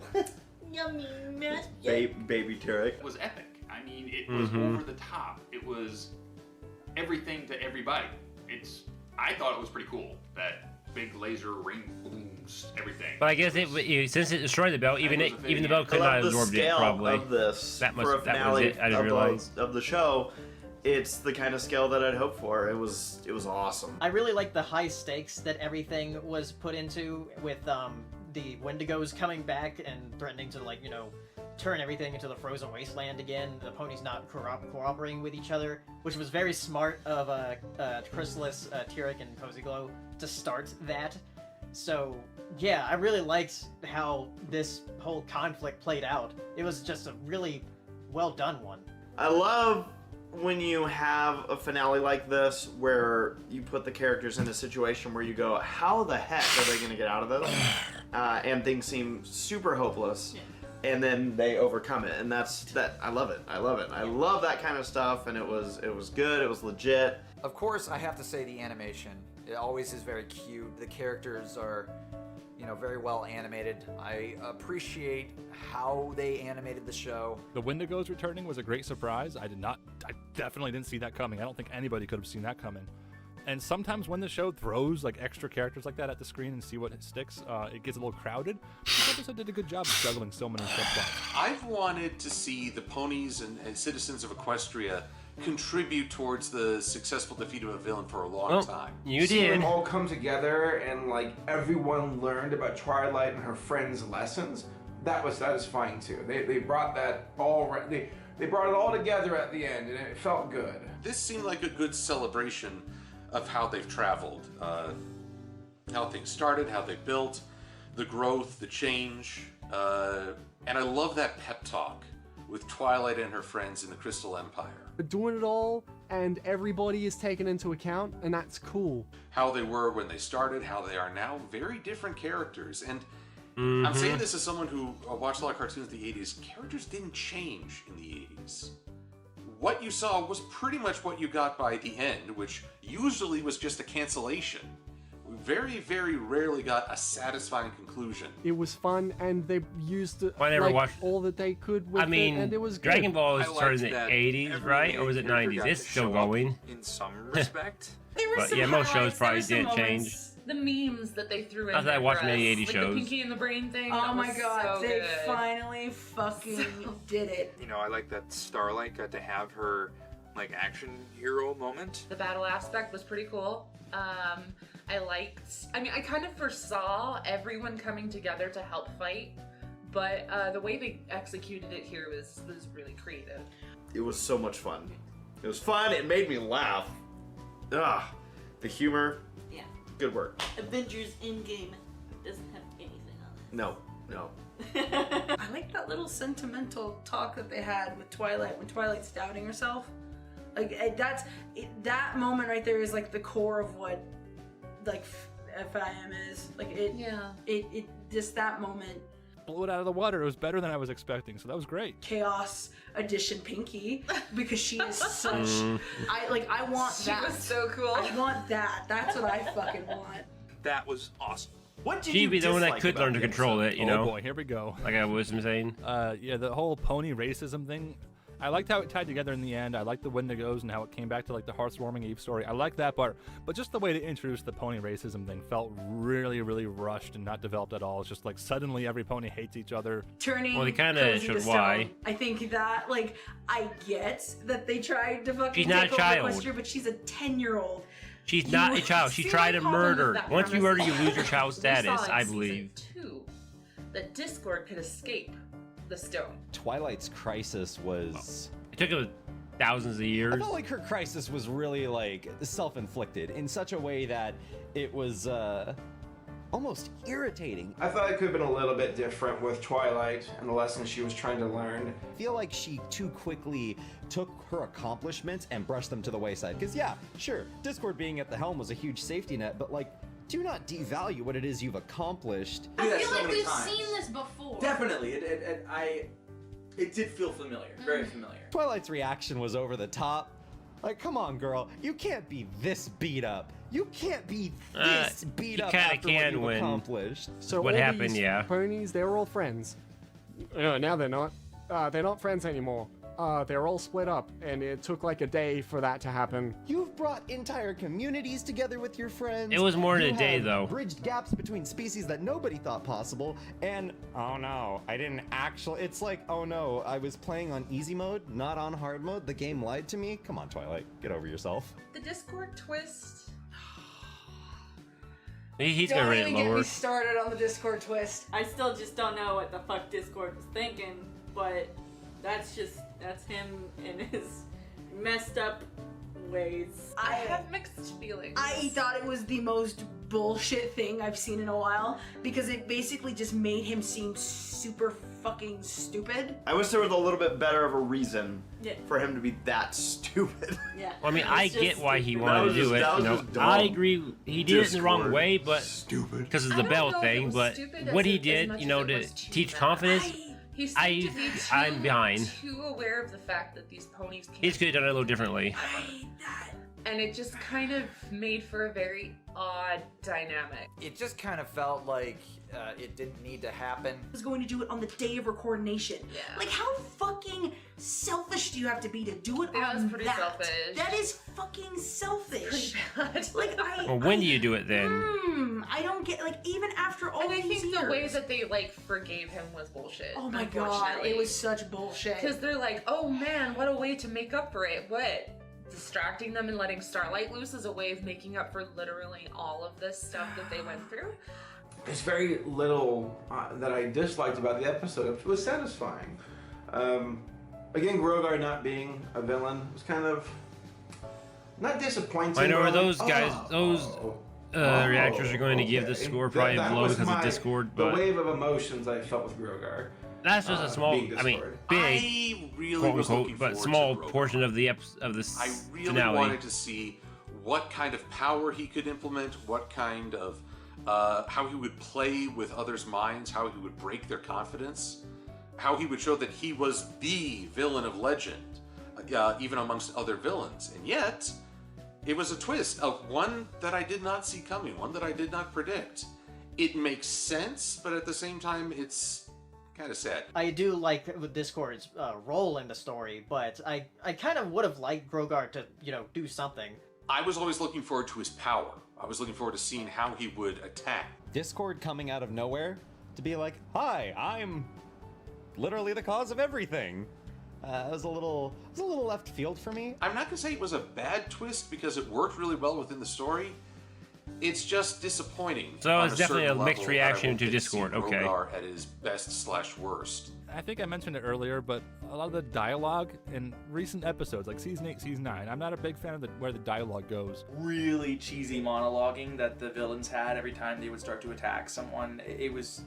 Yummy magic. Baby Tarek. It was epic. I mean, it was Mhm. over the top. It was everything to everybody. I thought it was pretty cool. That big laser ring booms, everything. But I guess since it destroyed the belt, even the belt could not have absorbed it probably. Of this that for a that was finale it. I didn't realize. of the show. It's the kind of scale that I'd hope for. It was awesome. I really like the high stakes that everything was put into with the Wendigos coming back and threatening to turn everything into the frozen wasteland again. The ponies not cooperating with each other, which was very smart of Chrysalis, Tyrek, and Cozy Glow to start that. So yeah, I really liked how this whole conflict played out. It was just a really well done one. I love when you have a finale like this where you put the characters in a situation where you go, how the heck are they going to get out of this? And things seem super hopeless. Yeah. And then they overcome it, and that's that. I love it. I love it. I love that kind of stuff, and it was good. It was legit. Of course, I have to say the animation. It always is very cute. The characters are, very well animated. I appreciate how they animated the show. The Wendigos returning was a great surprise. I definitely didn't see that coming. I don't think anybody could have seen that coming. And sometimes when the show throws like extra characters like that at the screen and see what sticks, it gets a little crowded. This episode did a good job juggling so many subplots. I've wanted to see the ponies and citizens of Equestria contribute towards the successful defeat of a villain for a long time. You did. Them all come together and everyone learned about Twilight and her friends' lessons. That was satisfying too. They brought that all they brought it all together at the end, and it felt good. This seemed like a good celebration of how they've traveled, how things started, how they built, the growth, the change, and I love that pep talk with Twilight and her friends in the Crystal Empire. They're doing it all, and everybody is taken into account, and that's cool. How they were when they started, how they are now, very different characters. And I'm saying this as someone who watched a lot of cartoons in the 80s. Characters didn't change in the 80s. What you saw was pretty much what you got by the end, which usually was just a cancellation. We very, very rarely got a satisfying conclusion. It was fun, and they used all that they could with I mean, it, and it was Dragon good. Ball started in the 80s, right? Or was it 90s? It's still going. In some respect. There were But some yeah, most highlights, shows probably there were some didn't moments. change. The memes that they threw in. Not that I there watched for many us, 80 like shows. The Pinky and the Brain thing. Oh that my was god, so they good. finally fucking did it. I like that Starlight got to have her action hero moment. The battle aspect was pretty cool. I kind of foresaw everyone coming together to help fight, but the way they executed it here was really creative. It was so much fun. It was fun. It made me laugh. The humor. Yeah. Good work. Avengers Endgame doesn't have anything on it. No. I like that little sentimental talk that they had with Twilight when Twilight's doubting herself. That moment right there is the core of what FIM is. It just that moment. Blew it out of the water. It was better than I was expecting, so that was great. Chaos Edition Pinky, because she is such. I want that. She was so cool. I want that. That's what I fucking want. That was awesome. What did She'd be the one that could learn to control it, Oh boy, here we go. Like I was saying. Yeah, the whole pony racism thing. I liked how it tied together in the end. I liked the Wendigos and how it came back to the Hearthwarming Eve story. I like that part, but just the way to introduce the pony racism thing felt really, really rushed and not developed at all. It's just suddenly every pony hates each other. Turning. Well, they kind of Cozy showed to why. stone. I think that I get that they tried to fucking She's not take a child. over Equestria, but she's a 10-year-old. She's not a child. She tried to murder. that Once you premise. murder, you lose your child We status, saw in I season believe. 2 that Discord could escape the stone. Twilight's crisis was... It took him thousands of years. I felt like her crisis was really self-inflicted in such a way that it was almost irritating. I thought it could have been a little bit different with Twilight and the lessons she was trying to learn. I feel like she too quickly took her accomplishments and brushed them to the wayside. Because yeah, sure, Discord being at the helm was a huge safety net, but do not devalue what it is you've accomplished. I that feel so like many we've times. seen this before. Definitely, it did feel familiar, very familiar. Twilight's reaction was over the top. Like, come on, girl, you can't be this beat up. You can't be this beat you up kinda after what can you've when- accomplished. So What all happened, these yeah. ponies, they were all friends. Now they're not. They're not friends anymore. They're all split up, and it took like a day for that to happen. You've brought entire communities together with your friends. It was more than You a day, have though. Bridged gaps between species that nobody thought possible, and oh no, I didn't actually. It's like, oh no, I was playing on easy mode, not on hard mode. The game lied to me. Come on, Twilight, get over yourself. The Discord twist. He's Don't gonna rate even it get lower. me started on the Discord twist. I still just don't know what the fuck Discord was thinking, but that's him in his messed up ways. I have mixed feelings. I thought it was the most bullshit thing I've seen in a while because it basically just made him seem super fucking stupid. I wish there was a little bit better of a reason Yeah. for him to be that stupid. Yeah. Well, I mean, I get why he That wanted was to do just- it. that was You know, just dumb. I agree. He did it in the wrong Discord. way, but Stupid. because of I the don't belt know if it thing. was But stupid what as he it- as did, much you know, as it to was too teach bad. confidence, He seemed to be I'm behind. too aware of the fact that these ponies can't. He just could have done it a little differently. And it just kind of made for a very odd dynamic. It just kind of felt like it didn't need to happen. Was going to do it on the day of coordination. Yeah. Like, how fucking selfish do you have to be to do it That on was pretty that? selfish. That is fucking selfish. Pretty bad. Like, Well, when do you do it then? I don't get, like, even after all And I these think years. the way that they like forgave him was bullshit. Oh my god, unfortunately. it was such bullshit. Because they're like, oh man, what a way to make up for it. What? Distracting them and letting Starlight loose is a way of making up for literally all of this stuff that they went through. There's very little that I disliked about the episode. It was satisfying. Again, Grogar not being a villain was kind of not disappointing. I know where but those like, guys, those reactors are going to give the okay. score probably That low was because of my- Discord, the but wave of emotions I felt with Grogar. that's just a small, being I mean, Discord. big, I really quote was looking unquote, but forward small to Grogar. portion of the I really finale. wanted to see what kind of power he could implement, what kind of how he would play with others' minds, how he would break their confidence, how he would show that he was the villain of legend, even amongst other villains. And yet, it was a twist, one that I did not see coming, one that I did not predict. It makes sense, but at the same time, it's kind of sad. I do like Discord's role in the story, but I kind of would have liked Grogar to, do something. I was always looking forward to his power. I was looking forward to seeing how he would attack. Discord coming out of nowhere to be like, hi, I'm literally the cause of everything. It was a little left field for me. I'm not gonna say it was a bad twist because it worked really well within the story. It's just disappointing. So on it's definitely certain a mixed level reaction that I to won't get see Discord, okay. Grogar at his best/worst. I think I mentioned it earlier, but a lot of the dialogue in recent episodes, like season 8, season 9, I'm not a big fan of where the dialogue goes. Really cheesy monologuing that the villains had every time they would start to attack someone. It was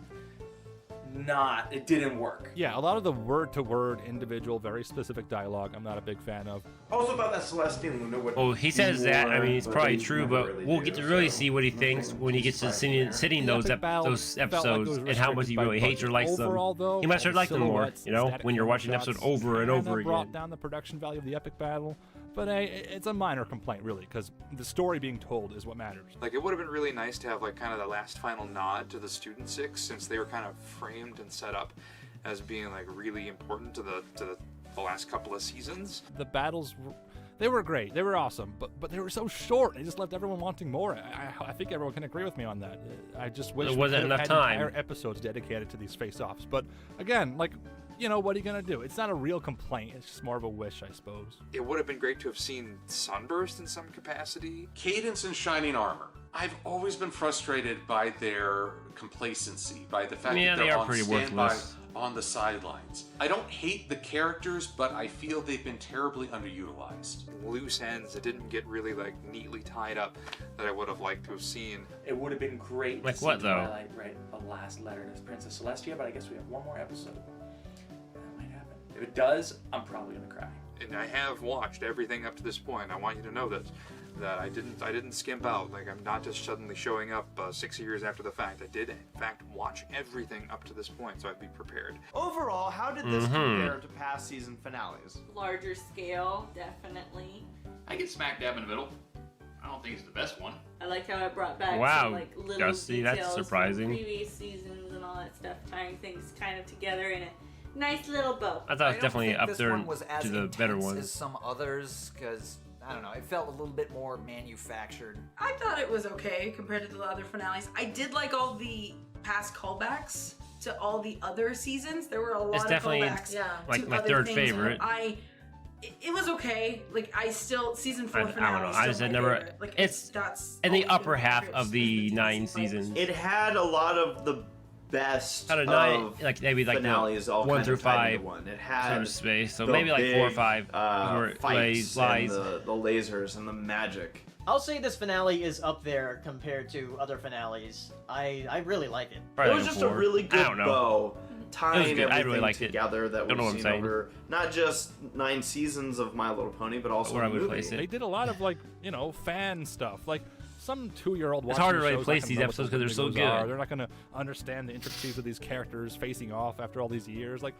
not, it didn't work. Yeah, a lot of the word-to-word, individual, very specific dialogue, I'm not a big fan of. Also about that Celestian, know what Well, he says that. I mean, it's but probably they true, never but really we'll do, get to really so see what he thinks when he gets to sitting The those epic battle those felt like it episodes was and how much he restricted by really hates or budget. likes them. Overall, though, He might start the liking them more, silhouettes, you know, static when you're camera watching an episode shots over and kinda over brought again. down the production value of the epic battle, but it's a minor complaint, really, because the story being told is what matters. Like, it would have been really nice to have, like, kind of the last final nod to the Student Six, since they were kind of framed and set up as being, like, really important to the last couple of seasons. The battles, they were great, they were awesome, but they were so short. They just left everyone wanting more. I think everyone can agree with me on that. I just wish There we wasn't could have enough had time. entire episodes dedicated to these face-offs. But again, like, what are you gonna do? It's not a real complaint. It's just more of a wish, I suppose. It would have been great to have seen Sunburst in some capacity. Cadence and Shining Armor. I've always been frustrated by their complacency, by the fact Yeah, that they they're are on pretty standby worthless. on the sidelines. I don't hate the characters, but I feel they've been terribly underutilized. Loose ends that didn't get really, like, neatly tied up that I would have liked to have seen. It would have been great Like to what, see though? Twilight write a last letter to Princess Celestia, but I guess we have one more episode. That might happen. If it does, I'm probably gonna cry. And I have watched everything up to this point. I want you to know that that I didn't skimp out. Like, I'm not just suddenly showing up 6 years after the fact. I did, in fact, watch everything up to this point, so I'd be prepared. Overall, how did this compare to past season finales? Larger scale, definitely. I get smack dab in the middle. I don't think it's the best one. I like how it brought back Wow, some, like, little Dusty, that's details surprising. from previous seasons and all that stuff, tying things kind of together in a nice little bow. I thought it was definitely think up this there one was as to the better intense ones. as some others, because I don't know, it felt a little bit more manufactured. I thought it was okay compared to the other finales. I did like all the past callbacks to all the other seasons. There were a lot It's of definitely callbacks. like to my other third things, favorite. and it was okay. Like I still season 4 I finale. don't know. is I still just had my never. favorite. Like It's that's in the always been upper my half favorite of the 9 seasons. It had a lot of the best Out of 9, of like maybe like finales the all 1 kind through of tied 5 into one. It had sort of space. So the maybe like 4 or big, 5 were fights lies. and the lasers and the magic. I'll say this finale is up there compared to other finales. I really like it. Probably It was like just a 4. really I good don't know. bow, tying good. I everything really liked it. together that Don't know we've what I'm seen saying. over not just 9 seasons of My Little Pony, but also Where I the would movie. place it. They did a lot of, like, you know, fan stuff. Like, some 2-year-old It's watching hard to the really show's place not these gonna know what episodes the 'cause they're so Wendigos are. good. They're not going to understand the intricacies of these characters facing off after all these years. Like,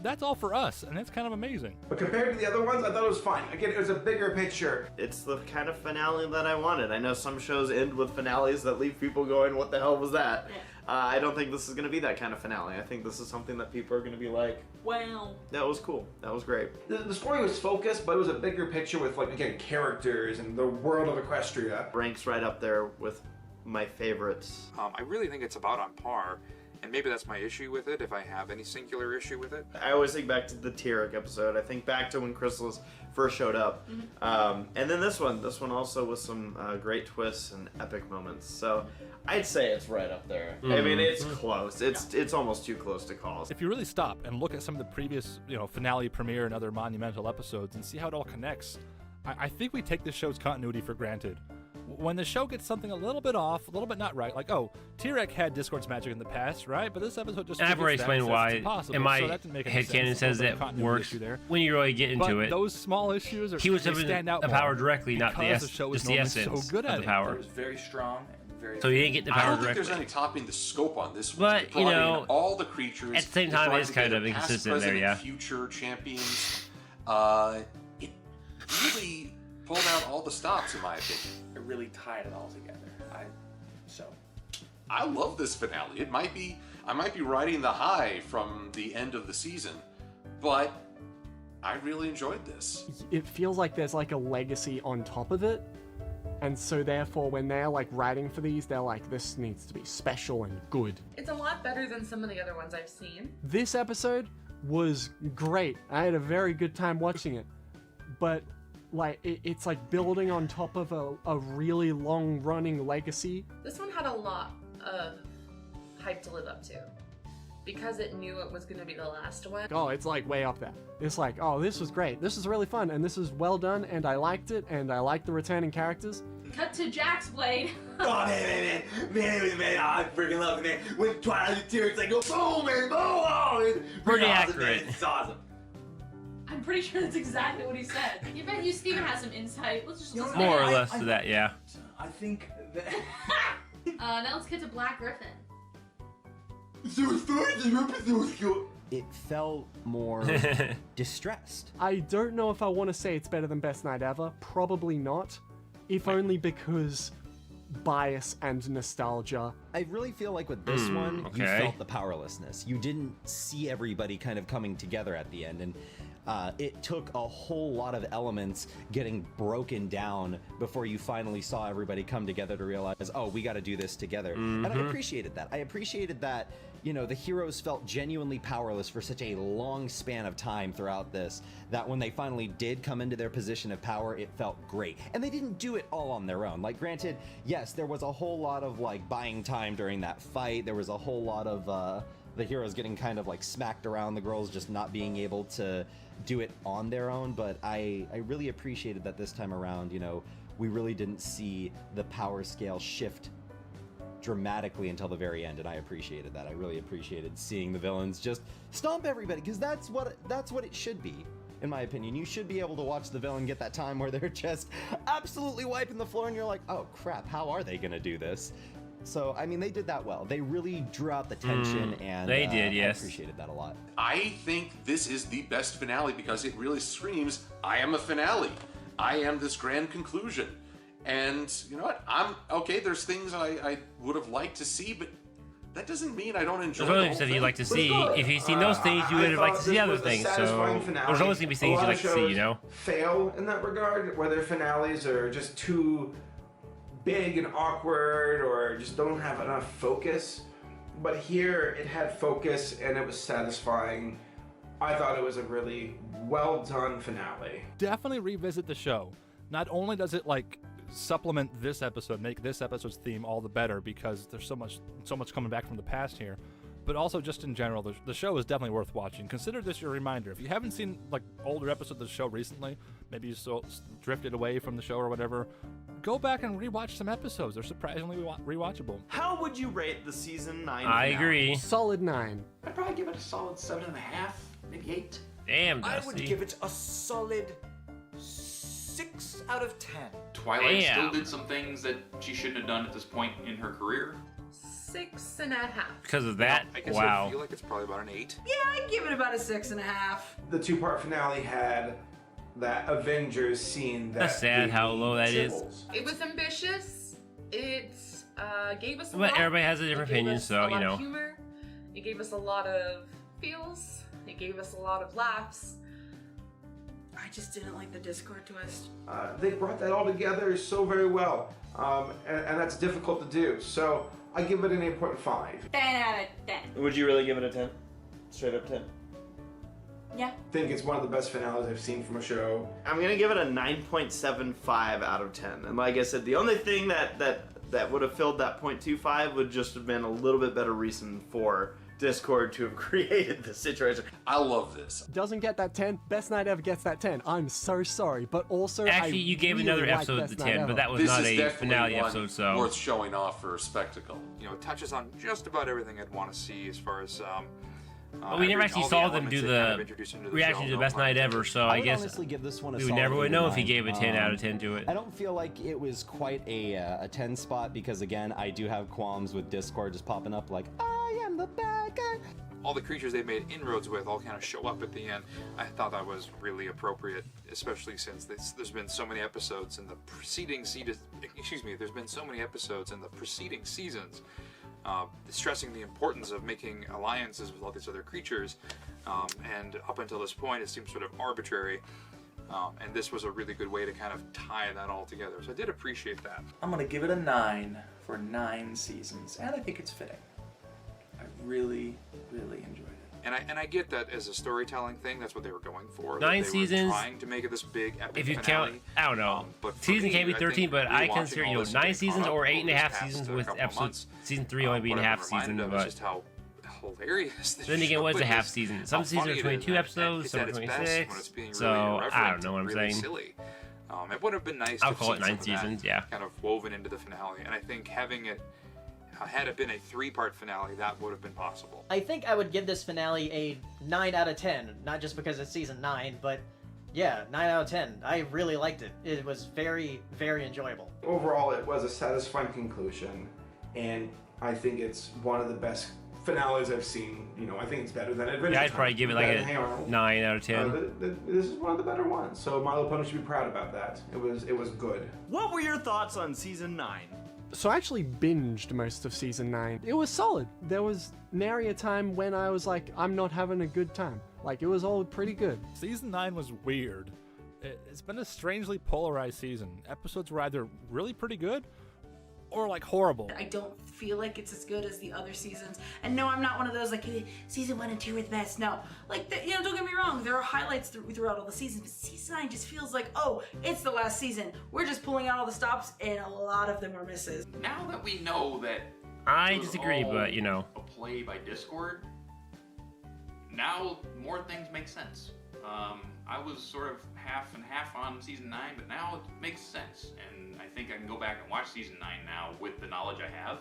that's all for us, and that's kind of amazing. But compared to the other ones, I thought it was fine. Again, it was a bigger picture. It's the kind of finale that I wanted. I know some shows end with finales that leave people going, what the hell was that? I don't think this is going to be that kind of finale. I think this is something that people are going to be like, wow, that was cool. That was great. The story was focused, but it was a bigger picture with, like, again, characters and the world of Equestria. Ranks right up there with my favorites. I really think it's about on par, and maybe that's my issue with it, if I have any singular issue with it. I always think back to the Tyrek episode. I think back to when Chrysalis first showed up. And then this one also with some great twists and epic moments. So I'd say it's right up there. I mean, it's close. It's almost too close to call. If you really stop and look at some of the previous, you know, finale, premiere, and other monumental episodes and see how it all connects, I think we take this show's continuity for granted. When the show gets something a little bit off, a little bit not right, like, oh, Tyrek had Discord's magic in the past, right? But this episode just And I've already forgets that explained and says why. it's impossible, And my so that didn't make any headcanon sense. says A little bit of that continuity works issue there. when you really get into But it. those small issues are He was they having stand out the more power directly, not because the the show just is the normally essence so good of at the it. power. It was very strong and very. So you didn't get the I power don't think directly. there's any topping the scope on this one. But, They you brought in know, all the creatures. at the same they time, brought it is kind together of past, inconsistent there, present, yeah. and future champions. It really pulled out all the stops, in my opinion. It really tied it all together. I love this finale. I might be riding the high from the end of the season, but I really enjoyed this. It feels like there's like a legacy on top of it. And so therefore when they're like writing for these, they're like, this needs to be special and good. It's a lot better than some of the other ones I've seen. This episode was great. I had a very good time watching it. But like it's like building on top of a really long running legacy. This one had a lot of hype to live up to because it knew it was going to be the last one. Oh, it's like way up there. It's like, oh, this was great. This is really fun and this is well done and I liked it and I liked the returning characters. Cut to Jack's Blade. Oh man, I freaking love it, man. When Twilight and Tyrek, like go boom, man, boom, oh, it's Pretty awesome, accurate. Man. It's awesome. I'm pretty sure that's exactly what he said. You bet you Steven has some insight. Let's just listen. More or less to that, yeah. I think that. Now let's get to Black Griffin. It felt more distressed. I don't know if I want to say it's better than Best Night Ever. Probably not. If only because bias and nostalgia. I really feel like with this one, you okay. felt the powerlessness. You didn't see everybody kind of coming together at the end, and it took a whole lot of elements getting broken down before you finally saw everybody come together to realize, oh, we got to do this together. And I appreciated that. I appreciated that, you know, the heroes felt genuinely powerless for such a long span of time throughout this, that when they finally did come into their position of power, it felt great. And they didn't do it all on their own. Like, granted, yes, there was a whole lot of, like, buying time during that fight. There was a whole lot of, the heroes getting kind of, like, smacked around, the girls just not being able to do it on their own, but I really appreciated that this time around, you know, we really didn't see the power scale shift dramatically until the very end, and I appreciated that. I really appreciated seeing the villains just stomp everybody, because that's what it should be. in my opinion. You should be able to watch the villain get that time where they're just absolutely wiping the floor and you're like, oh crap, how are they gonna do this? So, I mean, they did that well. They really drew out the tension, and they did, yes. I appreciated that a lot. I think this is the best finale because it really screams, I am a finale. I am this grand conclusion. And you know what? I'm okay, there's things I would have liked to see, but that doesn't mean I don't enjoy There's the other whole things thing. you'd like to see. If you've seen those things, you would have liked to see other things. So there's always gonna be things you'd like to see, you know? Fail in that regard, where their finales are just too big and awkward or just don't have enough focus. But here it had focus and it was satisfying. I thought it was a really well done finale. Definitely revisit the show. Not only does it like supplement this episode, make this episode's theme all the better because there's so much coming back from the past here, but also just in general, the show is definitely worth watching. Consider this your reminder. If you haven't seen like older episodes of the show recently, maybe you so drifted away from the show or whatever, go back and rewatch some episodes. They're surprisingly rewatchable. How would you rate the season 9 I finale? agree. Solid 9. I'd probably give it a solid 7.5, maybe 8. Damn, I Dusty. would give it a solid 6 out of 10. Twilight Damn. still did some things that she shouldn't have done at this point in her career. 6.5. Because of that, I guess wow. I feel like it's probably about an 8. Yeah, I'd give it about a 6.5. The two-part finale had that Avengers scene that That's sad gave how me low that is. chills. It was ambitious. It gave us a But lot. everybody has a different It gave opinion, us so, a lot you know. of humor. It gave us a lot of feels. It gave us a lot of laughs. I just didn't like the Discord twist. They brought that all together so very well, and that's difficult to do. So I give it an 8.5. 10 out of 10. Would you really give it a 10? Straight up 10. Yeah. I think it's one of the best finales I've seen from a show. I'm gonna give it a 9.75 out of 10. And like I said, the only thing that would have filled that 0.25 would just have been a little bit better reason for Discord to have created the situation. I love this. Doesn't get that 10. Best Night Ever gets that 10. I'm so sorry, but also Actually, you gave really another like episode Best the Night 10, Ever. but that was This not is a definitely finale one episode, so. worth showing off for spectacle. You know, it touches on just about everything I'd want to see as far as But we never actually saw them do the reaction to the best night ever, so I would guess honestly give this one a we would solid never would 8 know or if he 9. gave a 10 out of 10 to it. I don't feel like it was quite a 10 spot because, again, I do have qualms with Discord just popping up like, I am the bad guy. All the creatures they made inroads with all kind of show up at the end. I thought that was really appropriate, especially since there's been so many episodes in the preceding there's been so many episodes in the preceding seasons stressing the importance of making alliances with all these other creatures, and up until this point it seems sort of arbitrary, and this was a really good way to kind of tie that all together. So I did appreciate that. I'm gonna give it a 9 for 9 seasons, and I think it's fitting. I really, really enjoyed it. And I get that as a storytelling thing, that's what they were going for. 9 they seasons. were trying to make it this big epic If you finale. count, I don't know. But for Season me, can't be I 13, think but I rewatching consider, all you know, this 9 and seasons caught or up 8.5 over this past seasons couple with of episodes. months, Season 3 only being what half I'm reminded season, of is but just how hilarious this then again, show what's a is, half season? Some how seasons funny are it is, 22 and episodes, it's some at are its best 26. when it's being So really I irreverent don't know what and I'm really saying. silly. It would have been nice I'll to call it see 9 some of that seasons, yeah. kind of woven into the finale, and I think having it, had it been a 3-part finale, that would have been possible. I think I would give this finale a 9 out of 10, not just because it's season 9, but yeah, 9 out of 10. I really liked it. It was very, very enjoyable. Overall, it was a satisfying conclusion, and I think it's one of the best finales I've seen. You know, I think it's better than Adventure Yeah, I'd Time, probably give it like better than a Hey Arnold. 9 out of 10. This is one of the better ones, so Milo Pony should be proud about that. It was good. What were your thoughts on season 9? So I actually binged most of season 9. It was solid. There was nary a time when I was like, I'm not having a good time. Like, it was all pretty good. Season 9 was weird. It's been a strangely polarized season. Episodes were either really pretty good or like horrible. I don't feel like it's as good as the other seasons. And no, I'm not one of those like season 1 and 2 were the best. No, like don't get me wrong. There are highlights throughout all the seasons, but season 9 just feels like, oh, it's the last season. We're just pulling out all the stops, and a lot of them were misses. Now that we know that I it was disagree, all but you know. a play by Discord, now more things make sense. I was sort of half and half on season 9, but now it makes sense, and I think I can go back and watch season 9 now with the knowledge I have,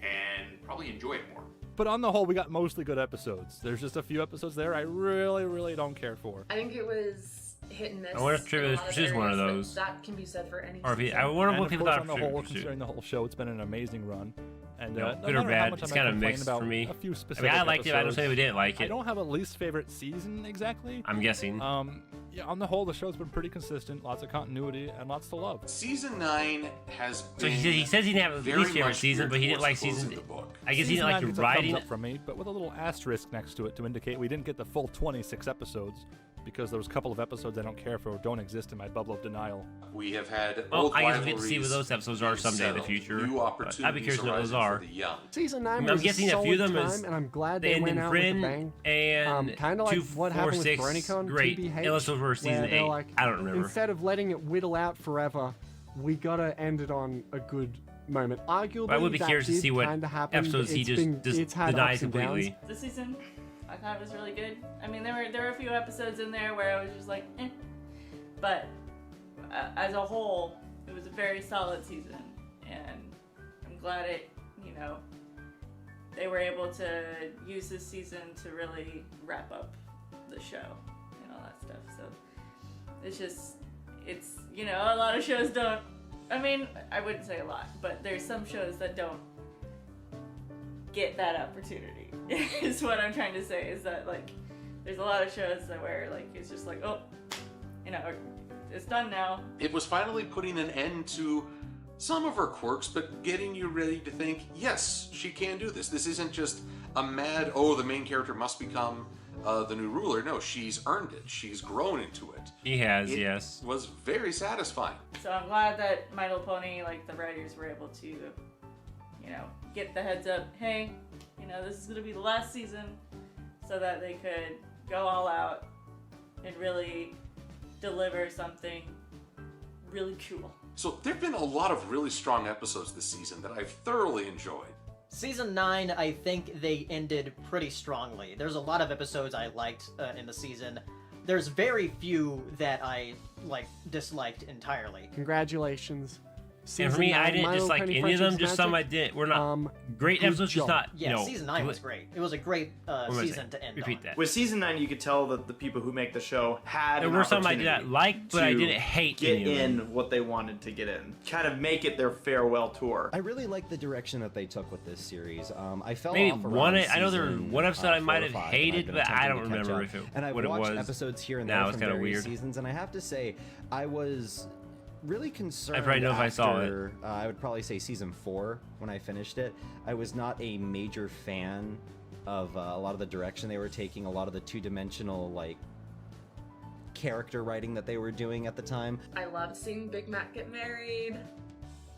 and probably enjoy it more. But on the whole, we got mostly good episodes. There's just a few episodes there I really, really don't care for. I think it was hit and miss. I wonder if Trivia in a lot of Pursuit is one of areas, but those. That can be said for any Or if he- season. I wonder And what of people course, thought on the of whole, Trivia Pursuit. considering the whole show, it's been an amazing run. And You know, no good or matter how bad, much it's I might kind of complain mixed about for me. A few I specific mean, I liked it. I don't say we didn't like I it. don't have a least favorite season exactly. I'm guessing. Yeah, on the whole, the show's been pretty consistent. Lots of continuity and lots to love. Season 9 has So been he says he didn't have a very least favorite much season, geared but he didn't towards like closing season. the book. I guess he Season didn't like 9 the gets a thumbs writing. up from me, but with a little asterisk next to it to indicate we didn't get the full 26 episodes because there was a couple of episodes I don't care for or don't exist in my bubble of denial. We have had Well, old I guess we get to see rivalries what those episodes are someday in the settled, future. New but opportunities I'd be curious to know what those arising are. for the young. Season 9 I'm was guessing a a few of solid them time, is and I'm glad the they end went in out with a Friend bang. and Kind of like 2, what 4, happened with 6, BronyCon, great. TBH, Unless those were season where they're 8. like, I don't remember. Instead of letting it whittle out forever, we gotta end it on a good moment. Arguably, But I would be that curious to did see what kinda happen. episodes he It's just it's had denies ups and downs. completely. This season, I thought it was really good. I mean, there were a few episodes in there where I was just like, eh. But as a whole, it was a very solid season, and I'm glad they were able to use this season to really wrap up the show and all that stuff. So it's a lot of shows don't. I mean, I wouldn't say a lot, but there's some shows that don't get that opportunity. Is what I'm trying to say. Is that there's a lot of shows that where it's just like, oh, it's done now. It was finally putting an end to some of her quirks, but getting you ready to think, yes, she can do this. This isn't just a mad, oh, the main character must become the new ruler. No, she's earned it. She's grown into it. He has, It yes. was very satisfying. So I'm glad that My Little Pony, the writers were able to, get the heads up. Hey, this is gonna be the last season, so that they could go all out and really deliver something really cool. So there've been a lot of really strong episodes this season that I've thoroughly enjoyed. Season 9, I think they ended pretty strongly. There's a lot of episodes I liked in the season. There's very few that I disliked entirely. Congratulations. And for me, I didn't My Little dislike Pony any of them. Friendship's Just some I Magic. did. We're not great good episodes. Just job. not. Yeah, season 9 was great. It was a great season to end Repeat on. that. With season 9, you could tell that the people who make the show had There an were some I opportunity did not like, but I to didn't hate get any of them. in what they wanted to get in. Kind of make it their farewell tour. I really like the direction that they took with this series. I fell Maybe off one. around I know there was season, one episode I 4 might or have 5 that I've hated, been but I attempting don't to catch remember up. if it, And I've what it watched was. episodes here and Now there it's from kind of various weird. seasons, and I have to say, I was really concerned. probably know if I saw it. after, I would probably say season 4 when I finished it. I was not a major fan of a lot of the direction they were taking, a lot of the two-dimensional character writing that they were doing at the time. I loved seeing Big Mac get married.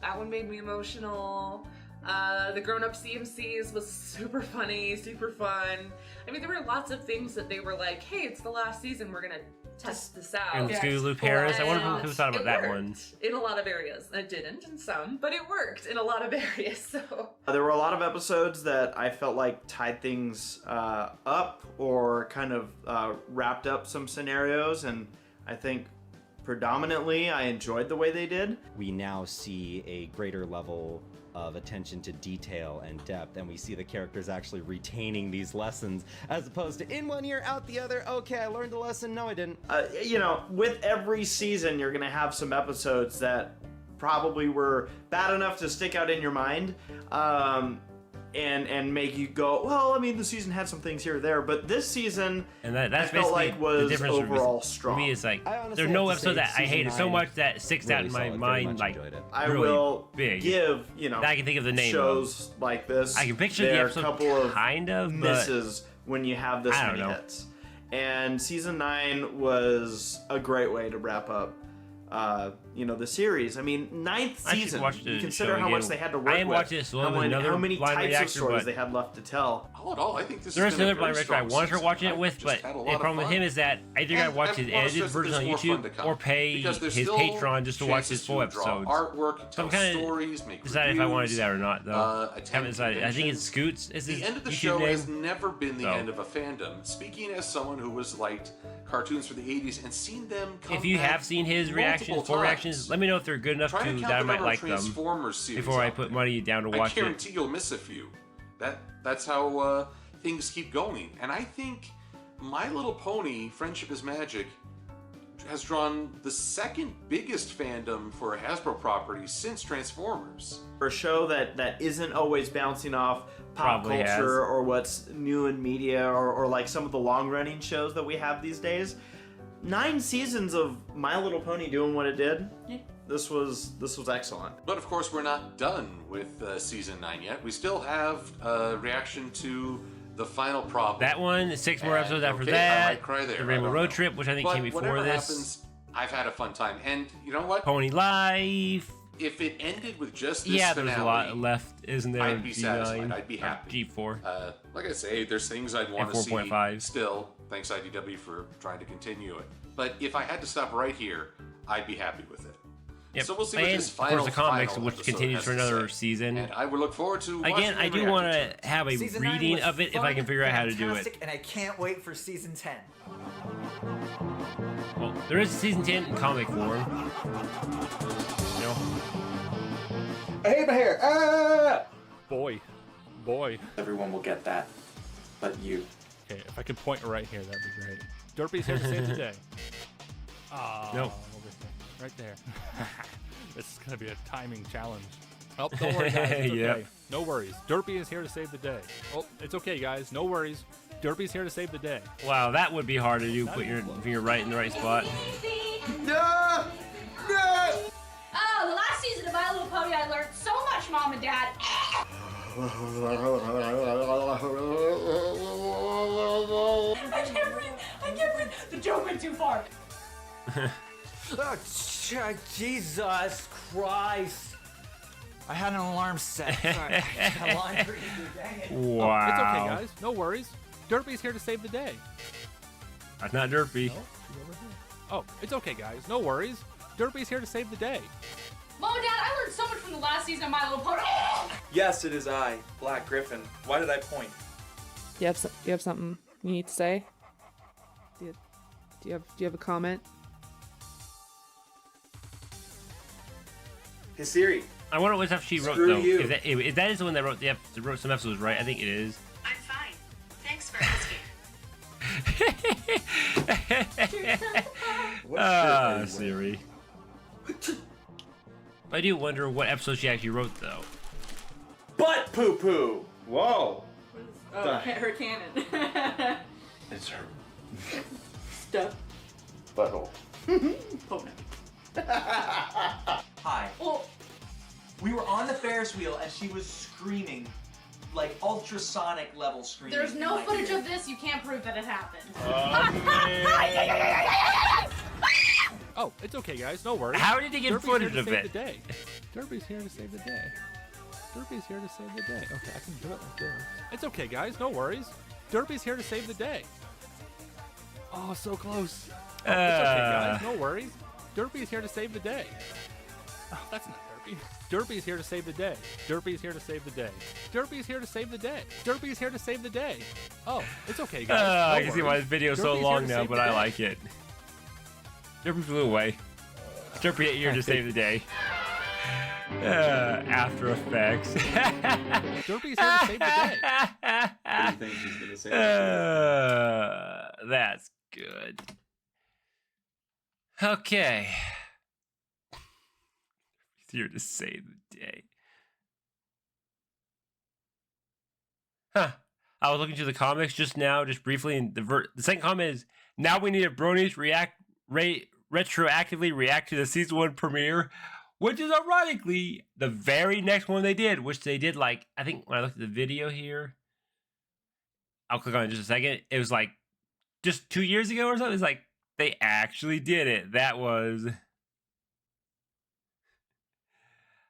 That one made me emotional. The grown-up CMCs was super funny, super fun. I mean, there were lots of things that they were like, hey, it's the last season, we're gonna test this out. And Scootaloo Paris. I wonder if people thought about It that worked one. in a lot of areas. It didn't in some, but it worked in a lot of areas, so. There were a lot of episodes that I felt like tied things up or kind of wrapped up some scenarios, and I think predominantly I enjoyed the way they did. We now see a greater level of attention to detail and depth, and we see the characters actually retaining these lessons as opposed to in one ear out the other. Okay, I learned a lesson. No, I didn't. With every season, you're gonna have some episodes that probably were bad enough to stick out in your mind, and make you go, well, I mean, the season had some things here or there, but this season, And that's I felt basically like was the difference overall for strong. me. Is like I honestly there's no have to episode say that I season hated so 9 much that sticks out really in my solid, very mind much like enjoyed it. I really will big. give, that I can think of the name shows like this. I can picture the there are episode a couple of kind of, but misses when you have this I don't many know. hits. And season 9 was a great way to wrap up the series. I mean, 9th I should season. watch You the consider show how much again. they had to I work am with. watching this alone how, with another how many blind types reactor, of stories but- they had left to tell. All in all, I think this There has is been a another blind very reactor I strong want to start season. watching it I've with, just but had a the lot of problem with fun. him is that I either gotta watch his And plus, edited there's version on more fun to YouTube come. or pay Because there's his still Patreon just to watch his chances full to draw episodes. artwork, So tell I'm kind stories, of make decided if I want to do reviews, that or not, though. attend Haven't decided. I think it's conventions. Scoots. Is his The end of the YouTube show name? has never been the So. end of a fandom. Speaking as someone who was liked cartoons for the 80s and seen them come If you back have seen his multiple full reaction reactions. Let me know if they're good enough Try to to count that I the might number of like them Transformers series before I out put there. money down to I watch it. guarantee you'll miss a few. That's how things keep going. And I think My Little Pony: Friendship is Magic has drawn the second biggest fandom for a Hasbro property since Transformers. For a show that isn't always bouncing off pop Probably culture has. or what's new in media or like some of the long running shows that we have these days. 9 seasons of My Little Pony doing what it did. Yeah. This was excellent. But of course, we're not done with season 9 yet. We still have a reaction to the final problem. That one, 6 more episodes after okay, I that. might cry there, The I Rainbow don't Road know. Trip, which I think But came before whatever this. happens, I've had a fun time. And you know what? Pony Life. If it ended with just this Yeah, finale, there's a lot left, isn't there? I'd be G9, satisfied. I'd be happy. G4. Like I say, there's things I'd want to see 4.5. still. Thanks IDW for trying to continue it. But if I had to stop right here, I'd be happy with it. Yep. So we'll see what And this of course final the comics, final which episode continues has for to another say. season. And I would look forward to watching Again, I and do reacting want to to have a Season 9 reading was of it if I can fun, figure out how to do it. fantastic, And I can't wait for season 10. Well, there is a season 10 in comic form. You know? I hate my hair. Ah! Boy. Everyone will get that, but you. Okay, if I could point right here, that'd be great. Derpy's here to save the day. No. Over there. Right there. This is gonna be a timing challenge. Oh, don't worry, guys. It's okay. Yep. No worries. Derpy is here to save the day. Oh, it's okay, guys. No worries. Derpy's here to save the day. Wow, that would be hard to do. Put your finger right in the right spot. No! No! Oh, the last season of My Little Pony, I learned so much, Mom and Dad. I can't breathe. The joke went too far. Oh, Jesus Christ. I had an alarm set. Sorry. Laundry, dang it. Wow. Oh, it's okay, guys. No worries. Derpy's here to save the day. That's not Derpy. Oh, it's okay, guys. No worries. Derpy's here to save the day. Mom and Dad, I learned so much from the last season of My Little Pony. Yes, it is I, Black Griffin. Why did I point? Do you have something you need to say? Do you have a comment? Hey Siri. I wonder what stuff she wrote Screw though. you. If that is the one that wrote some episodes, right? I think it is. I'm fine. Thanks for asking. Siri. I do wonder what episode she actually wrote though. Butt poo poo. Whoa. Oh, her cannon. It's her Stuff. butthole. Oh, Hi. We were on the Ferris wheel and she was screaming, like ultrasonic level screaming. There's no footage of this. You can't prove that it happened. Oh, it's okay, guys. No worries. How did he get Derpy's footage here of to save it? The day. Derpy's here to save the day. Derpy's here to save the day. Okay, I can do it like this. It's okay, guys. No worries. Derpy's here to save the day. Oh, so close. Oh, it's okay, guys. No worries. Derpy's here to save the day. Oh, that's not Derpy. Derpy's here to save the day. Derpy's here to save the day. Derpy's here to save the day. Derpy's here to save the day. Oh, it's okay, guys. I No can see why worries. this video is so Derpy's here long to now, save but the I day. like it. Derpy flew away. Derpy here to save the day. After Effects. Derpy's here to save the day. What do you think she's gonna say? That's good. Okay. He's here to save the day. Huh. I was looking through the comics just now, just briefly, and the second comment is, now we need a Bronies retroactively react to the season 1 premiere, which is ironically the very next one they did, which they did like, I think when I looked at the video here, I'll click on it in just a second. It was like just 2 years ago or something. It's like they actually did it. That was.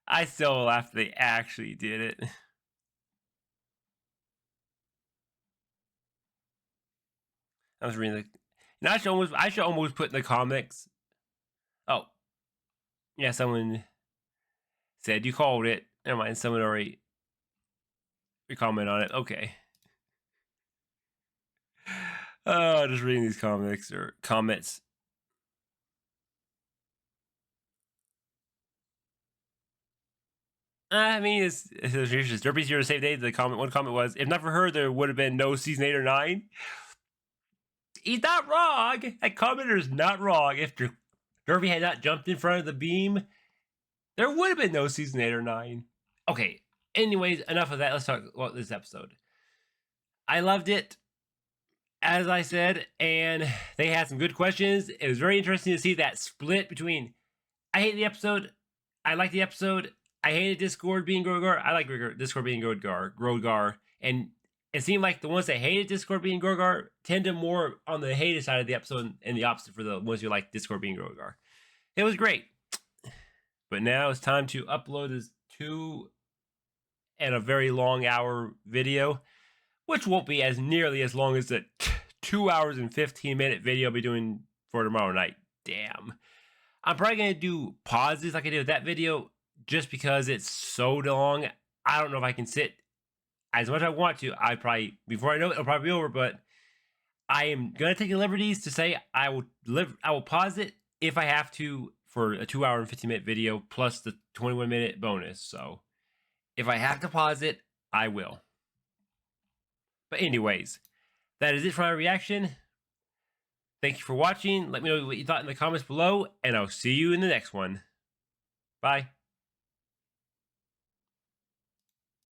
I still laugh that they actually did it. I was reading the. And I should almost put in the comics. Oh, yeah. Someone said you called it. Never mind. Someone already comment on it. Okay. Just reading these comics or comments. I mean, it's Derpy's here to save day. One comment was, if not for her, there would have been no season 8 or 9. He's not wrong. That commenter is not wrong. If Derpy had not jumped in front of the beam, there would have been no season 8 or 9. Okay, anyways, enough of that. Let's talk about this episode. I loved it, as I said, and they had some good questions. It was very interesting to see that split between, I hate the episode, I like the episode, I hated Discord being Grogar, I like Discord being Grogar, and it seemed like the ones that hated Discord being Grogar tended more on the hated side of the episode and the opposite for the ones who like Discord being Grogar. It was great. But now it's time to upload this 2 and a very long hour video, which won't be as nearly as long as the 2 hours and 15-minute video I'll be doing for tomorrow night. Damn. I'm probably going to do pauses like I did with that video just because it's so long. I don't know if I can sit as much as I want to. I probably, before I know it, it'll probably be over, but I am going to take the liberties to say I will pause it if I have to for a 2 hour and 15-minute video plus the 21-minute bonus. So if I have to pause it, I will. But anyways, that is it for my reaction. Thank you for watching. Let me know what you thought in the comments below, and I'll see you in the next one. Bye.